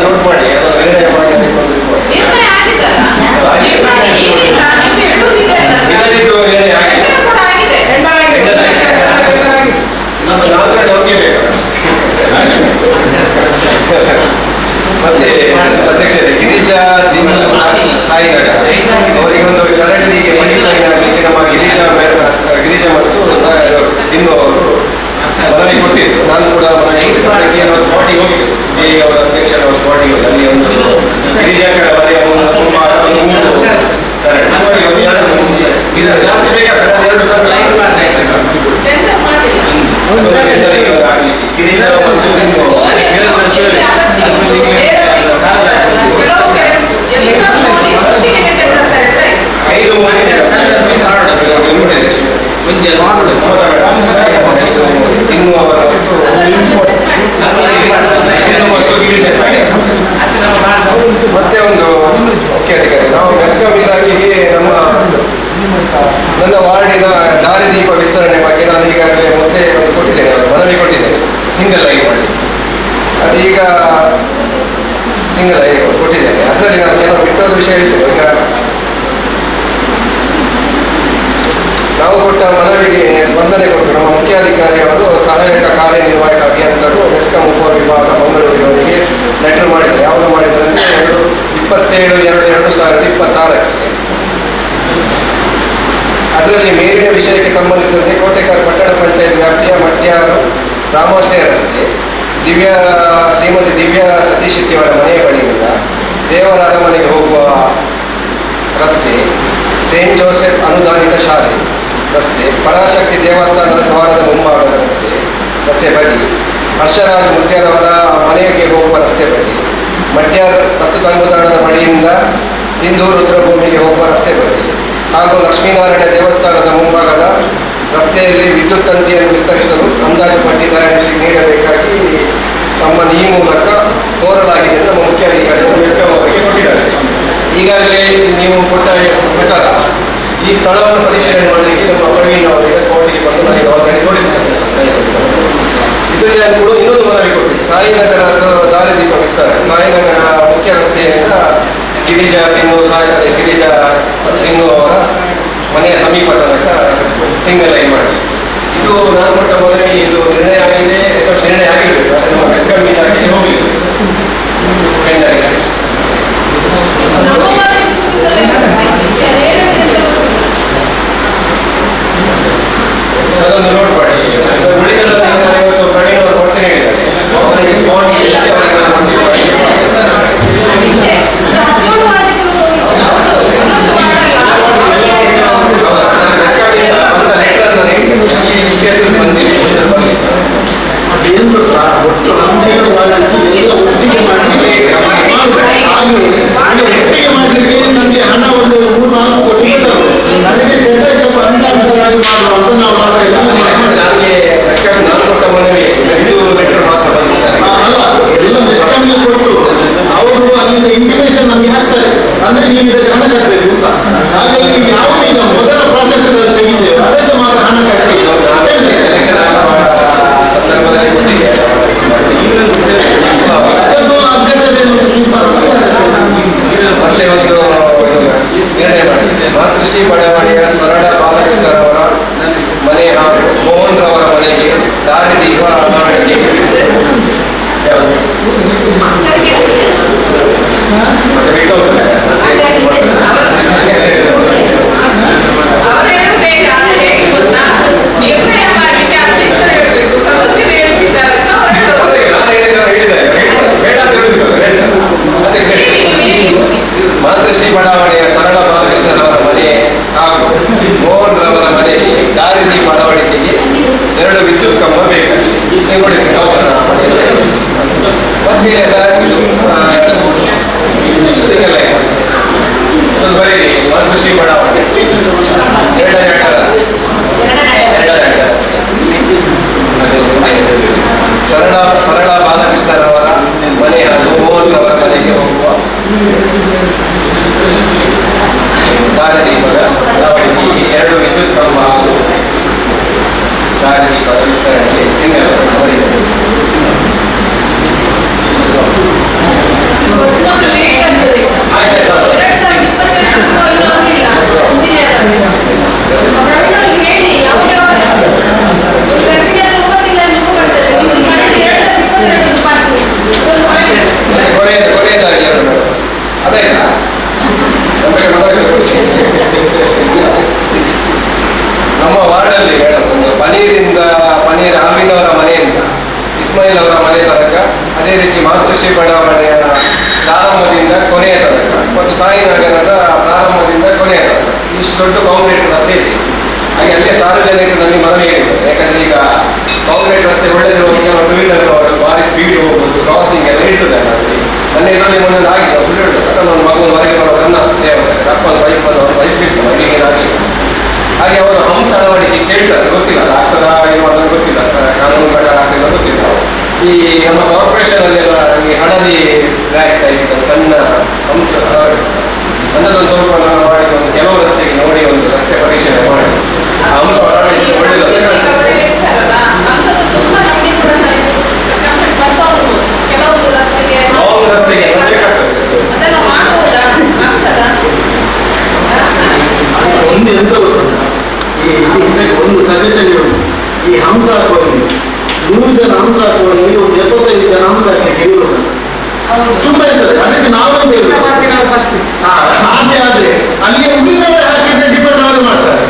ನೋಟ್ ಮಾಡಿ ಅದನ್ನು ನಿರ್ಣಯ ಮಾಡಿ ಇಲ್ಲದಿದ್ದು ನಿರ್ಣಯ ಆಗಿದೆ. ಇನ್ನೊಂದು 4 ಗಂಟೆ ಅವ್ರಿಗೆ ಬೇಕು. ಮತ್ತೆ ಅಧ್ಯಕ್ಷರೇ ಗಿರಿಜಾ ಸಾಯಿನಗರ ಅವರಿಗೊಂದು ಚರಂಡಿಗೆ ಮಣಿಪಾಗಲಿಕ್ಕೆ ನಮ್ಮ ಗಿರಿಜಾ ಮತ್ತು ಇನ್ನು ಅವರು ಮನವಿ ಕೊಟ್ಟಿದ್ರು. ನಾನು ಕೂಡ ಸ್ಪಾಟಿಗೆ ಹೋಗಿದ್ದೆ. ಜೆ ಅವರ ಅಧ್ಯಕ್ಷರ ಸ್ಪಾಟಿಗೆ ಹೋಗಿ ಅಲ್ಲಿ ಒಂದು ಗಿರಿಜಾಕರ ಮನೆಯ ಜಾಸ್ತಿ ಬೇಕಾಗ್ತದೆ. 2 ಸಾವಿರ ಗಿರಿಜಾ ಇನ್ನು ಮತ್ತೆ ಒಂದು ಮುಖ್ಯ ಅಧಿಕಾರಿ ನಾವು ಮೆಸ್ಕಾಂ ಇಲಾಖೆಗೆ ನನ್ನ ವಾರ್ಡಿನ ದಾರಿದೀಪ ವಿಸ್ತರಣೆ ಬಗ್ಗೆ ನಾನು ಈಗಾಗಲೇ ಮೊದಲೇ ಒಂದು ಕೊಟ್ಟಿದ್ದೇನೆ, ಮನವಿ ಕೊಟ್ಟಿದ್ದೇನೆ. ಸಿಂಗಲ್ ಲೈನ್ ಮಾಡಿ ಅದೀಗ ಸಿಂಗಲ್ ಲೈನ್ ಕೊಟ್ಟಿದ್ದೇನೆ. ಅದರಲ್ಲಿ ನಾನು ಕೆಲವು ಬಿಟ್ಟೋದ ವಿಷಯ ಹೇಳ್ತೇನೆ. ಈಗ ನಾವು ಕೊಟ್ಟ ಮನವಿಗೆ ಸ್ಪಂದನೆ ಕೊಟ್ಟು ನಮ್ಮ ಮುಖ್ಯಾಧಿಕಾರಿ ಅವರು ಸಹಾಯಕ ಕಾರ್ಯನಿರ್ವಾಹಕ ಅಭಿಯಂತರು ಮೆಸ್ಕಾಂ ಉಪವಿಭಾಗ ಮಂಗಳೂರಿನವರಿಗೆ ಲೆಟರ್ ಮಾಡಿದ್ದಾರೆ. ಯಾವಾಗ ಮಾಡಿದ್ದಾರೆ ಅಂದರೆ 27/2/2026 ಅದರಲ್ಲಿ ಮೇಲಿನ ವಿಷಯಕ್ಕೆ ಸಂಬಂಧಿಸಿದಂತೆ ಕೋಟೆಕಾರ ಪಟ್ಟಣ ಪಂಚಾಯತ್ ವ್ಯಾಪ್ತಿಯ ಮಟ್ಯಾರು ರಾಮಾಶಯ ರಸ್ತೆ ಶ್ರೀಮತಿ ದಿವ್ಯಾ ಸತೀಶ್ ಶೆಟ್ಟಿಯವರ ಮನೆಯ ಬಳಿಯಿಂದ ದೇವರ ಅರಮನೆಗೆ ಹೋಗುವ ರಸ್ತೆ, ಸೇಂಟ್ ಜೋಸೆಫ್ ಅನುದಾನಿತ ಶಾಲೆ ರಸ್ತೆ, ಪರಾಶಕ್ತಿ ದೇವಸ್ಥಾನದ ದ್ವಾರದ ಮುಂಭಾಗದ ರಸ್ತೆ ಬದಿ, ಹರ್ಷರಾಜ್ ಮುಖ್ಯರವರ ಮನೆಗೆ ಹೋಗುವ ರಸ್ತೆ ಬದಿ, ಮಟ್ಯಾರ ಬಸ್ಸು ತಂಗುದಾಣದ ಬಳಿಯಿಂದ ಹಿಂದೂ ರುದ್ರಭೂಮಿಗೆ ಹೋಗುವ ರಸ್ತೆ ಬದಿ ಹಾಗೂ ಲಕ್ಷ್ಮೀನಾರಾಯಣ ದೇವಸ್ಥಾನದ ಮುಂಭಾಗದ ರಸ್ತೆಯಲ್ಲಿ ವಿದ್ಯುತ್ ತಂತಿಯನ್ನು ವಿಸ್ತರಿಸಲು ಅಂದಾಜು ಪಟ್ಟಿ ತಯಾರಿಸಿ ನೀಡಬೇಕಾಗಿ ತಮ್ಮನ್ನು ಈ ಮೂಲಕ ಕೋರಲಾಗಿದೆ ಎಂದು ನಮ್ಮ ಮುಖ್ಯಾಧಿಕಾರಿಗಳು ಮೆಸ್ಕಾಂ ಅವರಿಗೆ ಕೊಟ್ಟಿದ್ದಾರೆ. ಈಗಾಗಲೇ ನೀವು ಕೊಟ್ಟ ಪ್ರಕಾರ ಈ ಸ್ಥಳವನ್ನು ಪರಿಶೀಲನೆ ಮಾಡಲಿಕ್ಕೆ ನಮ್ಮ ಪ್ರವೀಣ್ ಅವರಿಗೆ ಸ್ಪಾಟಿಗೆ ಬಂದು ನನಗೆ ಆಲ್ರೆಡಿ ತೋರಿಸಿದ್ದಾರೆ. ಇದರಲ್ಲಿ ಕೂಡ ಇನ್ನೊಂದು ಮನವಿ ಕೊಟ್ಟಿದೆ. ಸಾಯಿನಗರ ದಾರಿದೀಪ ವಿಸ್ತರಣೆ, ಸಾಯಿನಗರ ಮುಖ್ಯ ರಸ್ತೆಯಿಂದ ಗಿರಿಜಾ ಅವರ ಮನೆಯ ಸಮೀಪ ತನಕ ಸಿಂಗಲ್ ಲೈನ್ ಮಾಡಿ. ಇದು ನಾನು ಕೊಟ್ಟ ಮನವಿ. ಇದು ನಿರ್ಣಯ ಆಗಿದೆ, ನಿರ್ಣಯ ಆಗಿರಬೇಕು. ನಮ್ಮ ಮೆಸ್ಕಾಂ ಇಲಾಖೆಗೆ ಹೋಗಲಿಲ್ಲ ಟೆಂಡರ್ಗೆ. ಅದೊಂದು ನೋಟ್ ಮಾಡಿ. ಉಳಿದೆಲ್ಲ ಇವತ್ತು ಪ್ರವೀಣ್ ಅವರು ಕೊಡ್ತೇನೆ ಹೇಳಿದ್ದಾರೆ. ಅವರಿಗೆ ಸ್ಪಾಟ್ ಅದೇನು ಗೊತ್ತಾ, ಒಟ್ಟು 12 ವಾರ್ಡ್ನಲ್ಲಿ ಎಲ್ಲ ಒಟ್ಟಿಗೆ ಮಾಡಿ ಒಟ್ಟಿಗೆ ಮಾಡಲಿಕ್ಕೆ ನಮಗೆ ಹಣ ಒಂದು 3-4 ಕೋಟಿ ಕೊಟ್ಟರು. ಅದಕ್ಕೆ ಸ್ಟೆಪ್ ಬೈ ಸ್ಟೆಪ್ ಹಂತವಾಗಿ ಮಾಡುವ ಅಂತ ನಾವು ಅಲ್ಲ, ಎಲ್ಲ ಮೆಸ್ಕಾಂಗೆ ಕೊಟ್ಟು ಅವರು ಅಲ್ಲಿಂದ ಇಂಟಿಮೇಷನ್ ನಮಗೆ ಹಾಕ್ತಾರೆ. ಅಂದ್ರೆ ನೀವು ಇದಕ್ಕೆ ಹಣ ಕಟ್ಟಬೇಕು ಅಂತ. ಹಾಗಾಗಿ ಯಾವುದೇ ಈಗ ಮೊದಲ ಪ್ರಾಸೆಸ್ ತೆಗಿದ್ದೇವೆ ಅದಕ್ಕೆ ಮಾತ್ರ ಹಣ ಕಟ್ಟಿ ಅದನ್ನು ಅಧ್ಯಕ್ಷರೇನು ಮತ್ತೆ ಒಂದು ನಿರ್ಣಯ ಮಾಡಿದೆ. ಮಾತೃಶ್ರೀ ಬಡಾವಣೆಯ ಸರಳ ಬಾಲಕೃಷ್ಣರವರ ಮನೆ ಮತ್ತೆ ಸಿಂಗಲ್ ಲೈನ್ ಒಂದು ಬರೀರಿ ಕೃಷಿ ಬಡಾವಣೆ ಎರಡನೇ ರಸ್ತೆ ಸರಳ ಬಾಲಕೃಷ್ಣರವರ ಮನೆ ಹಾಗೂ ಮೋಹನ್ ಅವರ ಮನೆಗೆ ಹೋಗುವ ದಾರಿದೀಪದ ಅಳವಡಿಕೆ, 2 ವಿದ್ಯುತ್ ಕಂಬ ಹಾಗೂ ದಾರಿದೀಪದ ವಿಸ್ತರಣೆಗೆ ತಿಂಗಳ ಅವರಿಗೆ ಕೊನೆಯದಾಗಿ ಅದೇ ನಮ್ಮ ವಾರ್ಡಲ್ಲಿ ಒಂದು ಪನೀರ್ ಆಮಿನವರ ಮನೆಯಿಂದ ಇಸ್ಮಾಯಿಲ್ ಅವರ ಮನೆ ತನಕ, ಅದೇ ರೀತಿ ಮಾತೃಶ್ರೀ ಬಡಾವಣೆಯ ಪ್ರಾರಂಭದಿಂದ ಕೊನೆಯ ತನಕ ಮತ್ತು ಸಾಯಿನಗರದ ಪ್ರಾರಂಭದಿಂದ ಕೊನೆಯ ತನಕ ಇಷ್ಟು ದೊಡ್ಡ ಕಾಂಕ್ರೀಟ್ ರಸ್ತೆ ಇದೆ. ಹಾಗೆ ಅಲ್ಲೇ ಸಾರ್ವಜನಿಕರಲ್ಲಿ ಮನವಿ ಹೇಳಿದ್ದಾರೆ. ಯಾಕಂದ್ರೆ ಈಗ ಕಾಂಕ್ರೀಟ್ ರಸ್ತೆ ಒಳ್ಳೆದಿರುವಾಗ ಕೆಲವು ಟೂ ವೀಲರ್ ಅವರು ಭಾರಿ ಸ್ಪೀಡ್ ಹೋಗ್ಬೋದು, ಕ್ರಾಸಿಂಗ್ ಎಲ್ಲ ಇರ್ತದೆ ಅಲ್ಲಿ. ನನ್ನ ಇದರಲ್ಲಿ ಮೊನ್ನೆ ಆಗಿದೆ, ಸುಳ್ಳು ಹೇಳ್ತಾರೆ. ನನ್ನ ಮಗನ ಹೊರಗೆ ಬರೋ ನನ್ನ ಅಪ್ಪನ ವೈಫ್ ಬಿಟ್ಟು ಮನೆಗೆ ಏನಾಗಲಿಲ್ಲ. ಹಾಗೆ ಅವರು ಹಂಸ ಅಳವಡಿಕೆ ಕೇಳ್ತಾರೆ, ಗೊತ್ತಿಲ್ಲ ಅದು ಆಗ್ತದಾ ಏನೋ ಅದನ್ನು ಗೊತ್ತಿಲ್ಲ, ಕಾನೂನು ಪ್ರಕಾರ ಆಗ್ತಿಲ್ಲ ಗೊತ್ತಿಲ್ಲ. ಈ ನಮ್ಮ ಕಾರ್ಪೊರೇಷನ್ ಅಲ್ಲೆಲ್ಲ ಈ ಹಳದಿ ಬ್ಲ್ಯಾಕ್ ಟೈಪ್ ಸಣ್ಣ ಹಂಸ ಅಳವಡಿಸ್ತಾರೆ. ಅಂಥದ್ದೊಂದು ಸ್ವಲ್ಪ ನಾವು ಮಾಡಿ ಒಂದು ಕೆಲವು ರಸ್ತೆಗೆ ನೋಡಿ ಒಂದು ರಸ್ತೆ ಪರಿಶೀಲನೆ ಮಾಡಿ ಆ ಹಂಸ ಅಳವಡಿಸಿ ಒಳ್ಳೆಯದು. ಒಂದು ಎಂತ ಗೊತ್ತುಂಟ, ಒಂದು ಸಜೆಷನ್ ಉಂಟು. ಈ ಹಂಸ ಹಾಕುವಲ್ಲಿ 100 ಜನ ಹಂಸ ಹಾಕುವಲ್ಲಿ ಒಂದು 75 ಜನ ಹಂಸ ಹಾಕಲಿಕ್ಕೆ ಇರುವುದಿಲ್ಲ. ತುಂಬಾ ಇರ್ತದೆ. ಅದಕ್ಕೆ ನಾವೊಂದು ಸಾಧ್ಯ ಆದ್ರೆ ಅಲ್ಲಿ ಊರಿನವರೇ ಹಾಕಿದ್ರೆ ಡಿಪೆಂಡ್ ಅವರು ಮಾಡ್ತಾರೆ.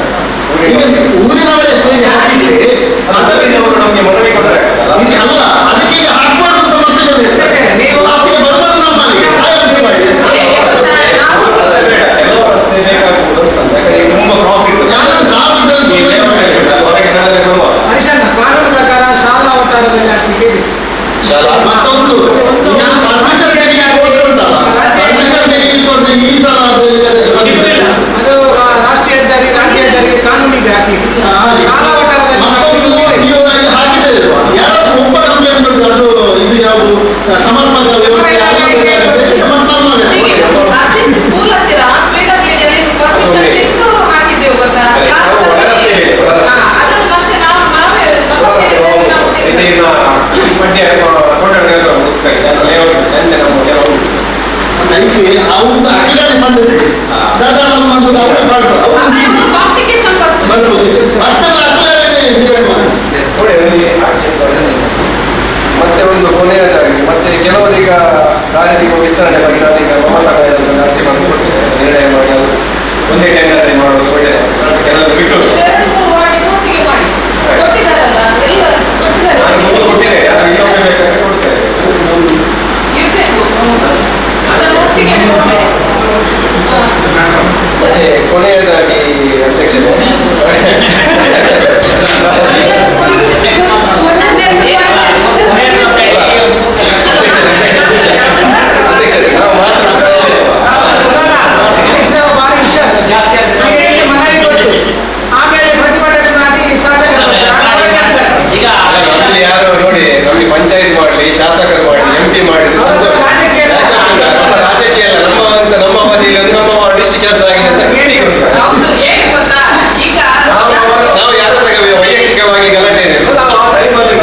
ಈಗ ಊರಿನವರೇ ಸೇರಿ ಹಾಕಿದ್ರೆ ಅದರಲ್ಲಿ ಅವರು ನಮಗೆ ಮನವಿ ಕೊಡ್ತಾರೆ ಅಲ್ಲ, ಅದಕ್ಕೆ ಈಗ ಹಾಕ್ಬಾರ್ದು ಅಂತ ಮತ್ತೆ ನೀವು ಲಾಸ್ಟಿಗೆ ಬರೋದು ನಮ್ಮಲ್ಲಿ ತುಂಬಾ ಕ್ರಾಸ್ ಇರ್ತದೆ. ಕಾನೂನು ಪ್ರಕಾರ ಶಾಲಾ ವಠಾರದಲ್ಲಿ ಹಾಕಲಿಕ್ಕೆ ಮತ್ತೊಂದು ಈ ಸಲ ಅದು ರಾಷ್ಟ್ರೀಯ ಹೆದ್ದಾರಿ ರಾಜ್ಯ ಹೆದ್ದಾರಿಗೆ ಕಾನೂನಿಗೆ ಹಾಕಲಿಕ್ಕೆ ಶಾಲಾ ವಠಾರದಲ್ಲಿ ಹಾಕಿದೆ ಯಾರಾದ್ರೂ ಒಬ್ಬ ಕಂಪ್ಲೇಂಟ್ ಕೊಟ್ಟು ಅದು ಇದು ಯಾವುದು ಸಮರ್ಪಕ ವ್ಯವಸ್ಥೆ ಸ್ಕೂಲ್ ಹತ್ತಿರ ಪರ್ಮಿಷನ್ ತೆಗೆದು ಹಾಕಿದ್ದೇವೆ ಗೊತ್ತಾ. ಅದನ್ನು ಮತ್ತೆ ನಾವು ಅವ್ರದ್ದು ಅಖಿಲಾರಿ ಮಾಡಿದೆ ಕಾಂಪ್ಲಿಕೇಶನ್ ಮತ್ತೆ ಒಂದು ಕೊನೆಯದಾಗಿ ಮತ್ತೆ ಕೆಲವರೀಗ ರಾಜಕೀಯ ವಿಸ್ತರಣೆ ಬಗ್ಗೆ ನಾನೀಗ ಮಮತಾ ಅರ್ಜಿ ಮಾಡಿಕೊಡ್ತೇನೆ. ನಿರ್ಣಯ ಮಾಡಿ ಒಂದೇ ಟೈಮ್ನಲ್ಲಿ ಮಾಡೋದು ಒಳ್ಳೆಯದು. ಕೆಲವರು ಬಿಟ್ಟು ನಾನು ಮುಂದೆ ಕೊಟ್ಟಿದ್ದೆ, ಯಾರು ಇನ್ನೊಮ್ಮೆ ಬೇಕಾದ್ರೆ ಕೊಡ್ತೇನೆ. ಅದೇ ಕೊನೆಯದಾಗಿ ಅಧ್ಯಕ್ಷರೇ ನಾವು ಆಮೇಲೆ ಪ್ರತಿಭಟನೆ ಮಾಡಿ ಯಾರು ನೋಡಿ ನಮಗೆ ಪಂಚಾಯತ್ ಮಾಡಲಿ, ಶಾಸಕರು ಮಾಡಲಿ, MP ಮಾಡಲಿ ಸಂತೋಷ. ನಮ್ಮ ರಾಜಕೀಯ ಅಲ್ಲ, ನಮ್ಮ ಅವಧಿಯಲ್ಲಿ ನಮ್ಮ ಡಿಸ್ಟ್ರಿಕ್ಟ್ ಕೆಲಸ ಆಗಿದೆ ಅಂತ ನಾವು ಯಾರ ವೈಯಕ್ತಿಕವಾಗಿ ಗಲಾಟೆ ಇದೆ ನಾವು ಆ ಟೈಮಲ್ಲಿ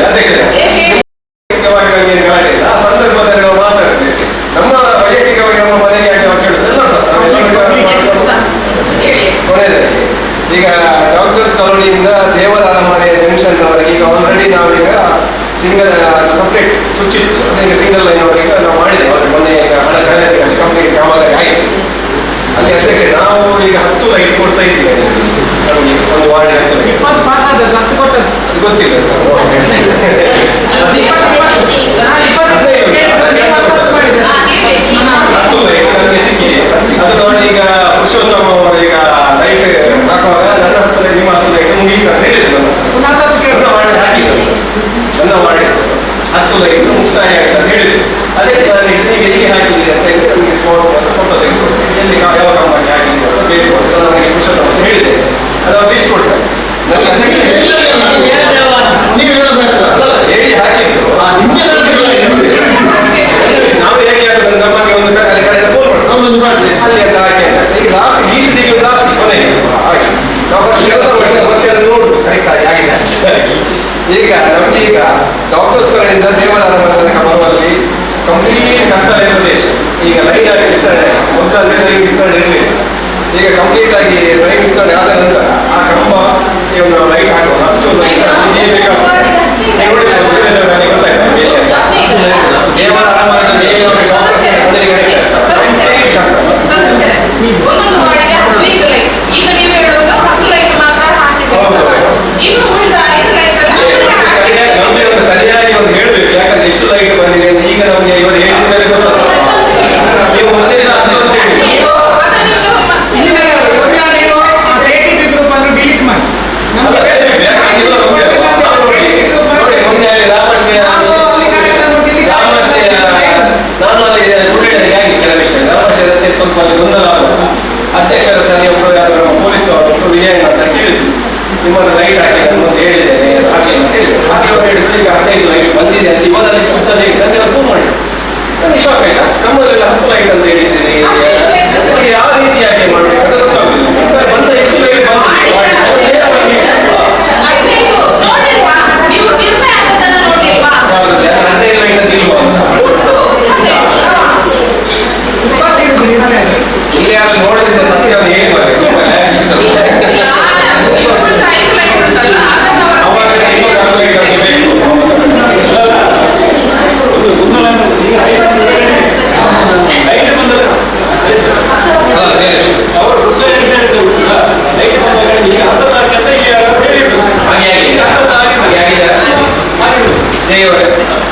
ಅಧ್ಯಕ್ಷರೇ ವೈಯಕ್ತಿಕವಾಗಿ ನಮಗೆ ಗಲಾಟೆ ಇಲ್ಲ. ಆ ಸಂದರ್ಭದಲ್ಲಿ ನಾವು ಮಾತಾಡ್ತೇವೆ. ನಮ್ಮ ವೈಯಕ್ತಿಕವಾಗಿ ನಮ್ಮ ಮನೆಗೆ ಯಾಕೆ ನಾವು ಕೇಳುತ್ತೆ ಎಲ್ಲ ಸರ್. ಕೊನೆಯದಾಗಿ ಈಗ ಡಾಕ್ಟರ್ಸ್ ಕಾಲೋನಿಯಿಂದ ದೇವರ ಅರಮನೆ ಜಂಕ್ಷನ್ ಅವರಿಗೆ ಈಗ ಆಲ್ರೆಡಿ ನಾವೀಗ ಸಿಂಗಲ್ ಸಪ್ರೇಟ್ ಸ್ವಿಚ್ ಇತ್ತು, ಈಗ ಸಿಂಗಲ್ ಲೈನ್ ಅವರಿಗೆ ನಾವು ಮಾಡಿದ್ದೇವೆ. ಅವ್ರಿಗೆ ಮೊನ್ನೆ ಈಗ ಹಣ ಕಳೆದಲ್ಲಿ ಕಂಪ್ಲೀಟ್ ಕಾಮಗಾರಿ ಆಯಿತು. ಅಲ್ಲಿ ಅಧ್ಯಕ್ಷ ನಾವು ಈಗ 10 ಲೈಟ್ ಕೊಡ್ತಾ ಇದ್ದೀವಿ ನಮಗೆ ಒಂದು ವಾರ್ಡ್ 10 ಲೈಟ್ ಕೊಟ್ಟದ್ದು ಅದು ಗೊತ್ತಿಲ್ಲ. 10 ಲೈಟ್ ನನಗೆ ಸಿಕ್ಕಿದೆ. ಅದು ನೋಡಿ ಈಗ ಪುರುಷೋತ್ತಮ ಅವರು ಈಗ ಲೈಟ್ ಹಾಕುವಾಗ ನನ್ನ 10 ಲೈಟ್ ನಿಮ್ಮ 10 ಲೈಟ್ ಮುಗೀತು ಅಂತ ಹೇಳಿದ್ರು. ನನ್ನ ವಾರ್ಡ್ ಹಾಕಿದ್ರು, ನನ್ನ ವಾರ್ಡ್ 10 ಆಗಿತ್ತು ಮುಕ್ತಾಯ ಆಯ್ತು ಅಂತ ಹೇಳಿದ್ರು. ಅದಕ್ಕೆ ನಾನು ಈಗ ಎಲ್ಲಿ ಹಾಕಿದ್ದೀನಿ ಅಂತ ಹೇಳಿದ್ರೆ ನಮಗೆ ಸ್ಮಾರ್ಟ್ ಫೋಟೋ ತೆಗೆದುಕೊಂಡು ಎಲ್ಲಿ ಯಾವ ಕಂಪನಿ ಹಾಕಿದ್ದೀನಿ ಅಂತ ಬೇಕು ಅಂತ ನನಗೆ ಪುರುಷನ ಅಂತ ಹೇಳಿದೆ. ಅದು ಅವ್ರು ಲಿಸ್ಟ್ ಕೊಡ್ತಾರೆ ನನಗೆ. ಅದಕ್ಕೆ ನೀವು ಹೇಳೋದಾಗ್ತದೆ ಅಲ್ಲ ಹೇಳಿ ಹಾಕಿದ್ರು ನಿಮ್ಗೆ ನಾವು ಹೇಗೆ ಹಾಕಿದ್ರೆ ನಮಗೆ ಒಂದು ಕಡೆಯಿಂದ ಫೋನ್ ಮಾಡಿ ಅಲ್ಲಿ ಅಂತ ಹಾಕಿ ಈಗ ಲಾಸ್ಟ್ ಈ ಸತಿಗೆ ಲಾಸ್ಟ್ ಕೊನೆಗೆ ಹಾಗೆ ನಾವು ಫಸ್ಟ್ ಕೆಲಸ ಮಾಡಿದ್ರೆ ಮತ್ತೆ ಅದನ್ನು ನೋಡುದು ಕರೆಕ್ಟ್ ಆಗಿ ಆಗಿದೆ. ಈಗ ನಮಗೆ ಈಗ ಡಾಕ್ಟರ್ಸ್ಗಳಿಂದ ದೇವರಾರ ತನಕ ಬರುವಲ್ಲಿ ಕಂಪ್ಲೀಟ್ ಕತ್ತಲೆ ಪ್ರದೇಶ. ಈಗ ಲೈನ್ ಆಗಿ ವಿಸ್ತರಣೆ ಮೊದಲಾದ್ರೆ ಲೈನ್ ವಿಸ್ತರಣೆ ಇರಲಿಲ್ಲ. ಈಗ ಕಂಪ್ಲೀಟ್ ಆಗಿ ಲೈನ್ ವಿಸ್ತರಣೆ ಆದ ನಂತರ ಆ ಕಂಬ ನಾವು ಲೈಟ್ ಹಾಕೋಣ ದೇವರ ಅರಮನೆಯಲ್ಲಿ ಒಂದೊಂದು ವಾರ್ಡಿಗೆ 15 ಲೈಟ್. ಈಗ ನೀವು ಹೇಳೋದು 10 ಲೈಟ್ ಮಾತ್ರ ಹಾಕಿದ್ದಾರೆ. ಇನ್ನು ಉಳಿದ 5 ಲೈಟ್ ನಮಗೆ ಸರಿಯಾಗಿ ಒಂದು ಹೇಳ್ಬೇಕು, ಯಾಕಂದ್ರೆ ಎಷ್ಟು ಲೈಟ್ ಬಂದಿದೆ ಅಂತ ಈಗ ನಮಗೆ ಇವರು ಹೇಳಿದ ಮೇಲೆ ಗೊತ್ತಲ್ಲ. ನೀವು ಮತ್ತೆ ಗ್ರೂಪ್ ಅನ್ನು ಡಿಲೀಟ್ ಮಾಡಿ ನಾನು ಅಲ್ಲಿ ಸುಳ್ಳಿನಲ್ಲಿ ಆಗಿ ಕೆಲವು ವಿಷಯ ರಾಮಶಯ ರಸ್ತೆ ಸ್ವಲ್ಪ ಅಲ್ಲಿ ಗೊಂದಲ ಆಗುವುದು. ಅಧ್ಯಕ್ಷರಲ್ಲಿ ಒಬ್ಬರು ಯಾರು ಪೊಲೀಸ್ ಅವರು ವಿಜಯ ಅಂತ ಕೇಳಿದ್ರು, ನಿಮ್ಮನ್ನು ಲೈಟ್ ಹಾಕಿ ನಾನು ಹೇಳಿದ್ದೇನೆ ಹಾಕಿ ಅಂತ ಹೇಳಿದ್ರು. ಹಾಗೆ ಅವರು ಹೇಳಿದ್ರು ಈಗ 15 ಲೈಟ್ ಬಂದಿದೆ ಅಂತ ಇವರಲ್ಲಿ ಉತ್ತದ ನನಗೆ ಅವ್ರು ಫೋನ್ ಮಾಡಿದ್ರು. ನನಗೆ ಶಾಕ್ ಆಯ್ತಾ, ನಮ್ಮಲ್ಲೆಲ್ಲ 10 ಲೈಟ್ ಅಂತ ಹೇಳಿದ್ದೇನೆ, ಯಾವ ರೀತಿಯಾಗಿ ಮಾಡಬೇಕು ಅಂತ ಗೊತ್ತಾಗುದಿಲ್ಲ. ಬಂದ ಎಷ್ಟು ಲೈಟ್ ಇಲ್ಲಿ ಅದು ನೋಡಿದ್ರೆ ಸತ್ಯ ಅದು ಹೇಗೆ ಬರಬೇಕು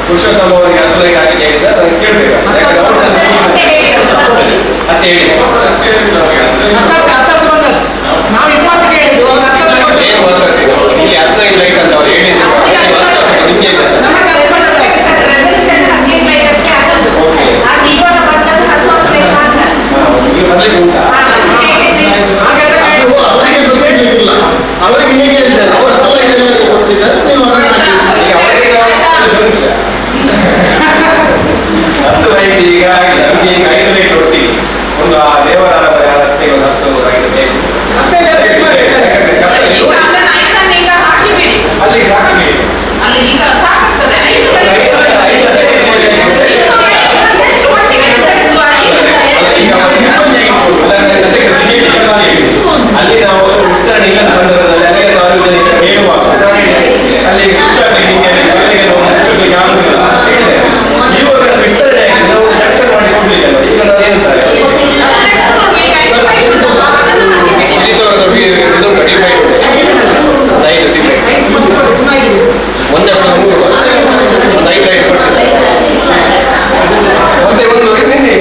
ಪುರುಷೋತ್ತಮ ಅವರಿಗೆ 10 ಲೈಟ್ ಹಾಕಿ ಹೇಳಿದ ನನಗೆ ಕೇಳಬೇಕು ಅಂತ ಹೇಳಿ ನಾವು 20 ಕೇಳಿದ್ದು ಏನು ಮಾತಾಡ್ತೀವಿ ಇಲ್ಲಿ 15 ಲೈಟ್ ಅಂತ ಅವ್ರು ಹೇಳಿದ್ರು. ನಿಮಗೆ ನೀವು ಬರ್ಲಿಕ್ಕೆ ಉಂಟಾ? ಅವರಿಗೆ ಗೊತ್ತಿಲ್ಲ, ಅವರಿಗೆ ಹೇಗೆ ಹೇಳ್ತಾರೆ ಅವರ ಸಲಹೆ ಕೊಡ್ತಿದ್ದಾರೆ, ನೀವು ಈಗ ಅವರಿಗೆ 10 ಲೈಟ್ ಈಗ ಆಗಿದೆ. ನಮಗೆ ಈಗ 5 ಲೈಟ್ ಒಟ್ಟಿಗೆ ಒಂದು ಆ ದೇವರ ಅರಮನೆ ಆ ರಸ್ತೆಗೆ ಒಂದು 10 ಲೈಟ್ ಬೇಕು. ಅಲ್ಲಿಗೆ ಸಾಕಿ ಅಲ್ಲಿ ಈಗ ಸಾಕಾಗ್ತದೆ 5 ಲೈಟ್ ಅಲ್ಲಿ ನಾವು ವಿಸ್ತರಣೆ ಇಲ್ಲದ ಸಂದರ್ಭದಲ್ಲಿ ಅನೇಕ ಸಾರ್ವಜನಿಕರು ಹೇಳುವಾಗ ಅಲ್ಲಿ ಸ್ವಿಚ್ ಹಾಕಲಿಕ್ಕೆ ಆಗುದಿಲ್ಲ ಇವಾಗ ವಿಸ್ತರಣೆ ಆಗಿ ನಾವು ಜಂಕ್ಷನ್ ಮಾಡಿ ಕೊಡ್ಲಿಕ್ಕೆ ಈಗ ನಾವು ಏನಂತಾರೆ ಒಂದೇ 3 ಒಂದು 5 ಲೈಟ್ ಮತ್ತೆ ಒಂದು ನಿನ್ನೆ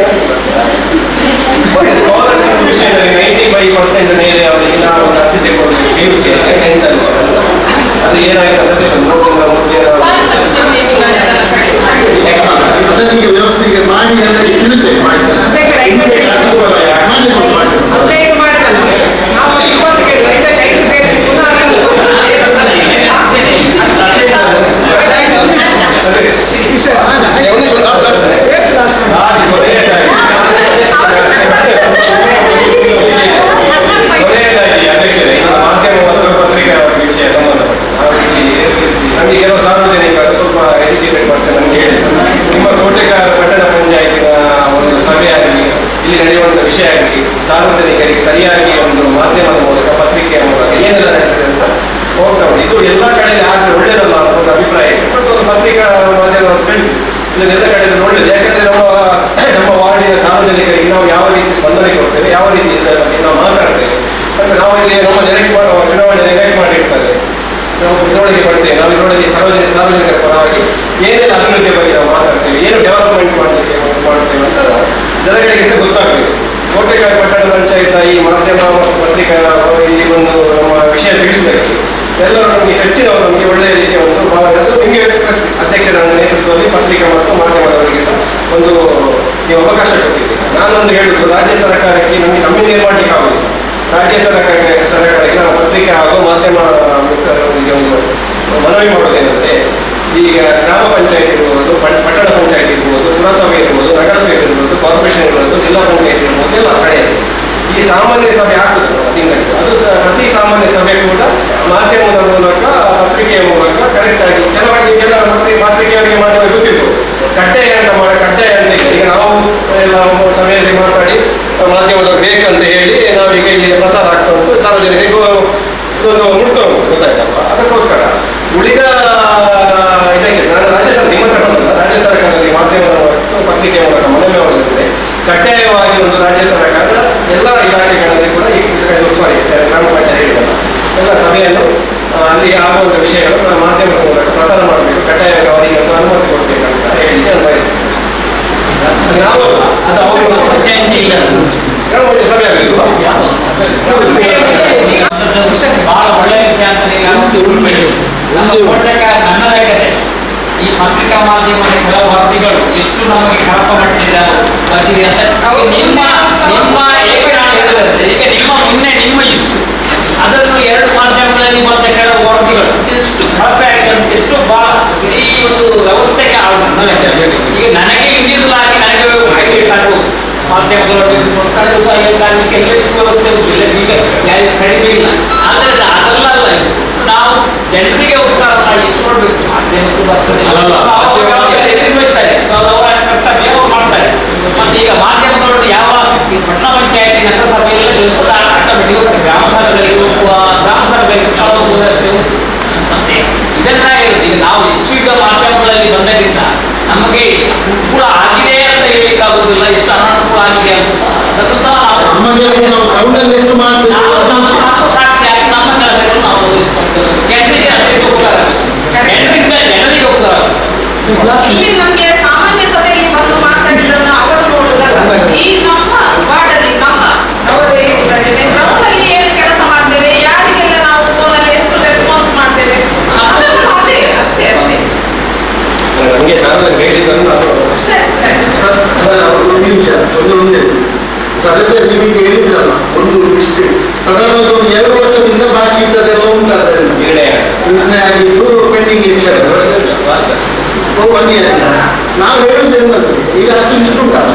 ಸ್ಕಾಲರ್ಶಿಪ್ ವಿಷಯದಲ್ಲಿ 95% ಮೇಲೆ ಅವರಿಗೆ ನಾವು ಒಂದು ಆದ್ಯತೆ ಕೊಡ್ತೀವಿ. PUC ಅದು ಏನಾಗಿದೆ ಅಂದ್ರೆ ಅದಕ್ಕೆ ವ್ಯವಸ್ಥೆಗೆ ಮಾಡಿ ಎಲ್ಲ ತಿಳಿತೇವೆ ಮಾಧ್ಯಮ ಮತ್ತು ಪತ್ರಿಕಾ ವಿಷಯ ನಮಗೆ ಕೆಲವು ಸಾರ್ವಜನಿಕರು ಸ್ವಲ್ಪ ಎಜುಕೇಟೆಡ್ ಪರ್ಸನ್ ನಮಗೆ ಹೇಳಿದ್ರು, ನಿಮ್ಮ ಕೋಟೆಕಾರ ಪಟ್ಟಣ ಪಂಚಾಯತಿನ ಒಂದು ಸಭೆಯಾಗಲಿ ಇಲ್ಲಿ ನಡೆಯುವಂಥ ವಿಷಯ ಆಗಲಿ ಸಾರ್ವಜನಿಕರಿಗೆ ಸರಿಯಾಗಿ ಒಂದು ಮಾಧ್ಯಮದ ಮೂಲಕ ಪತ್ರಿಕೆಯ ಮೂಲಕ ಏನೆಲ್ಲ ನಡೀತದೆ ಅಂತ ಹೋಗ್ತಾ ಉಂಟು. ಇದು ಎಲ್ಲ ಕಡೆಯಲ್ಲಿ ಆದರೆ ಒಳ್ಳೆಯದಲ್ಲ ಅಂತ ಒಂದು ಅಭಿಪ್ರಾಯ ಇದೆ. ಮತ್ತು ಒಂದು ಪತ್ರಿಕಾ ಮಾಧ್ಯಮ ಸ್ಪೆಂಡ್ ಇದೆಲ್ಲ ಕಡೆಯಲ್ಲಿ ಒಳ್ಳೆಯದು. ಯಾಕಂದರೆ ನಮ್ಮ ವಾರ್ಡಿನ ಸಾರ್ವಜನಿಕರಿಗೆ ನಾವು ಯಾವ ರೀತಿ ಸ್ಪಂದನೆ ಕೊಡ್ತೇವೆ, ಯಾವ ರೀತಿ ಇದರ ಬಗ್ಗೆ ನಾವು ಮಾತಾಡ್ತೇವೆ ಮತ್ತು ನಾವು ಇಲ್ಲಿ ನಮ್ಮ ಚುನಾವಣೆ ನೆಗೆಕ್ಟ್ ಮಾಡಿರ್ತಾರೆ, ನಾವು ಇದರೊಳಗೆ ಬರ್ತೇವೆ, ನಾವು ಇದರೊಳಗೆ ಸಾರ್ವಜನಿಕರ ಪರವಾಗಿ ಏನೆಲ್ಲ ಅಭಿವೃದ್ಧಿಯ ಬಗ್ಗೆ ನಾವು ಮಾತಾಡ್ತೇವೆ, ಏನು ಡೆವಲಪ್ಮೆಂಟ್ ಮಾಡಲಿಕ್ಕೆ ಮಾಡ್ತೇವೆ ಅಂತ ಜನಗಳಿಗೆ ಸಹ ಗೊತ್ತಾಗಬೇಕು. ಕೋಟೆಗಾರ ಪಟ್ಟಣ ಪಂಚಾಯತ್ ಈ ಮಾಧ್ಯಮ ಮತ್ತು ಪತ್ರಿಕಾ ಇಲ್ಲಿ ಒಂದು ನಮ್ಮ ವಿಷಯ ತಿಳಿಸಬೇಕು. ಎಲ್ಲರೂ ನಮಗೆ ಹೆಚ್ಚಿನವರು ನಮಗೆ ಒಳ್ಳೆಯ ರೀತಿಯ ಒಂದು ಭಾಗ ನಿಮಗೆ ಅಧ್ಯಕ್ಷರ ನೇತೃತ್ವದಲ್ಲಿ ನಾನೊಂದು ಹೇಳುದು, ರಾಜ್ಯ ಸರ್ಕಾರಕ್ಕೆ ನಮ್ಮಿಂದ ಏನು ಮಾಡ್ಲಿಕ್ಕೆ ಆಗುದಿಲ್ಲ. ರಾಜ್ಯ ಸರ್ಕಾರಕ್ಕೆ ನಾವು ಪತ್ರಿಕೆ ಹಾಗೂ ಮಾಧ್ಯಮ ಮಿತ್ರರೊಂದಿಗೆ ಒಂದು ಮನವಿ ಮಾಡುವುದೇನೆಂದರೆ, ಈಗ ಗ್ರಾಮ ಪಂಚಾಯತ್ ಇರ್ಬೋದು, ಪಟ್ಟಣ ಪಂಚಾಯತ್ ಇರ್ಬೋದು, ಪುರಸಭೆ ಇರ್ಬೋದು, ನಗರಸಭೆ ಇರ್ಬೋದು, ಕಾರ್ಪೊರೇಷನ್ ಇರ್ಬೋದು, ಜಿಲ್ಲಾ ಪಂಚಾಯತ್ ಇರ್ಬೋದು, ಎಲ್ಲ ಕಡೆ ಈ ಸಾಮಾನ್ಯ ಸಭೆ ಆಗ್ತದೆ ತಿಂಗಳಿಗೆ. ಅದು ಪ್ರತಿ ಸಾಮಾನ್ಯ ಸಭೆ ಕೂಡ ಮಾಧ್ಯಮದ ಮೂಲಕ, ಪತ್ರಿಕೆಯ ಮೂಲಕ ಕರೆಕ್ಟಾಗಿ ಕೆಲವರಿಗೆ ಪತ್ರಿಕೆಯವರಿಗೆ ಮಾತ್ರ ಗೊತ್ತಿತ್ತು ಕಡ್ಡಾಯ ಅಂತ ಈಗ ನಾವು ಎಲ್ಲ ಸಭೆಯಲ್ಲಿ ಮಾತಾಡಿ ಮಾಧ್ಯಮದವ್ರು ಬೇಕಂತ ಹೇಳಿ ನಾವೀಗ ಇಲ್ಲಿ ಪ್ರಸಾರ ಆಗ್ತಾ ಉಂಟು, ಸಾರ್ವಜನಿಕರಿಗೂ ಇದೊಂದು ಮುಟ್ತಾ ಉಂಟು, ಗೊತ್ತಾಯ್ತಲ್ವ? ಅದಕ್ಕೋಸ್ಕರ ಉಳಿದ ಇದಕ್ಕೆ ನಾನು ರಾಜ್ಯ ರಾಜ್ಯ ಸರ್ಕಾರದಲ್ಲಿ ಮಾಧ್ಯಮದ ಪತ್ರಿಕೆಯ ಮೂಲಕ ಮನವಿ ಮಾಡಿದ್ರೆ ಕಡ್ಡಾಯವಾಗಿ ಒಂದು ರಾಜ್ಯ ಸರ್ಕಾರ ಎಲ್ಲ ಇಲಾಖೆಗಳಲ್ಲಿ ಕೂಡ ಗ್ರಾಮ ಪಂಚಾಯತ್ ಹೇಳಿದಲ್ಲ ಎಲ್ಲ ಸಭೆಯನ್ನು ಅಲ್ಲಿ ಆಗುವಂಥ ವಿಷಯಗಳು ಮಾಧ್ಯಮದ ಮೂಲಕ ಪ್ರಸಾರ ಮಾಡಬೇಕು, ಕಡ್ಡಾಯವಾಗಿ ಅವರಿಗೆ ಒಂದು ಅನುಮತಿ ಕೊಡಬೇಕಂತ ಹೇಳಿ ನಾನು ಬಯಸ್ತೇನೆ. ನಾವು ಅದು ಅವರು ಗ್ರಾಮ ಪಂಚಾಯತ್ ಸಭೆ ಆಗಲಿಲ್ವಾ? ಬಹಳ ಒಳ್ಳೆಯ ವಿಷಯ ಅಂತ ನನ್ನದಾಗದೆ ಈ ಪತ್ರಿಕಾ ಮಾಧ್ಯಮದ ಕೆಲವು ವರದಿಗಳು ಎಷ್ಟು ನಮಗೆ ಕಳಪ ಮಟ್ಟಿದ್ದಾರೆ ಅಂತ ನಿಮ್ಮ ಏಕನಾಡಿಗಳಂತೆ ಈಗ ನಿಮ್ಮ ಇಷ್ಟು ಅದನ್ನು ಎರಡು ಮಾಧ್ಯಮಗಳಲ್ಲಿ ಬಂದ ಕೆಲವು ವರದಿಗಳು ಎಷ್ಟು ಕಳಪೆ ಆಗಿದೆ, ಎಷ್ಟು ಬಹಳ ಈ ಒಂದು ವ್ಯವಸ್ಥೆಗೆ ಈಗ ನನಗೆ ಇಂಡಿವಿಜುವಲ್ ನನಗೆ ಆಗ್ಬೋದು ಮಾಧ್ಯಮಗಳು ಕಳೆದ ಸಹ ಕಾರಣಕ್ಕೆ ಎಲ್ಲರಿಗೂ ವ್ಯವಸ್ಥೆ ಇಲ್ಲ, ಈಗ ಯಾರು ಕಡಿಮೆ ಇಲ್ಲ. ಆದರೆ ಅದೆಲ್ಲ ಅಲ್ಲ, ನಾವು ಜನರಿಗೆ ಉಪಕಾರ ಮಾಡಿ ನೋಡ್ಬೇಕು. ಮಾಧ್ಯಮಕ್ಕೂ ಬರ್ತದೆ ನಿರ್ವಹಿಸ್ತಾರೆ, ಅವರ ಕರ್ತವ್ಯ ಅವ್ರು ಮಾಡ್ತಾರೆ. ಮತ್ತೆ ಈಗ ಮಾಧ್ಯಮಗಳು ಯಾವ ಈ ಪಟ್ಟಣ ಪಂಚಾಯತಿ ನಗರಸಭೆಯಲ್ಲಿ ಆಟೋಮೆಟಿಕ್ ಗ್ರಾಮ ಸಭೆಗಳಿಗೆ ಮತ್ತೆ ಇದನ್ನ ಇರುತ್ತೆ. ಈಗ ನಾವು ಹೆಚ್ಚು ಈಗ ಮಾಧ್ಯಮಗಳಲ್ಲಿ ಬಂದರಿಂದ ನಮಗೆ ಅನುಕೂಲ ಆಗಿದೆ ಅಂತ ಹೇಳಿಕ್ಕಾಗುದಿಲ್ಲ, ಎಷ್ಟು ಅನಾನುಕೂಲ ಆಗಿದೆ ಅಂತ ಸಹ ಅದನ್ನು ಸಹ ನಾವು ಸಾಕ್ಷಿಯಾಗಿ ನಮ್ಮ ಕೆಲಸಗಳು ನಾವು ವಹಿಸ್ಕೊಳ್ತೇವೆ. ಜನರಿಗೆ ಅದಕ್ಕೆ ಉಪಕಾರ, ಜನರಿಗೆ ಉಪಕಾರ. ಇಲ್ಲಿ ನಮ್ಗೆ ಸಾಮಾನ್ಯ ಸಭೆಯಲ್ಲಿ ಬಂದು ಮಾತಾಡಿದ್ದನ್ನು ಅವರು ನೋಡುವುದಲ್ಲ, ಈ ನಮ್ಮ ವಾರ್ಡಲ್ಲಿ ಅವರು ಹೇಳಿದ್ದಾರೆ ಗ್ರೌಂಡಲ್ಲಿ ಏನು ಕೆಲಸ ಮಾಡ್ತೇವೆ, ಯಾರಿಗೆಲ್ಲ ನಾವು ಫೋನಲ್ಲಿ ಎಷ್ಟು ರೆಸ್ಪಾನ್ಸ್ ಮಾಡ್ತೇವೆ, ಅದೇ ಅಷ್ಟೇ. ನಮಗೆ ಸಾರ್ವಜನಿಕ ಹೇಳಿದ್ದನ್ನು ಸದಸ್ಯರು ನಿಮಗೆ ಹೇಳಿದ್ರಲ್ಲ, ಒಂದು ಇಷ್ಟೇ ಸಾಧಾರಣ ಒಂದು 2 ವರ್ಷದಿಂದ ಬಾಕಿ ಇದ್ದದೆಲ್ಲ ಉಂಟಾದ್ರೆ ನಿರ್ಣಯ ಆಗಿದ್ದು ಪೆಂಡಿಂಗ್ ಇಷ್ಟೇ ನಾವು ಹೇಳುವುದೇನು ಈಗ ಅಷ್ಟು ಇಷ್ಟು ಉಂಟಲ್ಲ,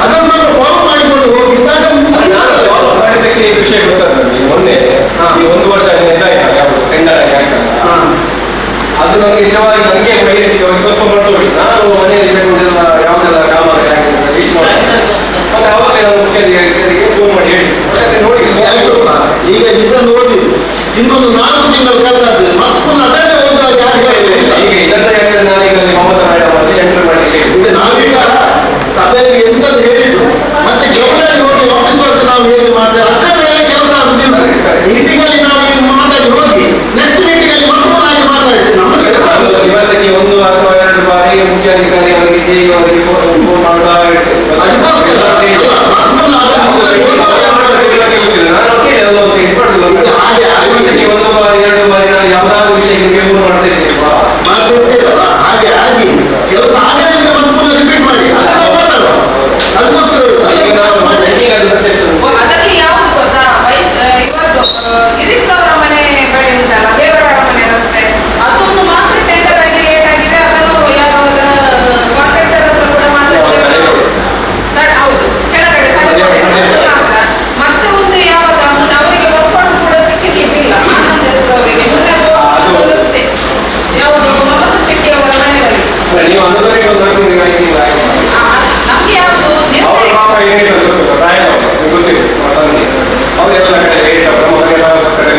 ಅದನ್ನು ಸ್ವಲ್ಪ ಫಾಲೋ ಮಾಡಿಕೊಂಡು ಹೋಗಿದ್ದಾಗ ಮಾಡಿದ್ದಕ್ಕೆ ಈ ವಿಷಯ ಗೊತ್ತಾಗ್ತದೆ ನನಗೆ. ಮೊನ್ನೆ ಈ 1 ವರ್ಷ ಯಾವುದು ಟೆಂಡರ್ ಆಗಿ ಆಯ್ತಲ್ಲ, ಅದು ನನಗೆ ನಿಜವಾಗಿ ನನಗೆ ವೈಯಕ್ತಿಕವಾಗಿ ಸ್ವಲ್ಪ ಮಾಡ್ತೋಗಿ ನಾನು ಮನೆಯಲ್ಲಿ ತಗೊಂಡೆಲ್ಲ ಯಾವುದೆಲ್ಲ ಕಾಮಗಾರಿ ಲೀಸ್ಟ್ ಮಾಡಿ ಮತ್ತೆ ಅವಾಗ ನಾನು ಮುಖ್ಯಾಧಿಕಾರಿಗೆ ಫೋನ್ ಮಾಡಿ ಹೇಳಿ ನೋಡಿ ಈಗ ಇದನ್ನು ಓದಿ ಇನ್ನೊಂದು 4 ತಿಂಗಳು ಕಳೆದಾಗ್ತದೆ ಮತ್ತೆ ಪುನಃ ಅದನ್ನೇ ಓದುವಾಗ ಈಗ ಇದನ್ನ ಯಾಕಂದ್ರೆ ನಾನು ಈಗ ಮಮತಾ ಮೇಡಮ್ ಅಲ್ಲಿ ಎಂಟರ್ ಮಾಡಿ ಈಗ ನಾವೀಗ ಸಭೆಯಲ್ಲಿ ಎಂತದ್ದು ಹೇಳಿದ್ರು ಮತ್ತೆ ಜವಾಬ್ದಾರಿ ಹೋಗಿ ವಾಪಸ್ ಹೊರಟು ನಾವು ಹೇಗೆ ಮಾಡ್ತೇವೆ ಅದರ ಮೇಲೆ ಕೆಲಸ ಆಗುದಿಲ್ಲ. ಮೀಟಿಂಗಲ್ಲಿ ನಾವು ಈಗ ಮಾತಾಡಿ ಹೋಗಿ ನೆಕ್ಸ್ಟ್ ಮೀಟಿಂಗಲ್ಲಿ ಮತ್ತೊಂದಾಗಿ ಮಾತಾಡ್ತೀವಿ. ನಮ್ಮ ಕೆಲಸ ದಿವಸಕ್ಕೆ 1 ಅಥವಾ 2 ಬಾರಿ ಮುಖ್ಯಾಧಿಕಾರಿ ಅವರಿಗೆ ಜೆ ಅವರಿಗೆ ಫೋನ್ ಮಾಡ್ತಾ ಇರ್ತೇವೆ. ಯಾವುದಾದ್ರು ವಿಷಯಕ್ಕೆ ಫೋನ್ ಮಾಡ್ತಾ ಇರ್ತೀವಾ ಹಾಗೆ ಆಗಿ ಕೆಲಸ ಆಗಲಿಲ್ಲ ಮತ್ತೆ ಪುನಃ ರಿಪೀಟ್ ಮಾಡಿ ಅದಕ್ಕೋಸ್ಕರ ಅದಕ್ಕೆ ಯಾವುದು ಗೊತ್ತಾ, ಇವತ್ತು ಗಿರೀಶ್ ಅವರ ಮನೆ ಬಳಿ ಉಂಟಲ್ಲ ದೇವರ ಮನೆ ರಸ್ತೆ, ಅದೊಂದು ಮಾತ್ರ ಟೆಂಡರ್ ಆಗಿ ಲೇಟ್ ಆಗಿದೆ. ಅದನ್ನು ಯಾರೋ ಕಾಂಟ್ರಾಕ್ಟರ್ ಹತ್ರ ಕೂಡ ಮಾತಾಡ್ತಾರೆ. ಹೌದು, ಕೆಳಗಡೆ ಮಾತ್ರ. ಮತ್ತೆ ಒಂದು ಯಾವಾಗ ಅವರಿಗೆ ವರ್ಕೌಟ್ ಕೂಡ ಸಿಕ್ಕಿದ್ದಿಲ್ಲ, ಆನಂದ್ ಹೆಸರು ಅವರಿಗೆ ಮುನ್ನೆ ಒಂದಷ್ಟೇ ಯಾವುದು ಮಮತಾ ಶೆಟ್ಟಿ ಅವರ ಮನೆ ಬಳಿ. ನೀವು ಅನ್ನೋದಕ್ಕೆ ಒಂದು ನಮ್ಗೆ ಯಾವುದು ಅವರೆಲ್ಲ ಕಡೆ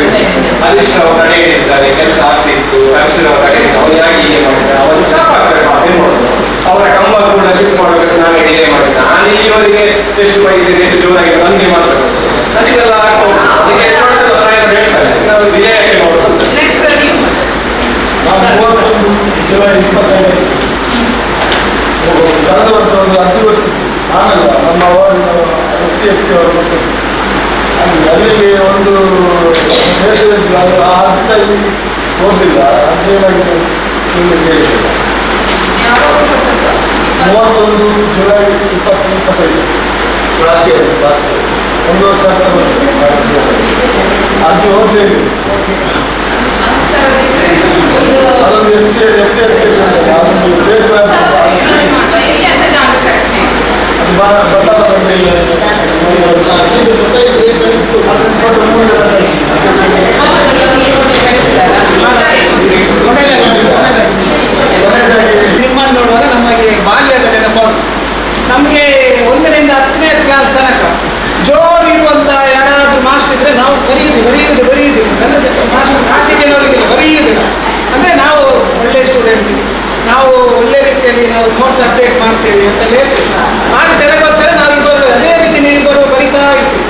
ಹರೀಶ್ ರಾವ್ ಕಡೆ ಇದ್ದಾರೆ, ಕೆಲಸ ಆಗ್ತಿತ್ತು. ಹರೀಶ್ ರಾವ್ ಕಡೆ ಅವ್ರು ಯಾಕೆ ಹೀಗೆ ಮಾಡಿದ್ದಾರೆ, ಅವರು ಸಾಕಾಗ್ತಾರೆ ಏನು ಮಾಡೋದು. ಅವರ ಕಂಬ ಕೂಡ ಶಿಫ್ಟ್ ಮಾಡಬೇಕು, ನಾನು ಡಿಲೇ ಮಾಡಿದ್ದೆ. ನಾನು ಇಲ್ಲಿವರೆಗೆ ಎಷ್ಟು ಬೈದಿದೆ, ಎಷ್ಟು ಜೋರಾಗಿ ನನಗೆ ಮಾತಾಡೋದು ಅದಕ್ಕೆಲ್ಲ ಅದಕ್ಕೆ ಪ್ರಾಯದ ಹೇಳ್ತಾರೆ ನಾವು ಡಿಲೇ ಯಾಕೆ ಮಾಡೋದು. ನೆಕ್ಸ್ಟ್ ಜುಲೈ 25 ಕಳೆದ ವರ್ಷ ಒಂದು ಅರ್ಜಿ ಕೊಟ್ಟು ನಾನಲ್ಲ ನಮ್ಮ ವಾರ್ಡಿನ SC/ST ಅವರು ಕೊಟ್ಟರು. ಅಲ್ಲಿಗೆ ಒಂದು ಆ ಅರ್ಜಿ ಸಹ ಇಲ್ಲಿ ಓದಿಲ್ಲ, ಅರ್ಜಿ ಏನಾಗಿದೆ ನಿಮಗೆ ಕೇಳಿಲ್ಲ. 31 ಜುಲೈ 2025 ಲಾಸ್ಟ್ ಇಯರ್ 1 ವರ್ಷ ಅರ್ಜಿ ಹೋಗ್ಲೇವಿ ಅದೊಂದು ಎಸ್ ಸಿ ಅದೊಂದು ಫೇಕ್ ನಿಮ್ಮನ್ನು ನೋಡುವಾಗ ನಮಗೆ ಬಾಲ್ಯದ ನೆನಪಾಗ ನಮಗೆ 1ರಿಂದ 10ನೇ ಕ್ಲಾಸ್ ತನಕ ಜೋರು ಇರುವಂತ ಯಾರಾದ್ರೂ ಮಾಸ್ಟರ್ ಇದ್ರೆ ನಾವು ಬರೆಯುವುದು ಮಾಸ್ಟರ್ ಆಚೆಗೆ ನೋಡ್ಲಿಕ್ಕಿಲ್ಲ ಬರೆಯುವುದಿಲ್ಲ ಅಂದ್ರೆ ನಾವು ಒಳ್ಳೆ ಸ್ಟೂಡೆಂಟ್ ನಾವು ಒಳ್ಳೆ ರೀತಿಯಲ್ಲಿ ನಾವು ನೋಟ್ಸ್ ಅಪ್ಡೇಟ್ ಮಾಡ್ತೇವೆ ಅಂತ ಹೇಳ್ತೀವಿ ಹಾಗೆ ಅದಕ್ಕೋಸ್ಕರ ನಾವು ಇಬ್ಬರು ಅದೇ ರೀತಿ ನೀವಿಬ್ಬರು ಬರಿತಾ ಇರ್ತೀವಿ.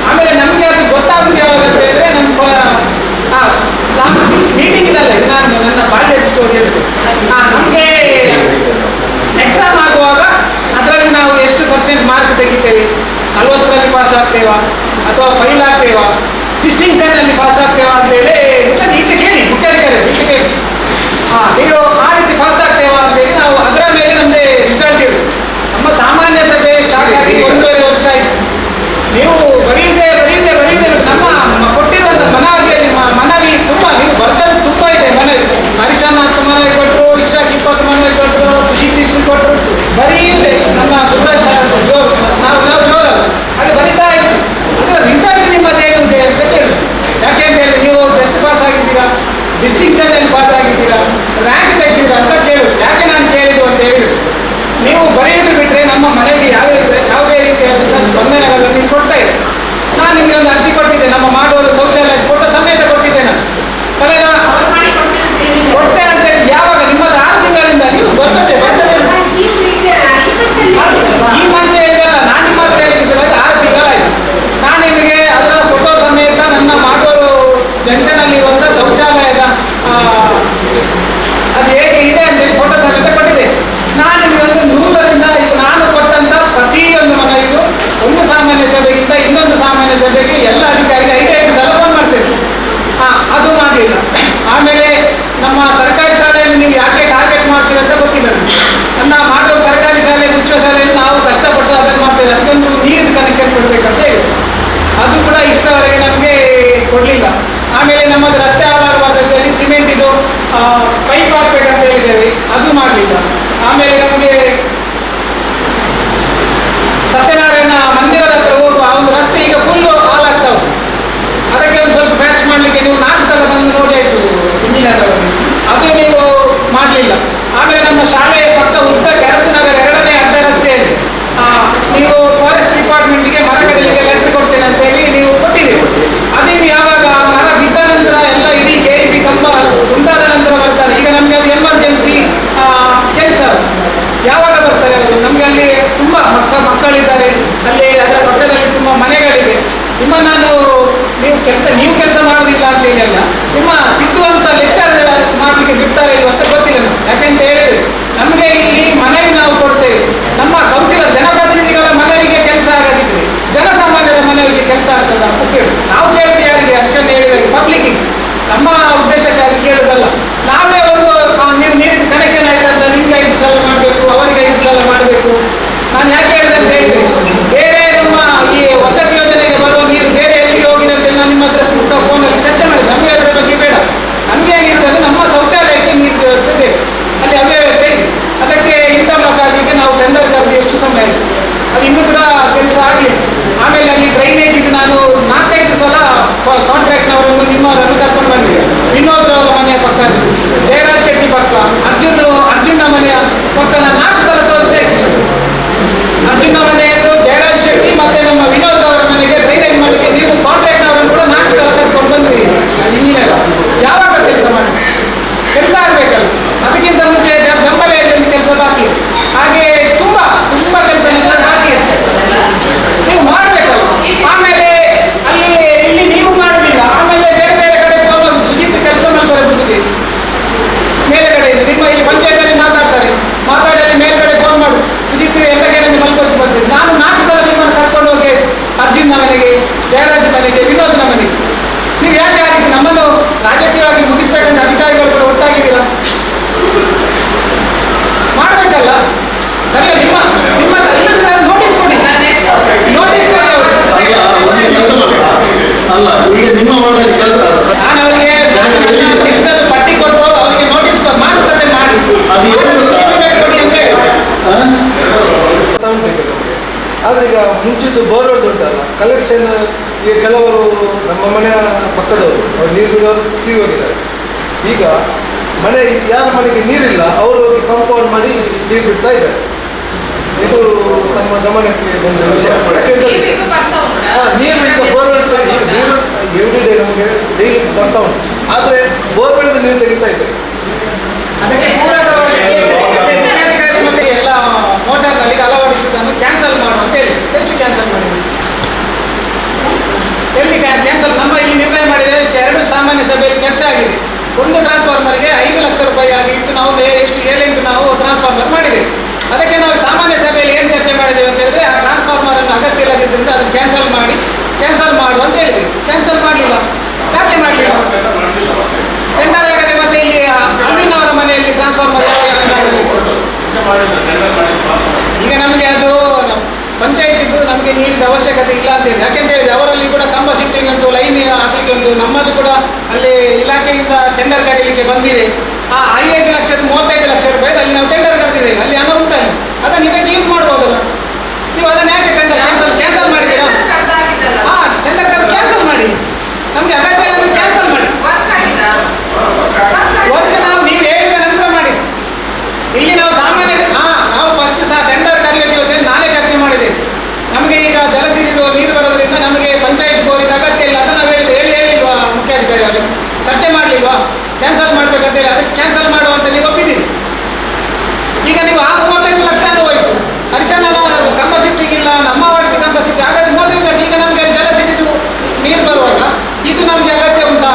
ಆಮೇಲೆ ನಮಗೆ ಅದು ಗೊತ್ತಾಗುದು ಯಾವಾಗ ಅಂತ ಹೇಳಿದ್ರೆ ನಮ್ಮ ಮೀಟಿಂಗ್ ಇದಲ್ಲ ಇದು ನಾನು ನನ್ನ ಬಾಲ್ಯದ ಸ್ಟೋರಿ ಹೇಳ್ತೀನಿ. ನಮಗೆ ಎಕ್ಸಾಮ್ ಆಗುವಾಗ ಅದರಲ್ಲಿ ನಾವು ಎಷ್ಟು % ಮಾರ್ಕ್ ತೆಗಿತೇವೆ, 40ರಲ್ಲಿ ಪಾಸ್ ಆಗ್ತೇವಾ ಅಥವಾ ಫೈಲ್ ಆಗ್ತೇವಾ, ಡಿಸ್ಟಿಂಕ್ಷನ್ ಅಲ್ಲಿ ಪಾಸ್ ಆಗ್ತೇವಾ ಅಂತ ಹೇಳಿ ಈಚೆ ಕೇಳಿ ಮುಖ್ಯಾಧಿಕಾರಿ ಈಚೆ ಕೇಳಿ ನೀವು ಆ ರೀತಿ ಪಾಸ್ ಆಗ್ತೇವಾ ಅಂತ ಹೇಳಿ ನಾವು ಅದರ ಮೇಲೆ ನಮ್ಮದೇ ರಿಸಲ್ಟ್ ಇರುತ್ತೆ. ನಮ್ಮ ಸಾಮಾನ್ಯ ಸಭೆ ಸ್ಟಾರ್ಟ್ ಆಗಿ 1.5 ವರ್ಷ ಆಯಿತು. ನೀವು ಬರೆಯುವುದೇ ನಮ್ಮ ಕೊಟ್ಟಿರುವಂಥ ಮನವಿ ತುಂಬ ನೀವು ಬರ್ತದ್ದು ತುಂಬ ಇದೆ. ಮನವಿ ಹರಿಶನಾಥ್ ಮನವಿ ಕೊಟ್ಟರು, ಇಶಾಕ್ 20 ಮನವಿ ಕೊಟ್ಟರು, ಸುದೀಪ್ ಇಷ್ಟು ಕೊಟ್ಟರು, ಬರೆಯುವುದೇ ನಮ್ಮ ಗುರುರಾಜ್ ಸರ್ ಜೋರು ನಾವು ಜೋರಲ್ಲ ಹಾಗೆ ಬರಿತಾ ಇದ್ವಿ. ಅದರ ರಿಸಲ್ಟ್ ನಿಮ್ಮದೇನಿದೆ ಅಂತ ಕೇಳಿ. ಯಾಕೆ ಅಂತ ಹೇಳಿ ನೀವು ಜಸ್ಟ್ ಪಾಸ್ ಆಗಿದ್ದೀರಾ, ಡಿಸ್ಟಿಂಕ್ಷನ್ ಅಲ್ಲಿ ಪಾಸ್ ಆಗಿದ್ದೀರಾ, ರ್ಯಾಂಕ್ ತೆಗ್ದಿರಾ ಅಂತ ಕೇಳುದು. ಯಾಕೆ ನಾನು ಕೇಳಿದ್ದು ಅಂತ ಹೇಳಿದ್ರು, ನೀವು ಬರೆಯುವುದು ಬಿಟ್ಟರೆ ನಮ್ಮ ಮನೆಗೆ ಯಾವುದೇ ರೀತಿಯಾದಂಥ ಸ್ಪಂದನೆಗಳನ್ನು ನೀವು ಕೊಡ್ತಾ ಇದೆ. ನಾನು ನಿಮಗೆ ಒಂದು ಅರ್ಜಿ ಕೊಟ್ಟಿದ್ದೆ, ನಮ್ಮ ಮಾಡುವವರು ಶೌಚಾಲಯ ಫೋಟೋ ಸಮೇತ ಕೊಟ್ಟಿದ್ದೆ. ನಾನು ಕಳೆದ ಕೊಡ್ತೇನೆ ಅಂತ ಹೇಳಿ ಯಾವಾಗ ನಿಮ್ಮದು 6 ತಿಂಗಳಿಂದ ನೀವು ಬರ್ತದೆ ಈ ಮಂತ್ ಹೇಳಿದಲ್ಲ, ನಾನು ನಿಮ್ಮ ಹತ್ರ ಹೇಳಿದ 6 ತಿಂಗಳಾಯಿತು. ನಾನು ನಿಮಗೆ ಅದರ ಫೋಟೋ ಸಮೇತ ನನ್ನ ಮಾಡುವವರು ಜಂಕ್ಷನ್ ಅಲ್ಲಿ ಇರುವಂಥ ಶೌಚಾಲಯದ ಅದು ಹೇಗೆ ಇದೆ ಅಂತೇಳಿ ಫೋಟೋ ಸಮೇತ ಕೊಟ್ಟಿದೆ. ನಾನು ನಿಮಗೆ ಒಂದು 100ರಿಂದ ನಾನು ಕೊಟ್ಟಂತ ಪ್ರತಿಯೊಂದು ಮನವಿಗೂ ಒಂದು ಸಾಮಾನ್ಯ ಸಭೆಗಿಂತ ಇನ್ನೊಂದು ಸಾಮಾನ್ಯ ಸಭೆಗೆ ಎಲ್ಲ ಅಧಿಕಾರಿಗೆ 5 ಸಲ ಫೋನ್ ಮಾಡ್ತೇನೆ. ಅದು ಮಾಡಲಿಲ್ಲ. ಆಮೇಲೆ ನಮ್ಮ ಸರ್ಕಾರಿ ಶಾಲೆಯಲ್ಲಿ ನೀವು ಯಾಕೆ ಟಾರ್ಗೆಟ್ ಮಾಡ್ತೀರಿ ಅಂತ ಗೊತ್ತಿಲ್ಲ. ನನ್ನ ಮಾಡೋ ಸರ್ಕಾರಿ ಶಾಲೆ ಮುಚ್ಚುವ ಶಾಲೆಯಲ್ಲಿ ನಾವು ಕಷ್ಟಪಟ್ಟು ಅದನ್ನು ಮಾಡ್ತೇವೆ. ಅದಕ್ಕೊಂದು ನೀರಿನ ಕನೆಕ್ಷನ್ ಕೊಡಬೇಕಂತ ಹೇಳಿ ಅದು ಕೂಡ ಇಷ್ಟವರೆಗೆ ನಮಗೆ ಕೊಡಲಿಲ್ಲ. ಆಮೇಲೆ ನಮ್ಮದು ರಸ್ತೆ ಆಧಾರವಾದದಲ್ಲಿ ಸಿಮೆಂಟ್ ಇದು ಪೈಪ್ ಹಾಕ್ಬೇಕಂತ ಹೇಳಿದ್ದೇವೆ, ಅದು ಮಾಡಲಿಲ್ಲ. ಆಮೇಲೆ ನಮಗೆ ಸತ್ಯನಾರಾಯಣ ಮಂದಿರದ ಹತ್ರ ಹೋಗುವ ಒಂದು ರಸ್ತೆ ಈಗ ಫುಲ್ಲು ಹಾಳಾಗ್ತಾ ಉಂಟು. ಅದಕ್ಕೆ ಒಂದು ಸ್ವಲ್ಪ ಪ್ಯಾಚ್ ಮಾಡಲಿಕ್ಕೆ ನೀವು 4 ಸಲ ಬಂದು ನೋಡಿ ಆಯಿತು ಇಂಜಿನಿಯರ್ ಅವರು, ಅದು ನೀವು ಮಾಡಲಿಲ್ಲ. ಆಮೇಲೆ ನಮ್ಮ ಶಾಲೆಯ ಪಕ್ಕ ಉದ್ದ ಕೆರಸುನಗರ 2ನೇ ಅಡ್ಡ ರಸ್ತೆಯಲ್ಲಿ ನೀವು ಫಾರೆಸ್ಟ್ ಡಿಪಾರ್ಟ್ಮೆಂಟ್ಗೆ ಮರ ಕಡಿಲಿಕ್ಕೆ ಲೆಟರ್ ಕೊಡ್ತೇನೆ ಅಂತ ಹೇಳಿ ನೀವು ಕೊಟ್ಟಿದ್ದೀರಿ. ಅದೇ ಯಾವಾಗ ಮರ ಬಿದ್ದ ನಂತರ ಎಲ್ಲ ಇಡೀ KIB ಕಂಬ ತುಂಡಾದ ನಂತರ ಬರ್ತಾರೆ. ಈಗ ನಮಗೆ ಅದು ಎಮರ್ಜೆನ್ಸಿ ಕೆಲಸ ಯಾವಾಗ ಬರ್ತಾರೆ ಅವರು? ನಮಗೆ ಅಲ್ಲಿ ತುಂಬ ಮಕ್ಕಳಿದ್ದಾರೆ, ಅಲ್ಲಿ ಅದರ ಪಕ್ಕದಲ್ಲಿ ತುಂಬ ಮನೆಗಳಿದೆ. ನಿಮ್ಮ ನಾನು ನೀವು ಕೆಲಸ ಮಾಡೋದಿಲ್ಲ ಅಂತ ಹೇಳಿ ಅಲ್ಲ, ನಿಮ್ಮ ತಿದ್ದುವಂಥ ಲೆಕ್ಚರ್ ಮಾಡಲಿಕ್ಕೆ ಬಿಡ್ತಾರೆ ಇಲ್ವ ಅಂತ ಗೊತ್ತಿಲ್ಲ. ಯಾಕೆಂತ ಹೇಳಿದ್ರೆ ನಮಗೆ ಇಲ್ಲಿ ಮನವಿ ನಾವು ಕೊಡ್ತೇವೆ. ನಮ್ಮ ಕೌನ್ಸಿಲರ್ ಜನಪ್ರತಿನಿಧಿಗಳ ಮನವಿಗೆ ಕೆಲಸ ಆಗದಿದ್ರೆ ಜನಸಾಮಾನ್ಯರ ಮನವಿಗೆ ಕೆಲಸ ಆಗ್ತದ ಅಂತ ಕೇಳಿ ನಾವು ಕೇಳಿದ್ರೆ ಯಾರಿಗೆ ಅರ್ಷನ್ ಹೇಳಿದಾಗ ಪಬ್ಲಿಕ್ಕಿಗೆ ನಮ್ಮ ಉದ್ದೇಶಕ್ಕಾಗಿ ಕೇಳುವುದಲ್ಲ. ನಾವೇ ಒಂದು ನೀವು ನೀರಿನ ಕನೆಕ್ಷನ್ ಆಯ್ತಂತ ನಿಮ್ಗೆ 5 ಸಲ ಮಾಡಬೇಕು, ಅವರಿಗೆ 5 ಸಲ ಮಾಡಬೇಕು. ನಾನು ಯಾಕೆ ಹೇಳಿದೆ ಅಂತ ಹೇಳಿದ್ರೆ ಬೇರೆ ನಮ್ಮ ಈ ವಸತಿ ಯೋಜನೆಗೆ ಬರುವ ನೀರು ಬೇರೆ ಎಲ್ಲಿ ಹೋಗಿದೆ ಅಂತ ನಾನು ನಿಮ್ಮ ಹತ್ರ ಫೋನಲ್ಲಿ ಚರ್ಚೆ ಮಾಡಿದೆ. ನಮಗೆ ಅದರ ಬಗ್ಗೆ ಬೇಡ. ನಮಗೆ ಏನಿರ್ತದೆ ನಮ್ಮ ಶೌಚಾಲಯಕ್ಕೆ ನೀರು ವ್ಯವಸ್ಥೆ ಬೇಕು, ಅಲ್ಲಿ ಅವ್ಯವಸ್ಥೆ ಇದೆ. ಅದಕ್ಕೆ ಇಂಟರ್ಲಾಕ್ ಆಗಲಿಕ್ಕೆ ನಾವು ಟೆಂಡರ್ ಕರೆದು ಎಷ್ಟು ಸಮಯ ಆಯಿತು, ಅದು ಇನ್ನೂ ಕೂಡ ಕೆಲಸ ಆಗಲಿಲ್ಲ. ಆಮೇಲೆ ಅಲ್ಲಿ ಡ್ರೈನೇಜಿಗೆ ನಾನು 4-5 ಸಲ ಕಾಂಟ್ರಾಕ್ಟ್ನವರನ್ನು ನಿಮ್ಮವರನ್ನು ಕರ್ಕೊಂಡು ಬಂದಿದೆ. ವಿನೋದ್ ಅವರ ಮನೆಯ ಪಕ್ಕ, ಜಯರಾಜ್ ಶೆಟ್ಟಿ ಪಕ್ಕ, ಅರ್ಜುನ ಮನೆಯ ಪಕ್ಕ ನಾನು 4 ಸಲ ತೋರಿಸಿ ಅರ್ಜುನ ಮನೆಯದ್ದು ಜಯರಾಜ್ ಶೆಟ್ಟಿ ಮತ್ತೆ ನಮ್ಮ ವಿನೋದ್ ಅವರ ಮನೆಗೆ ಡ್ರೈನೇಜ್ ಮಾಡಲಿಕ್ಕೆ ನೀವು ಕಾಂಟ್ರಾಕ್ಟ್ನವರನ್ನು ಕೂಡ 4 ಸಲ ಕರ್ಕೊಂಡು ಬಂದಿರಿ. ಇಂಜಿನಿಯರ್ ಯಾವಾಗ ಕೆಲಸ ಆಗಬೇಕಲ್ಲ, ಅದಕ್ಕಿಂತ ಮುಂಚೆ ಬೆಂಬಲೆಯಲ್ಲಿ ಒಂದು ಕೆಲಸ ಬಾಕಿ. ಹಾಗೆ ತುಂಬ ಕೆಲಸ ಬಾಕಿ ನೀವು ಮಾಡಬೇಕಲ್ಲ. ಆಮೇಲೆ ಇಲ್ಲಿ ನೀವು ಮಾಡೋದಿಲ್ಲ. ಆಮೇಲೆ ಬೇರೆ ಕಡೆ ಫೋನ್ ಸುಜಿತ್ ಕೆಲಸ ಮಾಡ್ತಾರೆ ಬಿಡುತ್ತೆ ಮೇಲೆಗಡೆಯಿಂದ ನಿಮ್ಮ ಇಲ್ಲಿ ಪಂಚಾಯತಲ್ಲಿ ಮಾತಾಡ್ತಾರೆ. ಅದು ಏನು ಗೊತ್ತಾ? ಹಾ? ಉಂಟು ಆದರೆ ಈಗ ಮುಂಚಿದ್ದು ಬೋರ್ವೆಲ್ ಉಂಟಲ್ಲ ಕಲೆಕ್ಷನ್, ಈಗ ಕೆಲವರು ನಮ್ಮ ಮನೆಯ ಪಕ್ಕದವರು ಅವ್ರು ನೀರು ಬಿಡೋರು ತೀರಿ ಹೋಗಿದ್ದಾರೆ. ಈಗ ಮನೆ ಯಾರ ಮನೆಗೆ ನೀರಿಲ್ಲ ಅವರು ಹೋಗಿ ಪಂಪ್ ಆನ್ ಮಾಡಿ ನೀರು ಬಿಡ್ತಾ ಇದ್ದಾರೆ. ಇದು ತಮ್ಮ ಗಮನಕ್ಕೆ ಬಂದ ವಿಷಯ. ನೀರಿಗೂ ಬರ್ತಾ ಉಂಟಾ? ನೀರು ಈಗ ಬೋರ್ವೆಲ್ ನೀರು ಎವ್ರಿ ಡೇ ನಮಗೆ ಡೈಲಿ ಬರ್ತಾ ಉಂಟು, ಆದರೆ ಬೋರ್ವೆಲ್ದ ನೀರು ತೆಗಿತಾ ಇದ್ದಾರೆ. ಅದಕ್ಕೆ ಮತ್ತೆ ಎಲ್ಲ ಮೋಟಾರ್ನಲ್ಲಿ ಅಳವಡಿಸುವುದನ್ನು ಕ್ಯಾನ್ಸಲ್ ಮಾಡು ಅಂತ ಹೇಳಿ ಎಷ್ಟು ಕ್ಯಾನ್ಸಲ್ ಮಾಡಿದ್ವಿ? ಎಲ್ಲಿ ಕ್ಯಾನ್ಸಲ್? ನಮ್ಮ ಇಲ್ಲಿ ನಿರ್ಣಯ ಮಾಡಿದೆ, 2 ಸಾಮಾನ್ಯ ಸಭೆಯಲ್ಲಿ ಚರ್ಚೆ ಆಗಿದೆ. ಒಂದು ಟ್ರಾನ್ಸ್ಫಾರ್ಮರ್ಗೆ 5 ಲಕ್ಷ ರೂಪಾಯಿ ಆಗಿ ಇಟ್ಟು ನಾವು ಎಷ್ಟು 7-8 ನಾವು ಟ್ರಾನ್ಸ್ಫಾರ್ಮರ್ ಮಾಡಿದ್ದೇವೆ. ಅದಕ್ಕೆ ನಾವು ಸಾಮಾನ್ಯ ಸಭೆಯಲ್ಲಿ ಏನು ಚರ್ಚೆ ಮಾಡಿದ್ದೇವೆ ಅಂತ ಹೇಳಿದ್ರೆ, ಆ ಟ್ರಾನ್ಸ್ಫಾರ್ಮರನ್ನು ಅಗತ್ಯ ಇಲ್ಲದಿದ್ದರಿಂದ ಅದನ್ನು ಕ್ಯಾನ್ಸಲ್ ಮಾಡು ಅಂತ ಹೇಳಿದ್ವಿ. ಕ್ಯಾನ್ಸಲ್ ಮಾಡಲಿಲ್ಲ. ಯಾಕೆ ಮಾಡಲಿಲ್ಲ? ಟೆಂಡರ್ ಆಗದೆ ಮತ್ತೆ ಇಲ್ಲಿ ಅಮೀನವರ ಮನೆಯಲ್ಲಿ ಟ್ರಾನ್ಸ್ಫಾರ್ಮರ್ ಈಗ ನಮಗೆ ಅದು ಪಂಚಾಯತಿದ್ದು ನಮಗೆ ನೀರಿನ ಅವಶ್ಯಕತೆ ಇಲ್ಲ ಅಂತ ಹೇಳಿ. ಯಾಕೆಂತ ಹೇಳಿದ್ರೆ ಅವರಲ್ಲಿ ಕೂಡ ಕಂಬ ಶಿಫ್ಟಿಂಗ್ ಉಂಟು, ಲೈನ್ ಹಾಕ್ಲಿಕ್ಕೆ ಉಂಟು. ನಮ್ಮದು ಕೂಡ ಅಲ್ಲಿ ಇಲಾಖೆಯಿಂದ ಟೆಂಡರ್ ಕರೀಲಿಕ್ಕೆ ಬಂದಿದೆ. ಆ 5 ಲಕ್ಷದ 35 ಲಕ್ಷ ರೂಪಾಯಿ ಅಲ್ಲಿ ನಾವು ಟೆಂಡರ್ ಕರೆದಿದ್ದೇವೆ. ಅಲ್ಲಿ ಹಣ ಉಂಟಲ್ಲಿ, ಅದನ್ನು ಇದಕ್ಕೆ ಯೂಸ್ ಮಾಡ್ಬೋದಲ್ಲ. ನೀವು ಅದನ್ನು ಯಾಕೆ ಕ್ಯಾನ್ಸಲ್ ಮಾಡಿದ್ದೀರಾ? ಟೆಂಡರ್ ಕರೆದು ಕ್ಯಾನ್ಸಲ್ ಮಾಡಿ. ನಮಗೆ ಅಗತ್ಯ ಇಲ್ಲ, ಕ್ಯಾನ್ಸಲ್ ಮಾಡಿ. ವರ್ಕ್ ನಾವು ನೀವು ಹೇಳಿದ ನಂತರ ಮಾಡಿ. ಇಲ್ಲಿ ನಾವು ಸಾಮಾನ್ಯ ನಾವು ಫಸ್ಟ್ ಟೆಂಡರ್ ಕರೆಯುವ ದಿವಸ ನಾನೇ ಚರ್ಚೆ ಮಾಡಿದೆ. ನಮಗೆ ಈಗ ಜಲಸಿರಿದು ನೀರು ಬರೋದ್ರಿಂದ ನಮಗೆ ಪಂಚಾಯತ್ ಬೋರಿದ ಅಗತ್ಯ ಇಲ್ಲ ಅಂತ ನಾವು ಹೇಳಿಲ್ವಾ ಮುಖ್ಯಾಧಿಕಾರಿ ಅವರಿಗೆ? ಚರ್ಚೆ ಮಾಡಲಿಲ್ವಾ? ಕ್ಯಾನ್ಸಲ್ ಮಾಡಬೇಕಂತೇಳಿ ಅದಕ್ಕೆ ಕ್ಯಾನ್ಸಲ್ ಮಾಡುವಂತ ನೀವು ಒಪ್ಪಿದ್ದೀರಿ. ಈಗ ನೀವು ಆ 35 ಲಕ್ಷ ಹೋಯ್ತು. ಅಡಿಷನಲ್ ಕಂಬ ಶಿಫ್ಟಿಂಗ್ ಇಲ್ಲ, ನಮ್ಮ ವಾರ್ಡ್ಗೆ ಕಂಬ ಶಿಫ್ಟಿಂಗ್ ಹಾಗಾದ್ರೆ 35 ಲಕ್ಷ. ಈಗ ನಮಗೆ ಜಲಸಿರಿದು ನೀರು ಬರುವಾಗ ಇದು ನಮಗೆ ಅಗತ್ಯ ಉಂಟಾ?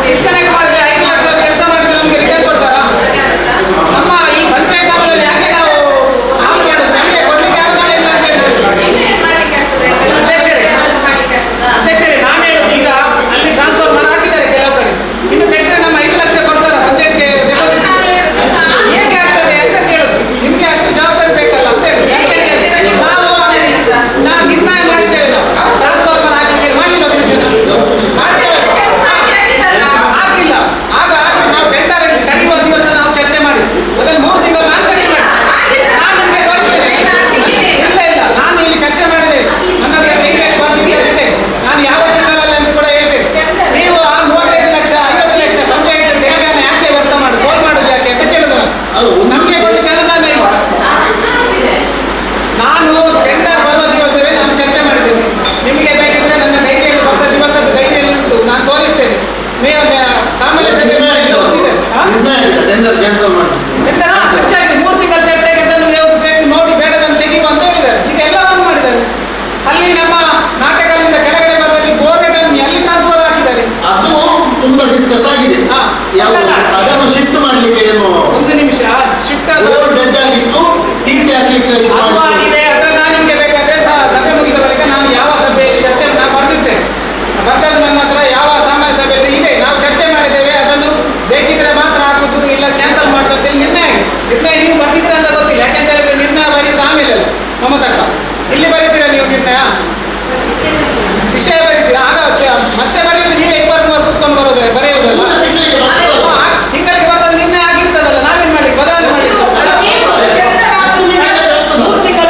ಡಿಸ್ಕನೆಕ್ಟ್ ಮಾಡಿದ್ರೆ 5 ಲಕ್ಷ ಕೆಲಸ ಮಾಡಿದ್ರೆ ನಮಗೆ ರಿಟರ್ನ್ ಕೊಡ್ತಾರಾ? ನಮ್ಮ ಈ ಪಂಚಾಯತ್ ಅವರಲ್ಲಿ ಯಾಕೆ ನಾವು ಮಾಡುದು? ನಮಗೆ ಕೊಡ್ಲಿಕ್ಕೆ ಆಗುದಿಲ್ಲ ಅಂತ ಅಧ್ಯಕ್ಷರೇ ನಾನು ಹೇಳುದು, ಈಗ ಅಲ್ಲಿ ಟ್ರಾನ್ಸ್ಫಾರ್ಮರ್ ಹಾಕಿದ್ದಾರೆ ಕೆಲವು ಕಡೆ, ಇನ್ನು ತೆಗೆದ್ರೆ ನಮ್ಮ 5 ಲಕ್ಷ ಕೊಡ್ತಾರ ಪಂಚಾಯತ್ಗೆ? ಹೇಗೆ ಆಗ್ತದೆ ಅಂತ ಕೇಳುದು. ನಿಮ್ಗೆ ಅಷ್ಟು ಜವಾಬ್ದಾರಿ ಬೇಕಲ್ಲ ಅಂತ ಹೇಳಿ ನಾವು ನಿರ್ಣಯ ಮಾಡಿದ್ದೇವೆ. ನಾವು ಟ್ರಾನ್ಸ್ಫಾರ್ಮರ್ ಹಾಕಲಿಕ್ಕೆ ಮಾಡಲಿಲ್ಲ, ಆಗಿಲ್ಲ. ಆಗ ನಾವು ಟೆಂಡರ್ ಕರೆಯುವ ದಿವಸ ನಾವು ಚರ್ಚೆ ಮಾಡಿ ಅದನ್ನು 3 ತಿಂಗಳು ನಾನು ಚರ್ಚೆ ಮಾಡಿ ನಾನು ನಿಮಗೆ ತೋರಿಸ್ತೇನೆ. ಇಲ್ಲ ನಾನು ಇಲ್ಲಿ ಚರ್ಚೆ ಮಾಡಿದೆ. ನನ್ನ ಬಂದಿದ್ದೆ ನಾನು ಯಾವ ತಿಂಗಳಲ್ಲಿ ಅಂತ ಕೂಡ ಹೇಳ್ತೇನೆ. ನೀವು ಆ 35 ಲಕ್ಷ 50 ಲಕ್ಷ ಪಂಚಾಯತ್ ತೆರಿಗೆಯನ್ನು ಯಾಕೆ ವ್ಯರ್ಥ ಮಾಡಿ ಗೋಲ್ ಮಾಡುದು ಯಾಕೆ ಅಂತ ಕೇಳಿದ ನಮಗೆ ಕೊಡಲಿಕ್ಕೆ ಅನುದಾನ ಇಲ್ಲ. ನಾನು ಟೆಂಡರ್ ಬರುವ ದಿವಸವೇ ನಾನು ಚರ್ಚೆ ಮಾಡಿದ್ದೇನೆ. ನಿಮಗೆ ಬೇಕಿದ್ರೆ ನನ್ನ ಡೈರಿಯಲ್ಲಿ ಬಂದ ದಿವಸದ ಡೈರಿಯಲ್ಲಿ ಉಂಟು, ನಾನು ತೋರಿಸ್ತೇನೆ. ನೀವು ಸಾಮಾನ್ಯ ಸಭೆ ಟೆಂಡರ್ ಕ್ಯಾನ್ಸಲ್ ಮಾಡಿ ಚರ್ಚೆ ಆಗಿದೆ. 3 ತಿಂಗಳ ಚರ್ಚೆ ಆಗಿದೆ. ಅದನ್ನು ನೋಡಿ ಬೇಡದನ್ನು ತೆಗೆಯುವ ಅಂತ ಹೇಳಿದ್ದಾರೆ. ಈಗ ಎಲ್ಲವನ್ನು ಮಾಡಿದ್ದಾರೆ. ಅಲ್ಲಿ ನಮ್ಮ ನಾಟಕದಿಂದ ಕೆಳಗಡೆ ಬರುವಲ್ಲಿ ಬೋರ್ವೆಲ್ ಅಲ್ಲಿ ಟ್ರಾನ್ಸ್ಫರ್ ಹಾಕಿದ್ದಾರೆ. ಅದು ತುಂಬಾ ಡಿಸ್ಕಸ್ ಆಗಿದೆ. ಅದನ್ನು ಶಿಫ್ಟ್ ಮಾಡ್ಲಿಕ್ಕೆ ಏನು? 1 ನಿಮಿಷ. ಶಿಫ್ಟ್ ಡೆಡ್ ಆಗಿತ್ತು, ಟಿಸಿ ಹಾಕ್ಲಿಕ್ಕೆ ಆಗಿದೆ. ಅದನ್ನು ನಾನು ನಿಮಗೆ ಬೇಕಾದ್ರೆ ಸಭೆ ಮುಗಿದ ಬಳಿಕ ನಾನು ಯಾವ ಸಭೆಯಲ್ಲಿ ಚರ್ಚೆ ನಾನು ಬರ್ತಿರ್ತೇನೆ. ಬರ್ತಾರೆ ನನ್ನ ಹತ್ರ ಯಾವ ಸಾಮಾನ್ಯ ಸಭೆಯಲ್ಲಿ ಇದೆ, ನಾವು ಚರ್ಚೆ ಮಾಡಿದ್ದೇವೆ. ಅದನ್ನು ಬೇಕಿದ್ರೆ ಮಾತ್ರ ಹಾಕುದು, ಇಲ್ಲ ಕ್ಯಾನ್ಸಲ್ ಮಾಡುದು ಅಂತ ನಿರ್ಣಯ ಆಗಿದೆ. ನಿರ್ಣಯ ನೀವು ಬರ್ತಿದ್ದೀರ ಅಂತ ಗೊತ್ತಿಲ್ಲ. ಯಾಕೆಂತ ಹೇಳಿದ್ರೆ ನಿರ್ಣಯ ಬರೆಯುವುದು ಆಮೇಲೆ ಅಲ್ಲ ನಮ್ಮ ತಕ್ಕ. ಇಲ್ಲಿ ಬರೀತೀರಾ ನೀವು ನಿರ್ಣಯ ವಿಷಯ ಬರೀತೀರಾ? ಆಗ ಮತ್ತೆ ಬರೆಯುವುದು ನೀವೇ 2-3 ಕೂತ್ಕೊಂಡು ಬರೆಯುವುದಲ್ಲ. ತಿಂಗಳಿಗೆ ಬರೋದು ನಿರ್ಣಯ ಆಗಿರ್ತದಲ್ಲ, ನಾವೇನ್ ಮಾಡಿ ಬದಲಾವಣೆ ಮಾಡಿ 3 ತಿಂಗಳ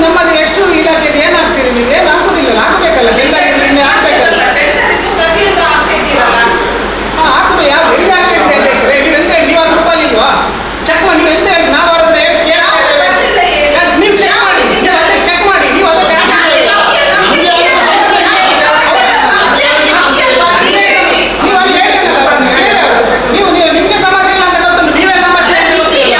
ನಮ್ಮದು ಎಷ್ಟು ಇಲಾಖೆದು ಏನಾಗ್ತೀರಿ ನೀವು? ಏನು ಹಾಕುದಿಲ್ಲ, ಹಾಕಬೇಕಲ್ಲ, ಟೆಂಡರ್ ಹಾಕ್ಬೇಕಲ್ಲ. ಪ್ರತಿಯೊಂದು ಆಗ್ತಾ ಇದ್ದೀರಲ್ಲ. ಹಾಕುದು ಯಾವ ಎಲ್ಲಿ ಆಗ್ತಾ ಇದ್ರಿ ಅಧ್ಯಕ್ಷರೇ? ನೀವು ಎಂತ ಹೇಳಿ, ನೀವು ಅದು ರೂಪಾಯಿ ಇಲ್ವಾ? ಚೆಕ್ ಮಾಡಿ, ನೀವು ಎಂತ ಹೇಳಿ, ನಾವು ಅವ್ರ ಹತ್ರ ನೀವು ಚೆಕ್ ಮಾಡಿ, ನೀವು ಅದಕ್ಕೆ ಚೆಕ್ ಮಾಡಿ, ನೀವು ಅದಕ್ಕೆ ನೀವು ಅಲ್ಲಿ ಹೇಳ್ತಾನಲ್ಲ ಅವ್ರನ್ನ, ಹೇಳಿ ಅವರು. ನೀವು ನಿಮ್ಗೆ ಸಮಸ್ಯೆ ಇಲ್ಲ ಅಂತ ಗೊತ್ತುಂಟು, ನೀವೇ ಸಮಸ್ಯೆ ಅಂತ ಗೊತ್ತಿಲ್ಲ.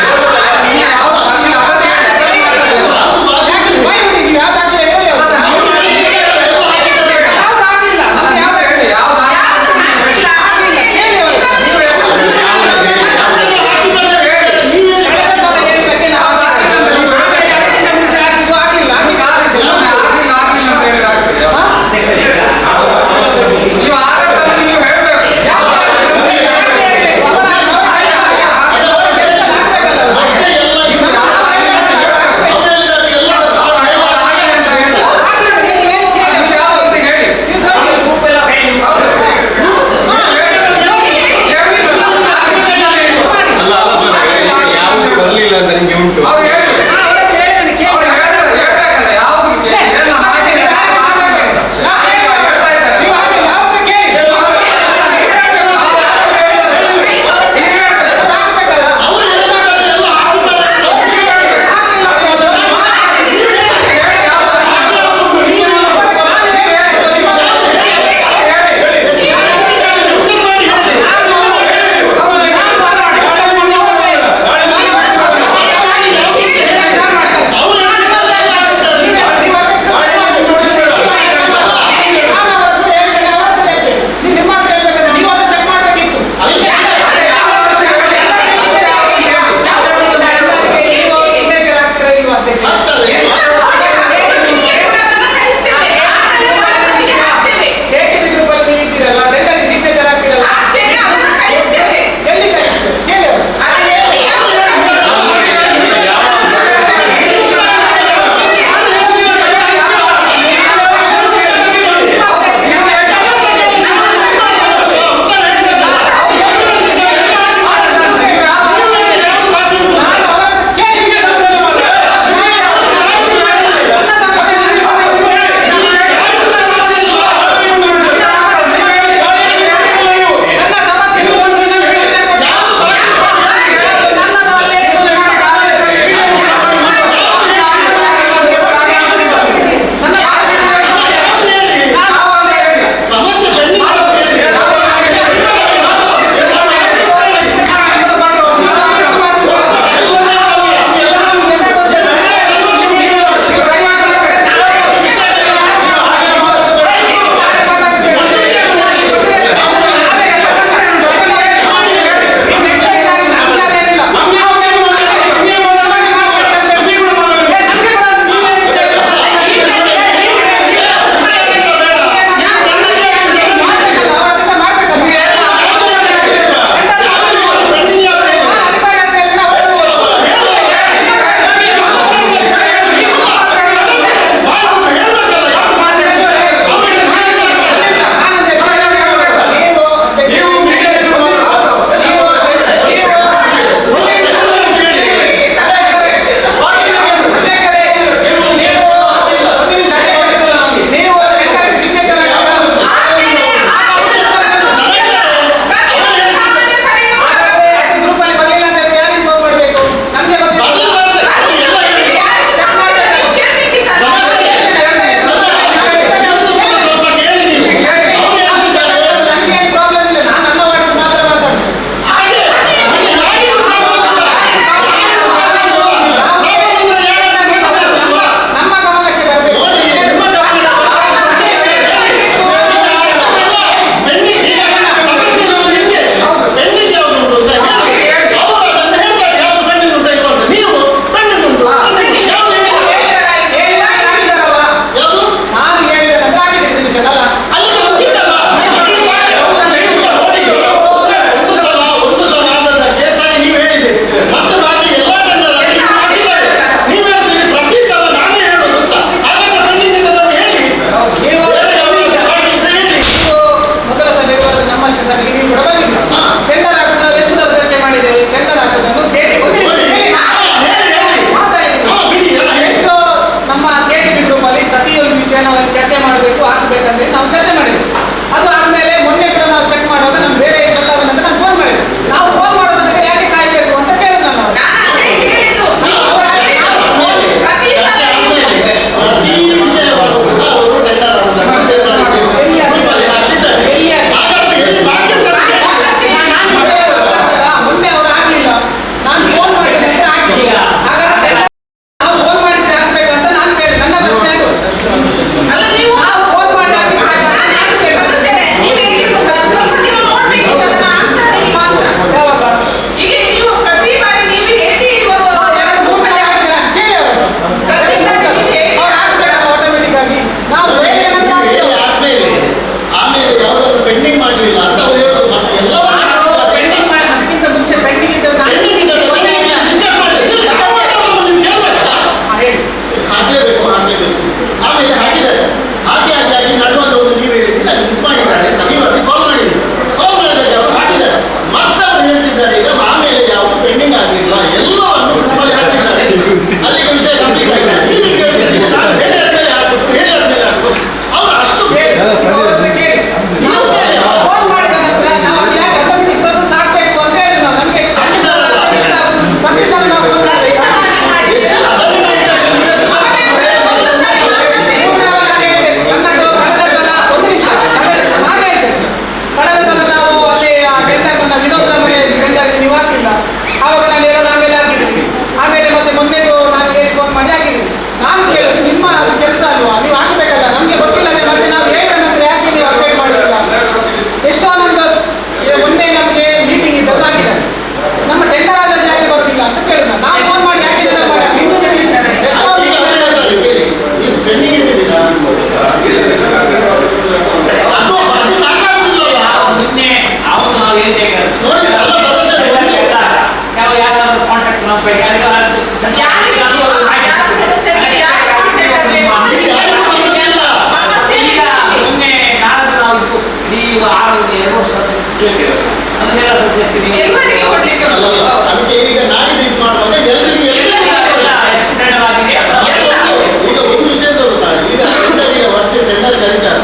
ಯಾಕೆ ಬಾಯಿ ಹೊಡಿ, ನೀವು ಯಾವ ದಾಖಲೆ ಹೇಳಿ ಅವರು. ನಾವು ಅಲ್ಲಿ ಚರ್ಚೆ ಮಾಡಬೇಕು ಹಾಕಬೇಕಂದ್ರೆ ನಾವು ಚರ್ಚೆ ಮಾಡಿದ್ವಿ. ಅದು ಆದಮೇಲೆ ಮೊನ್ನೆ ಕೂಡ ನಾವು ಚೆಕ್ ಮಾಡುವಾಗ ನಮ್ಗೆ ಬೇರೆ ಗೊತ್ತಾದ ನಂತರ ನಾನು ಫೋನ್ ಮಾಡಿದ್ವಿ. ನಾವು ಫೋನ್ ಮಾಡೋ ತನಕ ಯಾಕೆ ಕಾಯಬೇಕು ಅಂತ ಕೇಳಿದ್ ನಾನು. ಪ್ರತಿ ವಿಷಯವಾಗೂ ಕೂಡ ಅವರು ಟೆಂಡರ್ ಮೊನ್ನೆ ಅವ್ರು ಆಗ್ಲಿಲ್ಲ, ನಾನು ಫೋನ್ ಮಾಡಿದ್ರೆ ಆಗ್ಲಿಲ್ಲ. ಹಾಗಾದ್ರೆ ನಾವು ಫೋನ್ ಮಾಡಿಸಿ ಹಾಕ್ಬೇಕಂತ ನಾನು ಕೇಳಿ ನನ್ನ ಪ್ರಶ್ನೆ ಅದು. ನಾವು ಫೋನ್ ಮಾಡಿ ಯಾವಾಗ ಆಟೋಮೆಟಿಕ್ ಆಗಿ ನಾವು ಬೇರೆ ಏನಾದ್ರು ಆದ್ಮೇಲೆ ಆಮೇಲೆ ಯಾವ್ದಾದ್ರು ಪೆಂಡಿಂಗ್ ಮಾಡಲಿಲ್ಲ ಅಂತ ಅವ್ರು ಹೇಳೋದು ಮತ್ತೆ ಎಲ್ಲವೂ ಪೆಂಡಿಂಗ್ ಮಾಡಿ ಅದಕ್ಕಿಂತ ಮುಂಚೆ ಪೆಂಡಿಂಗ್ ಇದ್ದದ್ದು ನಾನು ಹೇಳಿ ಹಾಕಲೇಬೇಕು ಆಮೇಲೆ ಹಾಕಿದ್ದಾರೆ. ಹಾಕಿ ನಡುವಲ್ಲಿ ಒಂದು ನೀವು ಹೇಳಿದ್ದೀರಿ ಅದು ಮಿಸ್ ಮಾಡಿದ್ದಾರೆ ಅಂತ ನೀವು ಅದಕ್ಕೆ ಕಾಲ್ ಮಾಡಿದ್ದೀರಿ. ಕಾಲ್ ಮಾಡಿದಾಗ ಅವರು ಹಾಕಿದ್ದಾರೆ. ಮತ್ತೆ ಅವ್ರು ಹೇಳ್ತಿದ್ದಾರೆ ಈಗ ಆಮೇಲೆ ಯಾವುದು ಪೆಂಡಿಂಗ್ ಆಗಲಿಲ್ಲ ಎಲ್ಲವನ್ನು ಮುಚ್ಚಿ ಹಾಕಿದ್ದಾರೆ. ಅಲ್ಲಿಗೆ ವಿಷಯ ಕಂಪ್ಲೀಟ್ ಆಗಿದೆ. ನೀವೀಗ ಹೇಳ್ತಿದ್ದೀರಿ ನಾನು ಹೇಳಿ ಆದ್ಮೇಲೆ ಹಾಕ್ಬೇಕು ಅವ್ರು ಅಷ್ಟು ಫೋನ್ ಮಾಡಿದ ನಂತರ ನಾವು ಅದು ಯಾಕೆ ಅಸೆಂಬ್ಲಿ ಪ್ರೋಸೆಸ್ ಆಗ್ಬೇಕು ಅಂತ ಹೇಳಿ ನಾವು ನಮಗೆ ಪ್ರತಿ ಸಲ ನಾವು ಫೋನ್ ಮಾಡಿದ್ರೆ ಕಳೆದ ಸಲ ನಾವು ಅಲ್ಲಿ ಟೆಂಡರ್ ವಿನೋದ್ ನಮಗೆ ಟೆಂಡರ್ಗೆ ನೀವು ಹಾಕಿಲ್ಲ. ಆವಾಗ ನಾನು ಹೇಳೋದು ಆಮೇಲೆ ಹಾಕಿದ್ದೀನಿ. ಆಮೇಲೆ ಮತ್ತೆ ಮೊನ್ನೆದು ನಾನು ಹೇಳಿ ಫೋನ್ ಮಾಡಿ ಹಾಕಿದ್ದೀನಿ. ನಾನು ಕೇಳೋದು ನಿಮ್ಮ ಅದು ಕೆಲಸ ಅಲ್ವಾ, ನೀವು ಹಾಕಬೇಕಲ್ಲ. ನಮಗೆ ಗೊತ್ತಿಲ್ಲ ಮತ್ತೆ ನಾವು ಹೇಳಿದ್ರೆ ಯಾಕೆ ನೀವು ಅಪ್ಡೇಟ್ ಮಾಡಿರಲ್ಲ. ಎಷ್ಟೋ ನಮ್ದು ಮೊನ್ನೆ ನಮಗೆ ಮೀಟಿಂಗ್ ಇದ್ದದ್ದು ಹಾಕಿದ್ದಾರೆ. ನಮ್ಮ ಟೆಂಡರ್ ಆದದ್ದು ಯಾಕೆ ಬರೋದಿಲ್ಲ ಅಂತ ಕೇಳಿದ. ನಾವು ಫೋನ್ ಮಾಡಿ ಯಾಕೆ ಎಷ್ಟೋ ನೀವು ಪೆಂಡಿಂಗ್ ಇಟ್ಟಿದ್ದೀರಾ ಅದು ಸಾಕಾಗುದಿಲ್ಲ. ನಿನ್ನೆ ಅವ್ರು ನಾವು ಹೇಳಿದ್ದೇವೆ ನೋಡಿ ಎಲ್ಲ ಸದಸ್ಯರು ಯಾವ ಯಾರಾದ್ರೂ ಕಾಂಟ್ಯಾಕ್ಟ್ ನಂಬರ್ ಮೊನ್ನೆ ನಾಳೆ ನಾವು ನೀವು 2 ವರ್ಷ ಕೇಳ್ತೀರ ಅದನ್ನೆಲ್ಲ ಅದಕ್ಕೆ ಈಗ ನಾಡಿದ್ದು ಇದು ಮಾಡುವಾಗ ಎಲ್ಲರಿಗೂ ಈಗ ಒಂದು ವಿಷಯ ಗೊತ್ತಾ, ಈಗ ವರ್ಷ ಟೆಂಡರ್ ಕರೀತಾರೆ.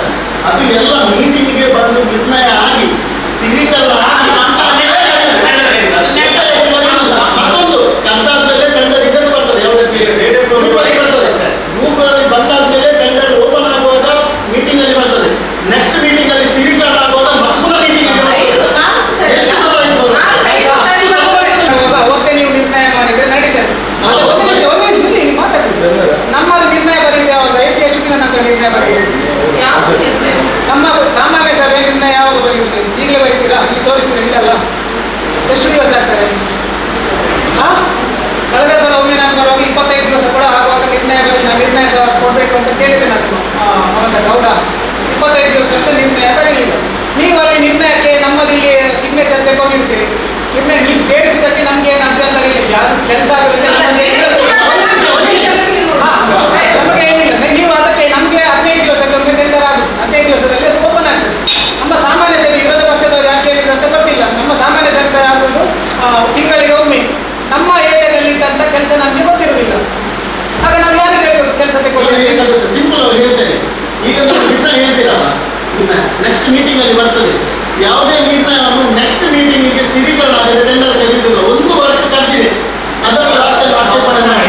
ಅದು ಎಲ್ಲ ಮೀಟಿಂಗಿಗೆ ಬಂದು ನಿರ್ಣಯ ಆಗಿ ಸ್ಥಿರೀಕರಣ ಆಗಿ ಮತ್ತೊಂದು ಕಂತಾದ್ಮೇಲೆ ಟೆಂಡರ್ ಇದಕ್ಕೆ ಬರ್ತದೆ. ಯಾವುದಕ್ಕೆ ಬರ್ತದೆ ಗ್ರೂಪ್ ಬಂದಾದ್ಮೇಲೆ ಟೆಂಡರ್ ಓಪನ್ ಆಗುವಾಗ ಮೀಟಿಂಗ್ ಅಲ್ಲಿ ಬರ್ತದೆ. ನೆಕ್ಸ್ಟ್ ಮೀಟಿಂಗ್ ಅಲ್ಲಿ ಸ್ಥಿರೀಕರಣ ಆಗುವಾಗ ಮತ್ತೊಂದು ಮೀಟಿಂಗ್ ಎಷ್ಟು ಸಲ ಅವತ್ತೇ ನೀವು ನಿರ್ಣಯ ಮಾಡಿದ್ರೆ ನಡೀತದೆ. ನಮ್ಮದು ನಿರ್ಣಯ ಬರೀದೆ ಯಾವಾಗ ಎಷ್ಟು ದಿನ ನಂತರ ನಿರ್ಣಯ ಬರೀದೆ? ನಮ್ಮ ಸಾಮಾನ್ಯ ಸಭೆ ನಿರ್ಣಯ ಯಾವಾಗ ಬರೀತೀರಿ? ಈಗಲೇ ಬರೀತೀರಾ? ಇಲ್ಲಿ ತೋರಿಸ್ತೀರಾ? ಇಲ್ಲಲ್ಲ. ಎಷ್ಟು ದಿವಸ ಆಗ್ತದೆ? ಕಳೆದ ಸಲ ಒಮ್ಮೆ ನಾನು ಬರುವಾಗ 25 ದಿವಸ ಕೂಡ ಆಗುವಾಗ ನಿರ್ಣಯ ಬರೀ ನಾನು ನಿರ್ಣಯ ಕೊಡಬೇಕು ಅಂತ ಕೇಳಿದೆ. ನಾನು ಅವಂತ ಗೌಡ 25 ದಿವಸದಲ್ಲಿ ನಿರ್ಣಯ ಬರೀಲಿಲ್ಲ. ನೀವು ಅಲ್ಲಿ ನಿರ್ಣಯಕ್ಕೆ ನಮ್ಮದು ಇಲ್ಲಿ ಸಿಗ್ನೇಚರ್ ತೆಗೊಂಡಿರ್ತೀರಿ. ನಿರ್ಣಯ ನೀವು ಸೇರಿಸಿದಕ್ಕೆ ನಮ್ಗೆ ಏನು ಅಭ್ಯಂತರ ಇಲ್ಲ. ಯಾರು ಕೆಲಸ ಆಗೋದಕ್ಕೆ ನಮಗೆ ಏನಿಲ್ಲ. ನೀವು ಅದಕ್ಕೆ ನಮಗೆ 15 ದಿವಸಕ್ಕೆ ಒಮ್ಮೆ ಟೆಂಡರ್ ಆಗುತ್ತೆ. 15 ದಿವಸದಲ್ಲಿ ಅದು ಓಪನ್ ಆಗ್ತದೆ. ನಮ್ಮ ಸಾಮಾನ್ಯ ಸಭೆ ವಿರೋಧ ಪಕ್ಷದವರು ಯಾಕೆ ಹೇಳಿದ್ರು ಅಂತ ಗೊತ್ತಿಲ್ಲ. ನಮ್ಮ ಸಾಮಾನ್ಯ ಸಭೆ ಆಗೋದು ತಿಂಗಳಿಗೆ ಒಮ್ಮೆ. ನಮ್ಮ ಏರಿಯಾದಲ್ಲಿ ಇದ್ದಂಥ ಕೆಲಸ ನಮಗೆ ಗೊತ್ತಿರೋದಿಲ್ಲ. ಆಗ ನಾವು ಯಾರಿಗೆ ಹೇಳ್ಬೇಕು ಕೆಲಸ ತೆಗೆದುಕೊಳ್ಳಿ? ಸಿಂಪಲ್ ಆಗಿ ಹೇಳ್ತೇನೆ. ಈಗ ನಾವು ನಿರ್ಣಯ ಹೇಳ್ತೀರಲ್ಲ, ನೆಕ್ಸ್ಟ್ ಮೀಟಿಂಗ್ ಅಲ್ಲಿ ಬರ್ತದೆ. ಯಾವುದೇ ನಿರ್ಣಯವನ್ನು ನೆಕ್ಸ್ಟ್ ಮೀಟಿಂಗಿಗೆ ಸ್ಥಿರೀಕರಣ ಆಗದೆ ಟೆಂಡರ್ ತೆಗೆಯುವುದಿಲ್ಲ. 1 ವರ್ಷ ಕಟ್ಟಿದೆ. ಅದನ್ನು ರಾಷ್ಟ್ರ ಆಕ್ಷೇಪಣೆ ಮಾಡಿ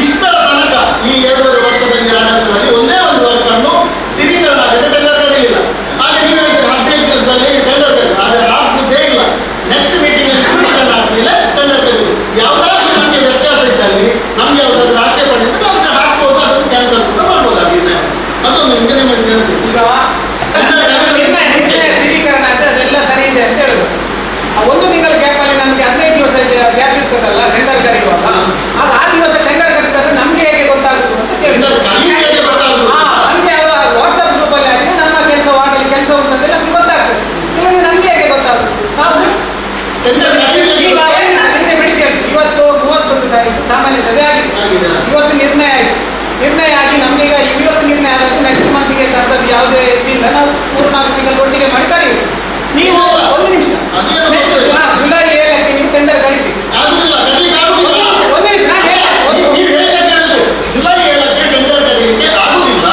ಇಷ್ಟರ ತನಕ ಈ 2.5 ವರ್ಷದಲ್ಲಿ ಆಡಳಿತದಲ್ಲಿ ಒಂದೇ ಒಂದು ವರ್ಕ್ ಅನ್ನು ಸ್ಥಿರೀಕರಣ ಆಗದೆ ಟೆಂಡರ್ ಕರೀಲಿಲ್ಲ. ಹಾಗೆ ನೀವು ಹೇಳಿದ್ರೆ 15 ದಿವಸದಲ್ಲಿ ಟೆಂಡರ್ ಕರೀಲಿ. ಆದರೆ ಆಗುವುದೇ ಇಲ್ಲ. ನೆಕ್ಸ್ಟ್ ಮೀಟಿಂಗ್ ಅಲ್ಲಿ ಸ್ಥಿರೀಕರಣ ಆದ್ಮೇಲೆ ಟೆಂಡರ್ ಕರೀಲಿ. ಯಾವ್ದಾದ್ರು ನಮಗೆ ವ್ಯತ್ಯಾಸ ಇದ್ದಲ್ಲಿ ನಮ್ಗೆ ಯಾವ್ದಾದ್ರು ಆಕ್ಷೇಪಣೆ ಇದ್ದರೆ ನಾವು ಹಾಕ್ಬೋದು, ಅದನ್ನು ಕ್ಯಾನ್ಸಲ್ ಕೂಡ ಮಾಡ್ಬೋದು. ಆ ನಿರ್ಣಯ ಅದೊಂದು ನಿಮಗೆ ಈಗ ಸ್ಥಿರೀಕರಣ ಅಂತ ಅದೆಲ್ಲ ಸರಿ ಇದೆ ಅಂತ ಹೇಳುದು. 1 ತಿಂಗಳ ಗ್ಯಾಪ್ ಅಲ್ಲಿ ನಮಗೆ 15 ದಿವಸ ಗ್ಯಾಪ್ ಇರ್ತದಲ್ಲ ಟೆಂಡರ್ ಕರೆಯುವಾಗ. ಆಗ ಆ ದಿವಸ ಟೆಂಡರ್ ಕರೀತಾರೆ ನಮ್ಗೆ ಹೇಗೆ ಗೊತ್ತಾಗುದು ಅಂತ ಕೇಳಿದ್ರು. ನಮ್ಗೆ ಯಾವ್ದು ವಾಟ್ಸ್ಆಪ್ ಗ್ರೂಪ್ ಅಲ್ಲಿ ಆಗಿದೆ ನಮ್ಮ ಕೆಲಸ ವಾರ್ಡಲ್ಲಿ ಕೆಲಸ ಉಂಟಂತ ನಮ್ಗೆ ಗೊತ್ತಾಗ್ತದೆ. ಇಲ್ಲಂದ್ರೆ ನಮ್ಗೆ ಹೇಗೆ ಗೊತ್ತಾಗುದು? ನಾವು ಇವತ್ತು 31 ತಾರೀಕು ಸಾಮಾನ್ಯ ಸಭೆ ಆಗಿದೆ. ಇವತ್ತು ನಿರ್ಣಯ ಆಯಿತು. ನಿರ್ಣಯ ಆಗಿ ನಮಗೀಗ ಇವತ್ತು ನಿರ್ಣಯ ಆಗೋದು ನೆಕ್ಸ್ಟ್ ಮಂತ್ಗೆ ಅಂತದ್ದು ಯಾವುದೇ ಇಲ್ಲ. ನಾವು 3-4 ತಿಂಗಳು ಒಟ್ಟಿಗೆ ಮಾಡಿ ಕರೀವಿ. ನೀವು 1 ನಿಮಿಷ ಜುಲೈ 7ಕ್ಕೆ ನೀವು ಟೆಂಡರ್ ಕರೀತೀವಿ. ಜುಲೈ 7ಕ್ಕೆ ಟೆಂಡರ್ ಕರೀಲಿಕ್ಕೆ ಆಗುದಿಲ್ಲ.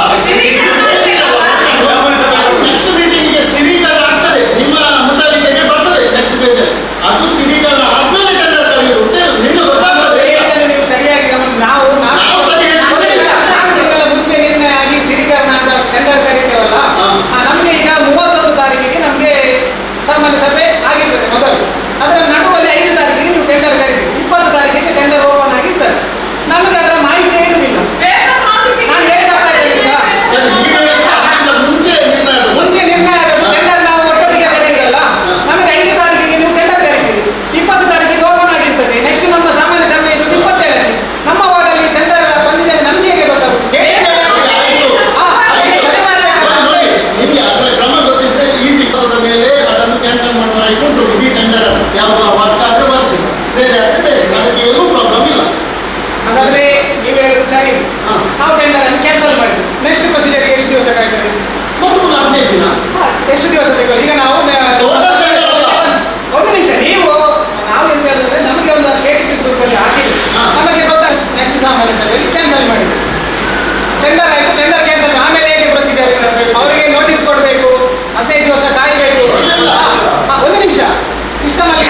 ಕಾಯ್ತಾರೆ? ಮತ್ತು 15 ದಿನ ಎಷ್ಟು ದಿವಸ ತೆಗೆದು ಈಗ ನಾವು Total tender ಅಲ್ಲ. ಒಂದು ನಿಮಿಷ, ನಾವು ಎಂತ ಹೇಳಿದ್ರೆ ನಮಗೆ ಒಂದು KTP ಗ್ರೂಪಲ್ಲಿ ಹಾಕಿದ್ವಿ, ನಮಗೆ ಗೊತ್ತಾಗ ನೆಕ್ಸ್ಟ್ ಸಾಮಾನ್ಯ ಸಭೆಯಲ್ಲಿ ಕ್ಯಾನ್ಸಲ್ ಮಾಡಿದ್ರು. ಟೆಂಡರ್ ಆಯ್ತು, ಟೆಂಡರ್ ಕ್ಯಾನ್ಸಲ್. ಆಮೇಲೆ ಹೇಗೆ ಪ್ರೊಸೀಜರ್ ಅವರಿಗೆ ನೋಟಿಸ್ ಕೊಡಬೇಕು, 15 ದಿವಸ ಕಾಯಬೇಕು. ಒಂದು ನಿಮಿಷ, ಸಿಸ್ಟಮ್ ಅಲ್ಲಿ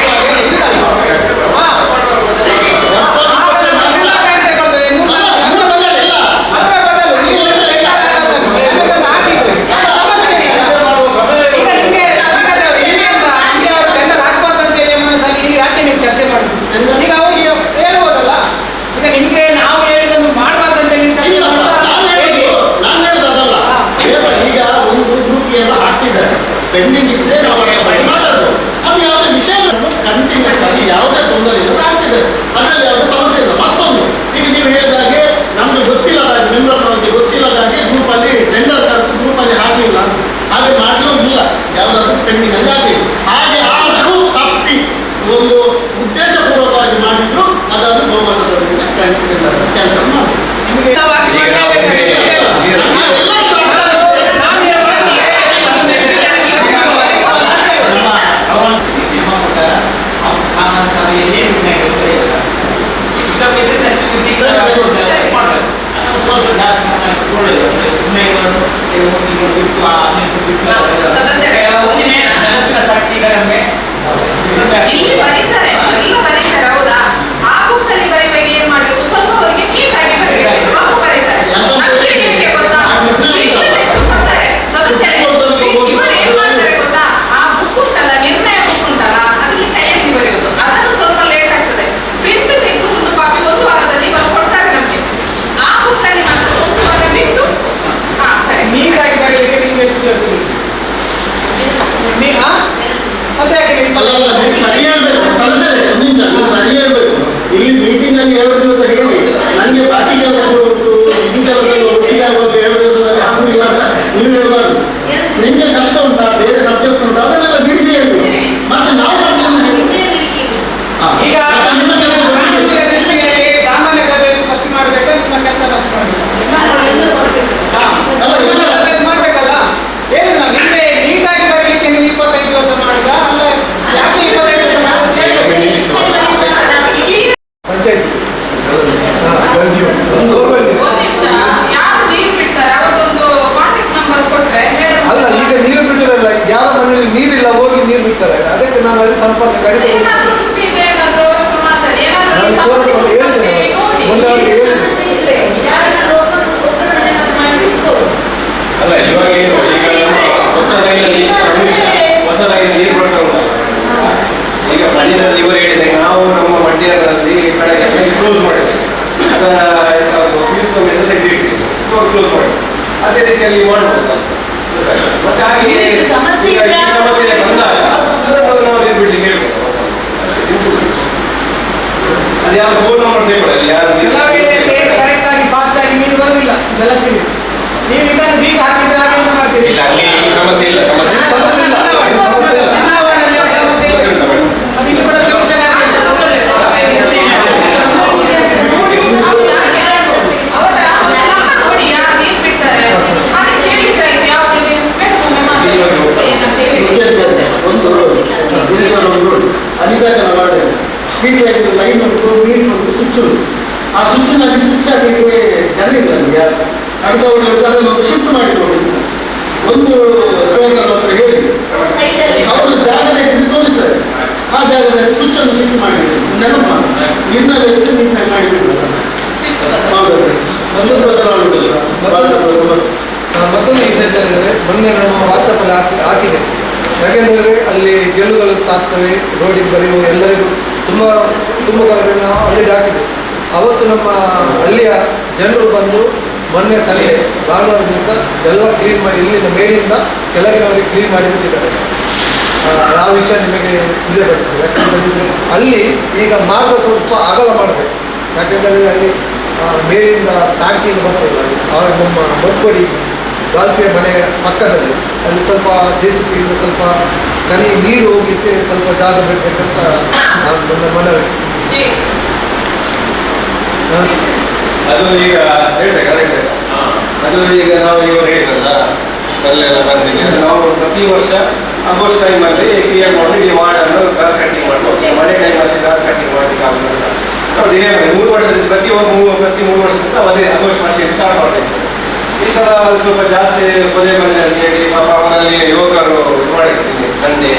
ಚರ್ಚೆ ಮಾಡುದು. ಈಗ ಅವ್ರಿಗೆ ಹೇಳ್ಬೋದಲ್ಲ, ಈಗ ನಿಮ್ಗೆ ನಾವು ಹೇಳಿದನ್ನು ಮಾಡಬಾರ್ದಂತ ನೀವು ಚರ್ಚೆ ನಾನು ಹೇಳೋದಲ್ಲ. ಈಗ ಒಂದು ಗ್ರೂಪ್ ಎಲ್ಲ ಹಾಕ್ತಿದ್ದಾರೆ, ಪೆಂಡಿಂಗ್ ಇದ್ರೆ ನಾವು ಮಾತಾಡೋದು. ಅದು ಯಾವುದೇ ವಿಷಯ ಕಂಟಿನ್ಯೂಸ್ ಆಗಿ ಯಾವುದೇ ತೊಂದರೆ ಇಲ್ಲ ಆಗ್ತಿದ್ದಾರೆ, ಅದರಲ್ಲಿ ಯಾವುದೇ ಸಮಸ್ಯೆ ಇಲ್ಲ. ಮತ್ತೊಂದು, ಈಗ ನೀವು ಹೇಳಿದಾಗೆ ನಮ್ಗೆ ಗೊತ್ತಿಲ್ಲದಾಗೆ, ಮೆಂಬರ್ನವರಿಗೆ ಗೊತ್ತಿಲ್ಲದಾಗೆ ಗ್ರೂಪಲ್ಲಿ ಟೆಂಡರ್ ಕರೆದು ಗ್ರೂಪಲ್ಲಿ ಹಾಕಲಿಲ್ಲ, ಹಾಗೆ ಮಾಡಲೂ ಇಲ್ಲ, ಯಾವುದಾದ್ರೂ ಪೆಂಡಿಂಗ್ ಅಲ್ಲಿ ಹಾಕಿ ಹಾಗೆ ಆದರೂ ತಪ್ಪಿ ಒಂದು ಉದ್ದೇಶಪೂರ್ವಕವಾಗಿ ಮಾಡಿದ್ರು ಅದನ್ನು ಬಹುಮತದೊಂದಿಗೆ ಕ್ಯಾನ್ಸಲ್ ಮಾಡಿ. ನಿಮಗೆ ಸಾಮಾನ್ಯ ಸಭೆಯಲ್ಲಿ ಸ್ವಲ್ಪ ಜಾಸ್ತಿ ಒಳ್ಳೆಯದು ಇಲ್ಲಿ ಬರೀತಾರೆ, ಎಲ್ಲ ಬರೀತಾರೆ, ಹೌದಾ? ಆ ಬುಕ್ ಅಲ್ಲಿ ಬರೀಬೇಕು, ಏನ್ ಮಾಡ್ಬೇಕು, ಸ್ವಲ್ಪ ಅವರಿಗೆ ನೀಟಾಗಿ ಬರೀಬೇಕು, ರಫ್ ಬರೀತಾರೆ. ನಮ್ಗೆ ನಿಮಗೆ ಗೊತ್ತಾ, ತೆಗೆದು ಕೊಡ್ತಾರೆ ಸದಸ್ಯರೇ. ಇವರು ಏನ್ ಮಾಡ್ತಾರೆ ಗೊತ್ತಾ, ಆ ಬುಕ್ ಉಂಟಲ್ಲ, ನಿರ್ಣಯ ಬುಕ್ ಉಂಟಲ್ಲ, ಅದರಲ್ಲಿ ಕೈಯಲ್ಲಿ ಬರೆಯೋದು, ಅದನ್ನು ಸ್ವಲ್ಪ ಲೇಟ್ ಆಗ್ತದೆ. ಪ್ರಿಂಟ್ ತೆಗೆದು ಒಂದು ಕಾಪಿ 1 ವಾರದಲ್ಲಿ ಕೊಡ್ತಾರೆ ನಮ್ಗೆ. ಆ ಬುಕ್ ಅಲ್ಲಿ ಮಾತ್ರ 1 ವಾರ ಬಿಟ್ಟು ನೀಟಾಗಿ ಬರೀಲಿಕ್ಕೆ ನಿಮ್ಗೆ ಎಷ್ಟು ದಿವಸ ಮತ್ತೆ ಅಲ್ಲಲ್ಲ, ನೀವು ಸರಿ ಹೇಳ್ಬೇಕು ಸದಸ್ಯರೇ, ಒಂದು ನಿಮಿಷ, ನೀವು ಸರಿ ಹೇಳ್ಬೇಕು. ಇಲ್ಲಿ ಮೀಟಿಂಗ್ ಅಲ್ಲಿ 2 ದಿವಸ ಹೇಳಿ ನನಗೆ ಬಾಕಿ ಕೆಲಸಗಳು ಉಂಟು, ಇದು ಕೆಲಸಗಳು ಒಟ್ಟಿಗೆ ಆಗೋದು 2 ದಿವಸದಲ್ಲಿ ಆಗುದಿಲ್ಲ ಅಂತ ನೀವು ಹೇಳ್ಬಾರ್ದು. ನಿಮ್ಗೆ ಕಷ್ಟ ಉಂಟಾ, ಬೇರೆ ಸಬ್ಜೆಕ್ಟ್ ಉಂಟಾ, ಅದನ್ನೆಲ್ಲ ಬಿಡಿಸಿ ಹೇಳ್ಬೇಕು. ಮತ್ತೆ ನಾವು ಈಗ ನಿಮ್ಮ ಕೆಲಸ ದೃಷ್ಟಿಯಲ್ಲಿ ಸಾಮಾನ್ಯ ಸಭೆ ಫಸ್ಟ್ ಮಾಡಬೇಕಾ, ನಿಮ್ಮ ಕೆಲಸ ಫಸ್ಟ್ ಮಾಡ್ಬೇಕಲ್ಲ? ಹೇಳಿಲ್ಲ ನಿಮಗೆ ನೀಟಾಗಿ ಬರಲಿಕ್ಕೆ ನೀವು 25 ದಿವಸ ಮಾಡುದ, ಅಲ್ಲ ಯಾಕೆ 25 ದಿವಸ ಪಂಚಾಯತಿ ಒಂದ್ ನಿಮಿಷ, ಯಾರು ನೀರು ಬಿಡ್ತಾರೆ ಅವ್ರದ್ದೊಂದು ಕಾಂಟ್ಯಾಕ್ಟ್ ನಂಬರ್ ಕೊಟ್ರೆ ಅಲ್ಲ, ಈಗ ನೀರು ಬಿಟ್ಟಿರಲ್ಲ, ಯಾರ ಮನೆಯಲ್ಲಿ ನೀರಿಲ್ಲ ಹೋಗಿ ನೀರು ಬಿಡ್ತಾರೆ. ಅದಕ್ಕೆ ನಾನು ಅಲ್ಲಿ ಸಂಪರ್ಕ ಕಡಿಮೆ ಏನಾದ್ರು ಏನಾದ್ರು ಮಾತಾಡಿ, ಏನಾದ್ರು ನಾನು ಸಮಸ್ಯೆ ಫೋನ್ ಮಾಡಿ ಹೇಳಿದ್ದೇನೆ, ನೋಡಿ. ಮೊನ್ನೆ ಅವ್ರಿಗೆ ಹೇಳಿದ್ದೇನೆ. ಅಲ್ಲ ಇವಾಗ ಏನು ಈಗ ನಮ್ಮ ಹೊಸದಾಗಿ ನೀರು ಬರ್ತಾ ಉಂಟಲ್ಲ, ಈಗ ಮಣ್ಣಿನಲ್ಲಿ ಇವರು ಹೇಳಿದಾಗ ನಾವು ನಮ್ಮ ಮಂಡ್ಯದಲ್ಲಿ ಕಡೆಗೆಲ್ಲ ಕ್ಲೋಸ್ ಮಾಡಿದ್ದೇವೆ, ಮೆಸೇಜ್ ತೆಗೆದಿಟ್ಟಿದ್ದೀವಿ, ಕ್ಲೋಸ್ ಮಾಡಿ ಅದೇ ರೀತಿಯಲ್ಲಿ ಮಾಡ್ಬೋದು. ಮತ್ತೆ ಹಾಗೆ ಈಗ ಈ ಸಮಸ್ಯೆ ಬಂದಾಗ ಅದನ್ನು ನಾವು ನೀರು ಬಿಡ್ಲಿಕ್ಕೆ ಹೇಳ್ಬೋದು. ಅದು ಯಾರು ಫೋನ್ ನಂಬರ್ ತೆಗೊಳ್ಳಲ್ಲ, ಯಾರು ಕರೆಕ್ಟ್ ಆಗಿ ಫಾಸ್ಟ್ ಆಗಿ ನೀರು ಬರೋದಿಲ್ಲ ಜಲಸಿರಿ. ನೀವು ಇದನ್ನು ಬೀಗ ಹಾಕಿದ್ರೆ ಹಾಗೆ ಮಾಡ್ತೀರಿ. ಇಲ್ಲ, ಅಲ್ಲಿ ಈ ಸಮಸ್ಯೆ ಇಲ್ಲ, ಸಮಸ್ಯೆ ಸಮಸ್ಯೆ ಇಲ್ಲ. ಚುನಾವಣೆಯಲ್ಲಿ ಸಮಸ್ಯೆ ಇಲ್ಲ. ಅದಕ್ಕೆ ಕೂಡ ಸೊಲ್ಯೂಷನ್ ಆಗಿದೆ. ಹೌದಾ? ಅವರ ಒಂದು ನಂಬರ್ ಕೊಡಿ, ಯಾರು ನೀರು ಬಿಡ್ತಾರೆ ಹಾಗೆ ಕೇಳಿದ್ರೆ ಇದು ಯಾವ ಮೇಡಮ್ ಒಮ್ಮೆ ಮಾತಾಡಿ ಏನಂತ ಹೇಳಿ ಒಂದು ಅಧಿಕಾರಿಗಳ ಮಾಡಿ ಸ್ಟ್ರೀಟ್ ಲೈಟ್ ಲೈನ್ ಉಂಟು, ನೀರು ಉಂಟು, ಸ್ವಿಚ್ ಉಂಟು. ಆ ಸ್ವಿಚ್ನಲ್ಲಿ ಸ್ವಿಚ್ ಹಾಕಲಿಕ್ಕೆ ಜನ ಇಲ್ಲ ಅಲ್ಲಿ ಯಾರು ಅಡ್ಡವರು ಅದನ್ನು ಒಂದು ಶಿಫ್ಟ್ ಮಾಡಿ ನೋಡಿ. ಒಂದು ಸೋದರ ಹತ್ರ ಹೇಳಿ ಅವರು ಜಾಗ ರೇಖೆ ತೋರಿಸ್ತಾರೆ, ಆ ಜಾಗದಲ್ಲಿ ಸ್ವಿಚ್ ಅನ್ನು ಶಿಫ್ಟ್ ಮಾಡಿಬಿಟ್ಟು ನೆನಪು ಇನ್ನೂ ನೀಟಾಗಿ ಮಾಡಿಬಿಟ್ಟು ಹೌದು ಒಂದು ಬದಲಾವಣೆ ಮತ್ತೊಂದು ವಿಷಯ ಹೇಳಿದರೆ, ಮೊನ್ನೆ ನಮ್ಮ ವಾಟ್ಸಪ್ಪಲ್ಲಿ ಹಾಕಿದೆ. ಯಾಕೆಂದರೆ ಅಲ್ಲಿ ಗೆಲ್ಲುಗಳು ತಾಗ್ತವೆ, ರೋಡಿಗೆ ಬರೆಯುವ ಎಲ್ಲರಿಗೂ ತುಂಬ ಕಾಲದಲ್ಲಿ ನಾವು ಅಲ್ಲಿ ಹಾಕಿದೆ. ಅವತ್ತು ನಮ್ಮ ಅಲ್ಲಿಯ ಜನರು ಬಂದು ಮೊನ್ನೆ ಸಂಡೇ ಭಾನುವಾರ ದಿವಸ ಎಲ್ಲ ಕ್ಲೀನ್ ಮಾಡಿ, ಇಲ್ಲಿಂದ ಮೇಲಿಂದ ಕೆಳಗಿನವರಿಗೆ ಕ್ಲೀನ್ ಮಾಡಿಬಿಟ್ಟಿದ್ದಾರೆ. ಆ ವಿಷಯ ನಿಮಗೆ ತಿಳಿಯಪಡಿಸ್ತದೆ. ಯಾಕೆಂತೇಳಿದರೆ ಅಲ್ಲಿ ಈಗ ಮಾರ್ಗ ಸ್ವಲ್ಪ ಅಗಲ ಮಾಡಬೇಕು. ಯಾಕೆಂತೇಳಿದರೆ ಅಲ್ಲಿ ಮೇಲಿಂದ ಟ್ಯಾಂಕಿಯಿಂದ ಬರ್ತದೆ, ಆಗ ನಮ್ಮ ಮೊಪ್ಪಡಿ ಬಾಲ್ಕಿಯ ಮನೆಯ ಪಕ್ಕದಲ್ಲಿ ಅಲ್ಲಿ ಸ್ವಲ್ಪ JCB-ಯಿಂದ ಸ್ವಲ್ಪ ನೀರು ಹೋಗಲಿಕ್ಕೆ ಸ್ವಲ್ಪ ಜಾಗ ಬಿಡಬೇಕಂತ ನನ್ನ ಮನವಿ. ಅದು ಈಗ ಹೇಳ್ಬೇಕು ಕರೆಕ್ಟ್. ಅದು ಅದು ಈಗ ನಾವು ಇವರು ಹೇಳಿದ್ರಲ್ಲ ಅಲ್ಲೆಲ್ಲ ಬಂದಿದೆ, ಅದು ನಾವು ಪ್ರತಿ ವರ್ಷ ಆಗಸ್ಟ್ ಟೈಮಲ್ಲಿ ಕ್ಲಿಯರ್ ಮಾಡಿ ವಾರ್ಡನ್ನು ಗ್ರಾಸ್ ಕಟ್ಟಿಂಗ್ ಮಾಡ್ಬೋದು. ಮಳೆ ಟೈಮಲ್ಲಿ ಗ್ರಾಸ್ ಕಟ್ಟಿಂಗ್ ಮಾಡಲಿಕ್ಕೆ ಆಗುದಿಲ್ಲ. ನಾವು ಡಿಲೇ ಮಾಡಿ 3 ವರ್ಷದಿಂದ ಪ್ರತಿ 3 ವರ್ಷದಿಂದ ನಾವು ಅದೇ ಆಗಸ್ಟ್ ಮಾರ್ಚಲ್ಲಿ ಸ್ಟಾರ್ಟ್ ಮಾಡಿದ್ವಿ. ಈ ಸಲ ಅದು ಸ್ವಲ್ಪ ಜಾಸ್ತಿ ಪೊದೆ ಬಂದಿದೆ ಅಂತ ಹೇಳಿ ಪಾಪ ಅವರಲ್ಲಿ ಯುವಕರು ಇದು ಮಾಡಿರ್ತೀನಿ ಸಂಡೇ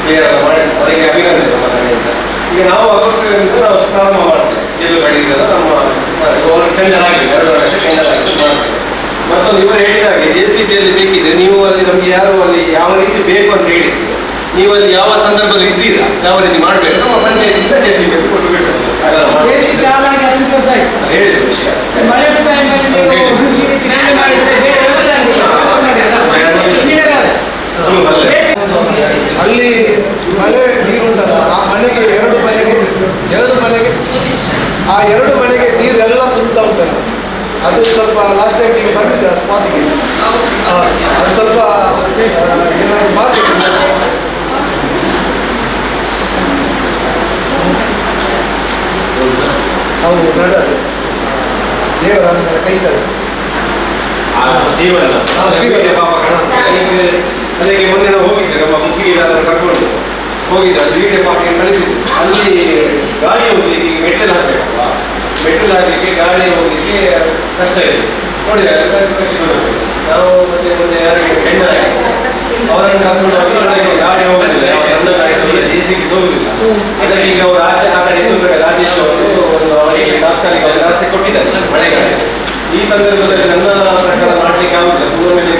ಕ್ಲಿಯರ್ ಎಲ್ಲ ಮಾಡಿ ಅವರಿಗೆ ಅಭಿನಂದನೆ ನಮ್ಮ ಕಡೆಯಿಂದ. ಈಗ ನಾವು ಆಗಸ್ಟ್ನಿಂದ ನಾವು ಪ್ರಾರಂಭ ಮಾಡ್ತೇವೆ. ಎಲ್ಲೂ ಕಡಿದೆಲ್ಲ ನಮ್ಮ ಟೆಂಡರ್ ಆಗಿದೆ, 2 ವರ್ಷ ಟೆಂಡರ್ ಆಗಿದೆ ಮಾಡ್ತೇವೆ. ಮತ್ತೊಂದು ಇವರು ಹೇಳಿದಾಗೆ JCB ಅಲ್ಲಿ ಬೇಕಿದೆ, ನೀವು ಅಲ್ಲಿ ನಮಗೆ ಯಾರು ಅಲ್ಲಿ ಯಾವ ರೀತಿ ಬೇಕು ಅಂತ ಹೇಳಿದ್ರು, ನೀವು ಅಲ್ಲಿ ಯಾವ ಸಂದರ್ಭದಲ್ಲಿ ಇದ್ದೀರಾ, ಯಾವ ರೀತಿ ಮಾಡಬೇಕು, ನಮ್ಮ ಪಂಚಾಯತಿಂದ JCB ಕೊಟ್ಟು ಬಿಟ್ಟು ಅದೆಲ್ಲ ಮಾಡ್ತೇವೆ. ಹೇಳಿದ ವಿಷಯ ಅಲ್ಲಿ ಮಳೆ ನೀರುಂಟಲ್ಲ, ಆ ಮನೆಗೆ 2 ಮನೆಗೆ ಆ 2 ಮನೆಗೆ ನೀರೆಲ್ಲ ತುಂಬ್ತಾ ಉಂಟಲ್ಲ. ಅದು ಸ್ವಲ್ಪ ಲಾಸ್ಟ್ ಟೈಮ್ ನೀವು ಬಂದಿದ್ದೀರ ಸ್ಪಾಟಿಗೆ, ಅದು ಸ್ವಲ್ಪ ಏನಾದ್ರು ಮಾಡಬೇಕು. ನಾವು ನಡೆದು ದೇವರ ಕೈತಾರೆ ಅದಕ್ಕೆ ಮೊನ್ನೆ ನಾವು ಹೋಗಿದ್ದೆ, ನಮ್ಮ ಮುಖ್ಯದಾರರು ಕರ್ಕೊಂಡು ಹೋಗಿದ್ದೆ, ಅಲ್ಲಿ ಡಿಪಾರ್ಟ್ಮೆಂಟ್ ಕಳಿಸಿದ್ವಿ. ಅಲ್ಲಿ ಗಾಡಿ ಹೋಗ್ಲಿಕ್ಕೆ ಮೆಟ್ಟಲು ಹಾಕಬೇಕಲ್ವಾ, ಮೆಟ್ಟಲು ಹಾಕಲಿಕ್ಕೆ ಗಾಡಿ ಹೋಗ್ಲಿಕ್ಕೆ ಕಷ್ಟ ಇದೆ ನೋಡಿದ್ರೆ ನಾವು ಮತ್ತೆ ಮೊನ್ನೆ ಯಾರಿಗೆ ಟೆಂಡರ್ ಆಗಿದೆ ಅವರನ್ನು ಕರ್ಕೊಂಡು ಹೋಗಿ ಗಾಡಿ ಹೋಗಲಿಲ್ಲ, ಯಾವ ಸಣ್ಣ ಗಾಡಿ JCB ಹೋಗುದಿಲ್ಲ. ಅದಕ್ಕೆ ಈಗ ಅವರು ಆಚೆ ಆ ಕಡೆ ಎದುರುಗಡೆ ರಾಜೇಶ್ ಅವರು ಒಂದು ಅವರಿಗೆ ತಾತ್ಕಾಲಿಕ ವ್ಯವಸ್ಥೆ ಕೊಟ್ಟಿದ್ದಾರೆ ಮಳೆಗಾಲ. ಈ ಸಂದರ್ಭದಲ್ಲಿ ನನ್ನ ಪ್ರಕಾರ ಮಾಡ್ಲಿಕ್ಕೆ ಆಗುದಿಲ್ಲ, ಪೂರ್ವ ಮೇಲೆ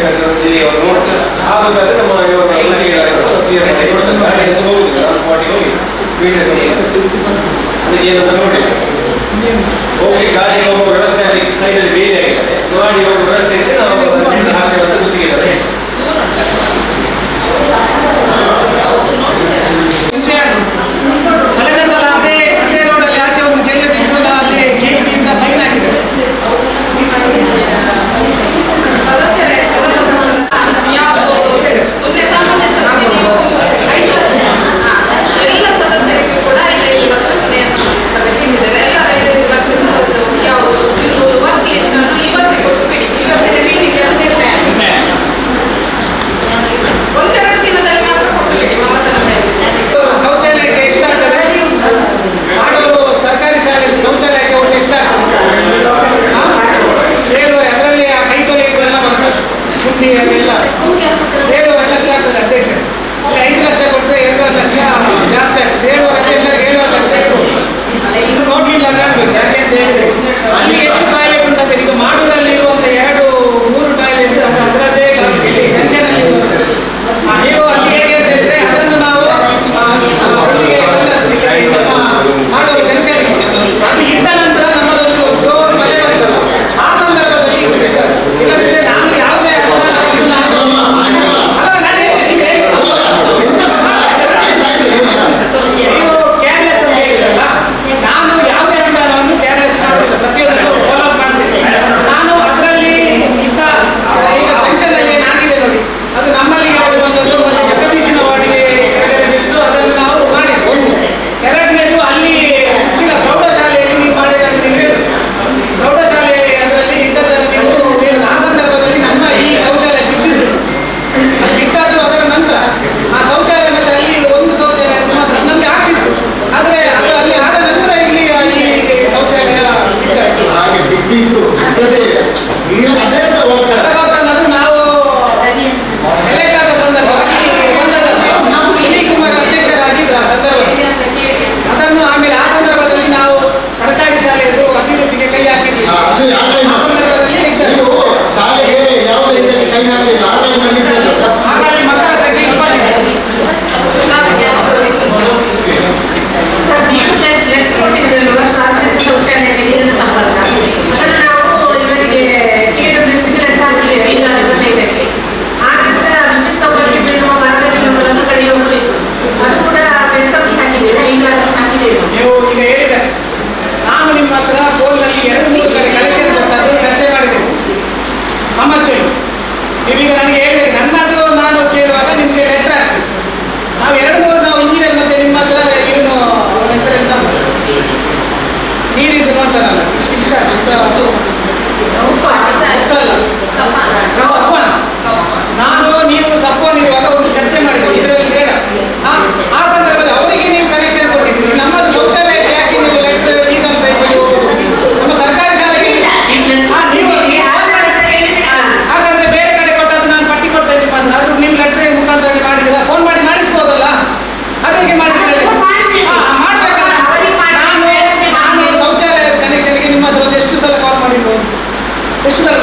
ಅವರು ನೋಡ್ತಾರೆ. ಆಗುದಾದ್ರೆ ನಮ್ಮ ಕ್ಲಿಯರ್ ಮಾಡಿ ಕೊಡ್ತಾರೆ, ಗಾಡಿ ಅಂತ ಹೋಗುದಿಲ್ಲ, ನಾವು ಸ್ಪಾಟಿಗೆ ಹೋಗಿ ಅದಕ್ಕೆ ಏನಂತ ನೋಡಿ ಹೋಗಿ ಗಾಡಿ ಹೋಗುವ ವ್ಯವಸ್ಥೆ ಅದಕ್ಕೆ ಸೈಡಲ್ಲಿ ಬೇರೆ ಆಗಿದೆ, ಗಾಡಿ ಹೋಗುವ ವ್ಯವಸ್ಥೆ ಇದ್ರೆ ನಾವು ಹಾಕುವಂತ ಗೊತ್ತಿದ್ದಾರೆ. ಕಳೆದ ಸಲ ಅದೇ ರೋಡಲ್ಲಿ ಆಚೆ ಒಂದು ಕೆರೆ ಬಿದ್ದು ಅಲ್ಲಿ KEB-ಯಿಂದ ಫೈನ್ ಹಾಕಿದೆ. ಸದಸ್ಯರೇ ಯಾವುದು ಮೊನ್ನೆ ಸಾಮಾನ್ಯ ಸಭೆಗೆ ನೀವು 5 ವರ್ಷ ಎಲ್ಲ ಸದಸ್ಯರಿಗೆ ಕೂಡ 5 ಲಕ್ಷ ಮನೆಯ ಸಾಮಾನ್ಯ ಸಭೆ ನೀಡಿದ್ದೇವೆ. ಎಲ್ಲ 5 ಲಕ್ಷದ ಯಾವುದು ವರ್ಕ್ ಲಿಸ್ಟ್ ಅನ್ನು ಇವತ್ತು ಕೊಟ್ಟು ಬಿಡಿ.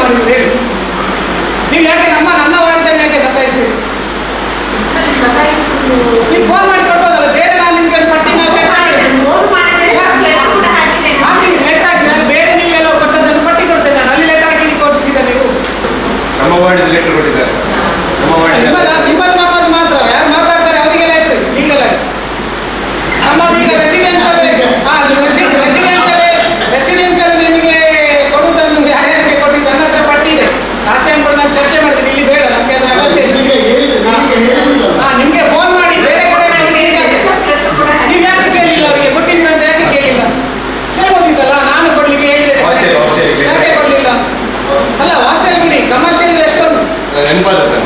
ಮಾಡಿದ್ರು ಹೇಳಿ. ನೀವು ಯಾಕೆ ನನ್ನ ವಾರ್ಡ್ದಲ್ಲಿ ಯಾಕೆ ಸತಾಯಿಸ್ತೀರಿ? ನೀವು ಫೋನ್ ಮಾಡಿ ಕೊಡ್ಬೋದಲ್ಲ, ಬೇರೆ ನಾನು ನಿಮ್ಗೆ ಒಂದು ಪಟ್ಟಿ ನಾವು ಚರ್ಚೆ ಹಾಕಿದ್ದೀನಿ, ಲೆಟರ್ ಹಾಕಿ ನಾನು ಬೇರೆ ನೀವೆಲ್ಲ ಕೊಟ್ಟದ್ದನ್ನು ಪಟ್ಟಿ ಕೊಡ್ತೇನೆ ನಾನು. ಅಲ್ಲಿ ಲೆಟರ್ ಹಾಕಿ ಕೊಡಿಸಿದ ನೀವು ನಮ್ಮ ವಾರ್ಡಿಗೆ ಲೆಟರ್ ಕೊಟ್ಟಿದ್ದಾರೆ. ನಮ್ಮ ವಾರ್ಡಿಗೆ ನಿಮ್ಮದು ನಮ್ಮದು ಮಾತ್ರ ಯಾರು ಮಾತಾಡ್ತಾರೆ ಅವರಿಗೆ ಲೆಟರ್ ಲೀಗಲ್ ಆಗಿ. ನಮ್ಮದು ಈಗ ರೆಸಿಡೆನ್ಸಿಯಲ್ ನಿಮಗೆ ಕೊಡುವುದನ್ನು ಯಾರ್ಯಾರಿಗೆ ಕೊಟ್ಟಿದ್ದು ನನ್ನ ಹತ್ರ ಪಟ್ಟಿ ಇದೆ. ಲಾಸ್ಟ್ ಟೈಮ್ ಕೂಡ ನಾನು ಚರ್ಚೆ ಮಾಡಿದ್ದೀನಿ, ಇಲ್ಲಿ ಬೇಡ ನಮಗೆ ಅದರ ಅಗತ್ಯ ಇಲ್ಲ. ನಿಮಗೆ ಫೋನ್ ಮಾಡಿ ಬೇರೆ ಕಡೆ ನೀವು ಯಾಕೆ ಕೇಳಿಲ್ಲ? ಅವರಿಗೆ ಕೊಟ್ಟಿದ್ದೀರ ಅಂತ ಯಾಕೆ ಕೇಳಿಲ್ಲ? ಕೇಳ್ಬೋದಿತ್ತಲ್ಲ, ನಾನು ಕೊಡ್ಲಿಕ್ಕೆ ಹೇಳಿದ್ದೇನೆ, ಯಾಕೆ ಕೊಡ್ಲಿಲ್ಲ? ಅಲ್ಲ ಹಾಸ್ಟೆಲ್ ಬಿಡಿ, ಕಮರ್ಷಿಯಲ್ ಎಷ್ಟೊಂದು ನೆನಪಾಗುತ್ತೆ